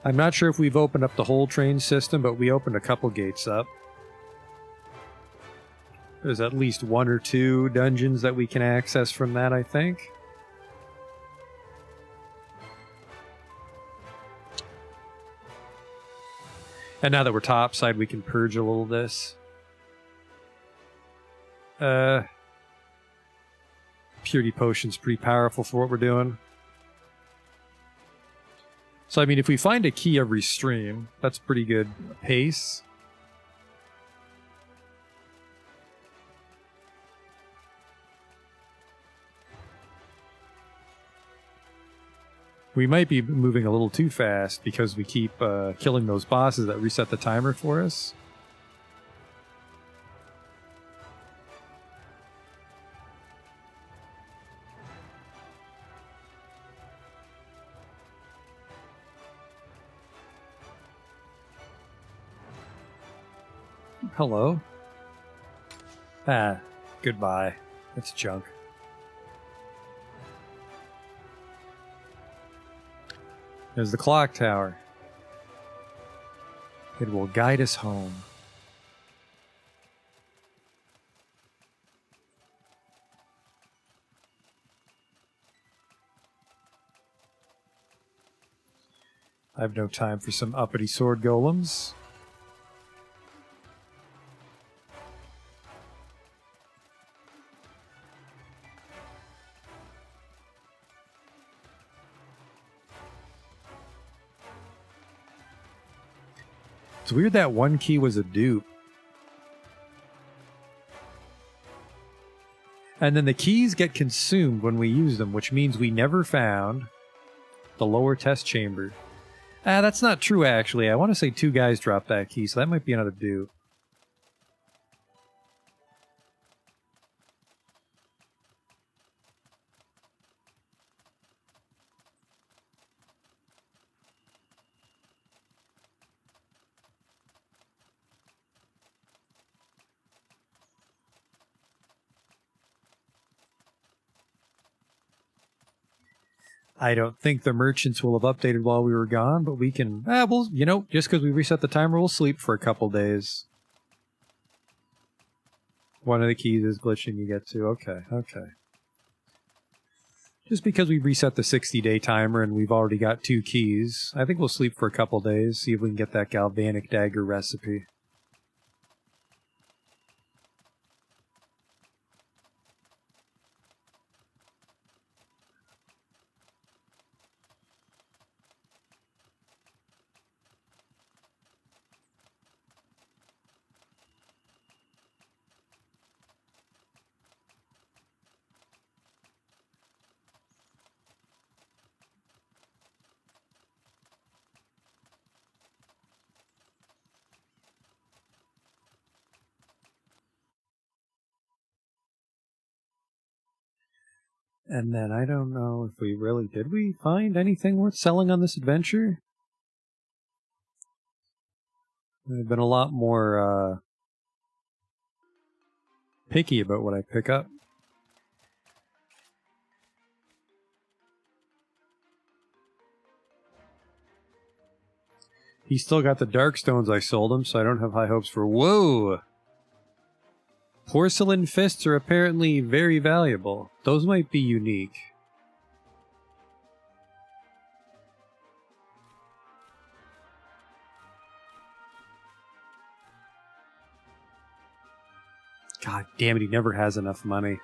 I'm not sure if we've opened up the whole train system, but we opened a couple gates up. There's at least 1 or 2 dungeons that we can access from that, I think. And now that we're topside, we can purge a little this. Purity Potion's pretty powerful for what we're doing. So, I mean, if we find a key every stream, that's pretty good pace. We might be moving a little too fast because we keep killing those bosses that reset the timer for us. Hello. Ah, goodbye. That's junk. There's the clock tower. It will guide us home. I have no time for some uppity sword golems. It's weird that one key was a dupe. And then the keys get consumed when we use them, which means we never found the lower test chamber. Ah, that's not true, actually. I want to say 2 guys dropped that key, so that might be another dupe. I don't think the merchants will have updated while we were gone, but we can... well, you know, just because we reset the timer, we'll sleep for a couple days. One of the keys is glitching you get to. Okay, okay. Just because we reset the 60-day timer and we've already got 2 keys, I think we'll sleep for a couple days, see if we can get that Galvanic Dagger recipe. And then I don't know if we really... Did we find anything worth selling on this adventure? I've been a lot more picky about what I pick up. He's still got the dark stones I sold him, so I don't have high hopes for... Whoa! Porcelain fists are apparently very valuable. Those might be unique. God damn it, he never has enough money.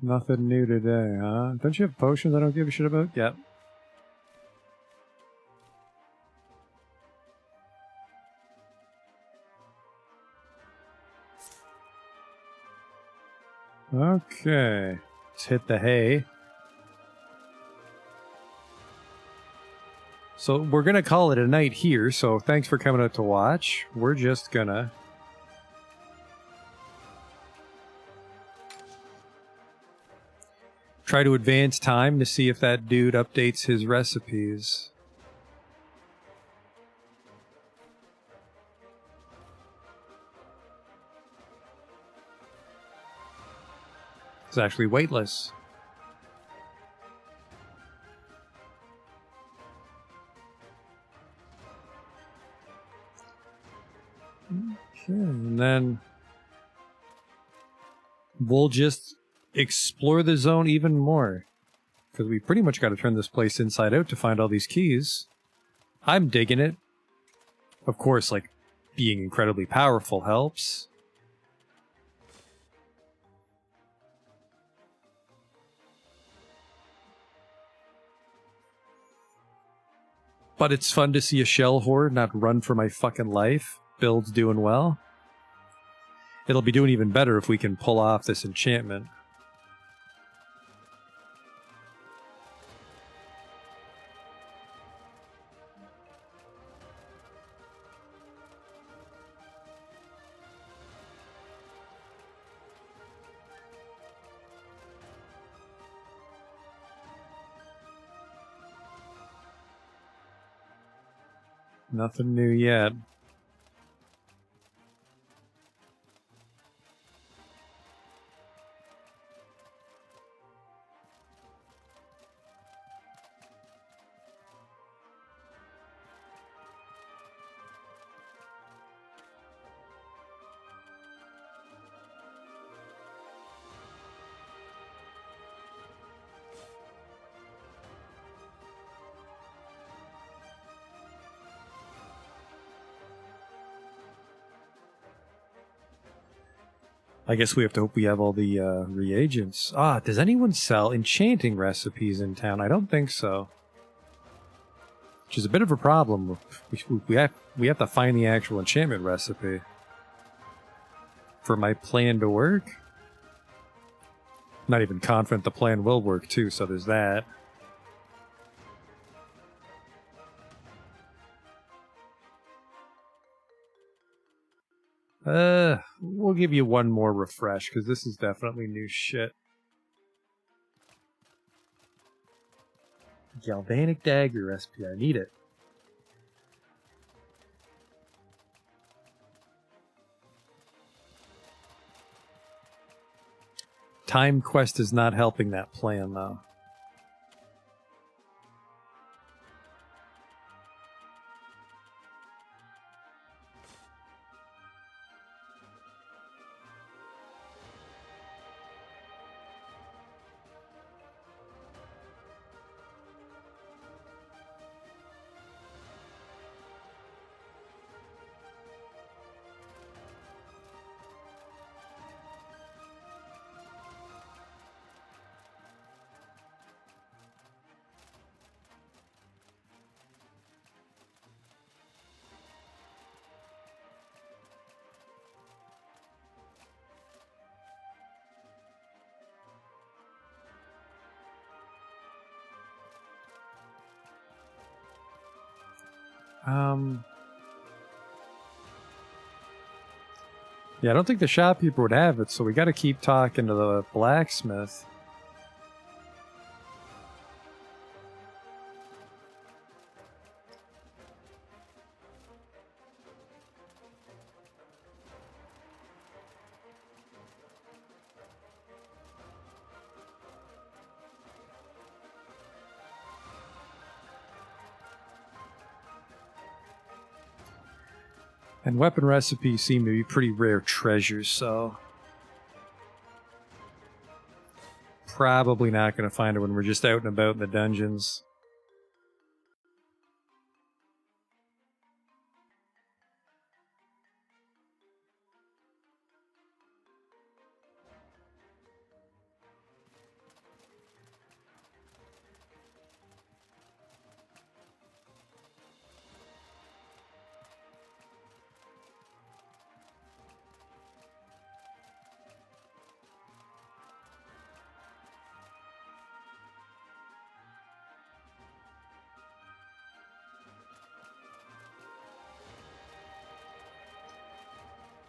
Nothing new today, huh? Don't you have potions I don't give a shit about? Yep. Okay. Let's hit the hay. So we're going to call it a night here, so thanks for coming out to watch. We're just gonna... try to advance time to see if that dude updates his recipes. It's actually weightless. Okay, and then we'll just explore the zone even more. Because we pretty much got to turn this place inside out to find all these keys. I'm digging it. Of course, like, being incredibly powerful helps. But it's fun to see a shell horde not run for my fucking life. Build's doing well. It'll be doing even better if we can pull off this enchantment. Nothing new yet. I guess we have to hope we have all the reagents. Does anyone sell enchanting recipes in town? I don't think so. Which is a bit of a problem. We have to find the actual enchantment recipe for my plan to work. Not even confident the plan will work too, so there's that. We'll give you one more refresh, because this is definitely new shit. Galvanic dagger recipe, I need it. Time quest is not helping that plan, though. Yeah, I don't think the shopkeeper would have it, so we gotta keep talking to the blacksmith. And weapon recipes seem to be pretty rare treasures, so probably not going to find it when we're just out and about in the dungeons.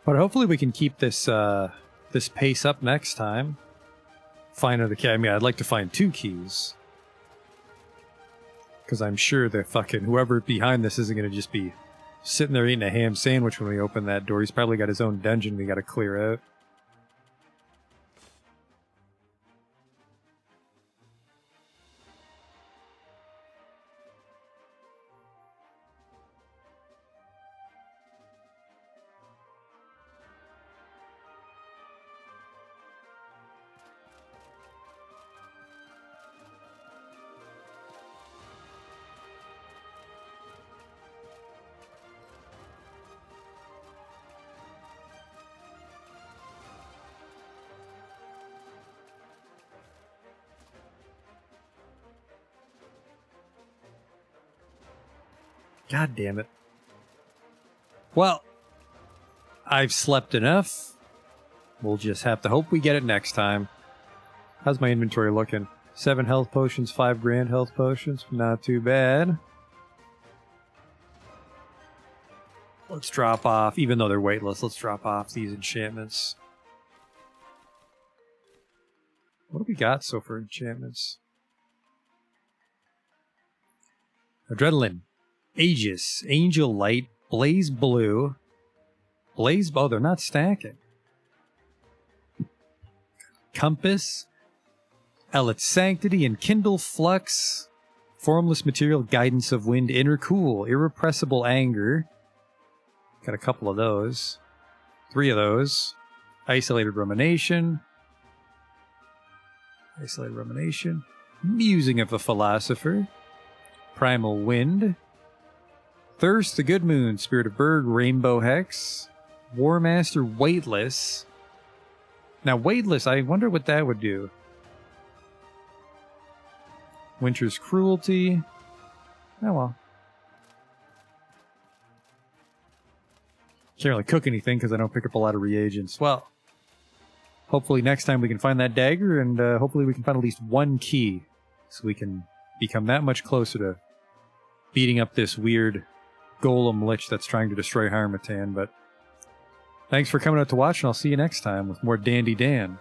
But hopefully we can keep this this pace up next time. Find another key. I mean, I'd like to find 2 keys. Because I'm sure that fucking whoever behind this isn't going to just be sitting there eating a ham sandwich when we open that door. He's probably got his own dungeon we got to clear out. God damn it. Well, I've slept enough. We'll just have to hope we get it next time. How's my inventory looking? 7 health potions, 5 grand health potions. Not too bad. Let's drop off, even though they're weightless, let's drop off these enchantments. What do we got so for enchantments? Adrenaline, Aegis, Angel Light, Blaze Blue, Blaze... Oh, they're not stacking. Compass, Ellet's Sanctity, and Kindle Flux, Formless Material, Guidance of Wind, Inner Cool, Irrepressible Anger. Got a couple of those. 3 of those. Isolated Rumination. Isolated Rumination. Musing of a Philosopher. Primal Wind. Thirst, the Good Moon, Spirit of Bird, Rainbow Hex. War Master, Weightless. Now, Weightless, I wonder what that would do. Winter's Cruelty. Oh well. Can't really cook anything because I don't pick up a lot of reagents. Well, hopefully next time we can find that dagger, and hopefully we can find at least 1 key so we can become that much closer to beating up this weird golem lich that's trying to destroy Harmatan. But thanks for coming out to watch, and I'll see you next time with more Dandy Dan.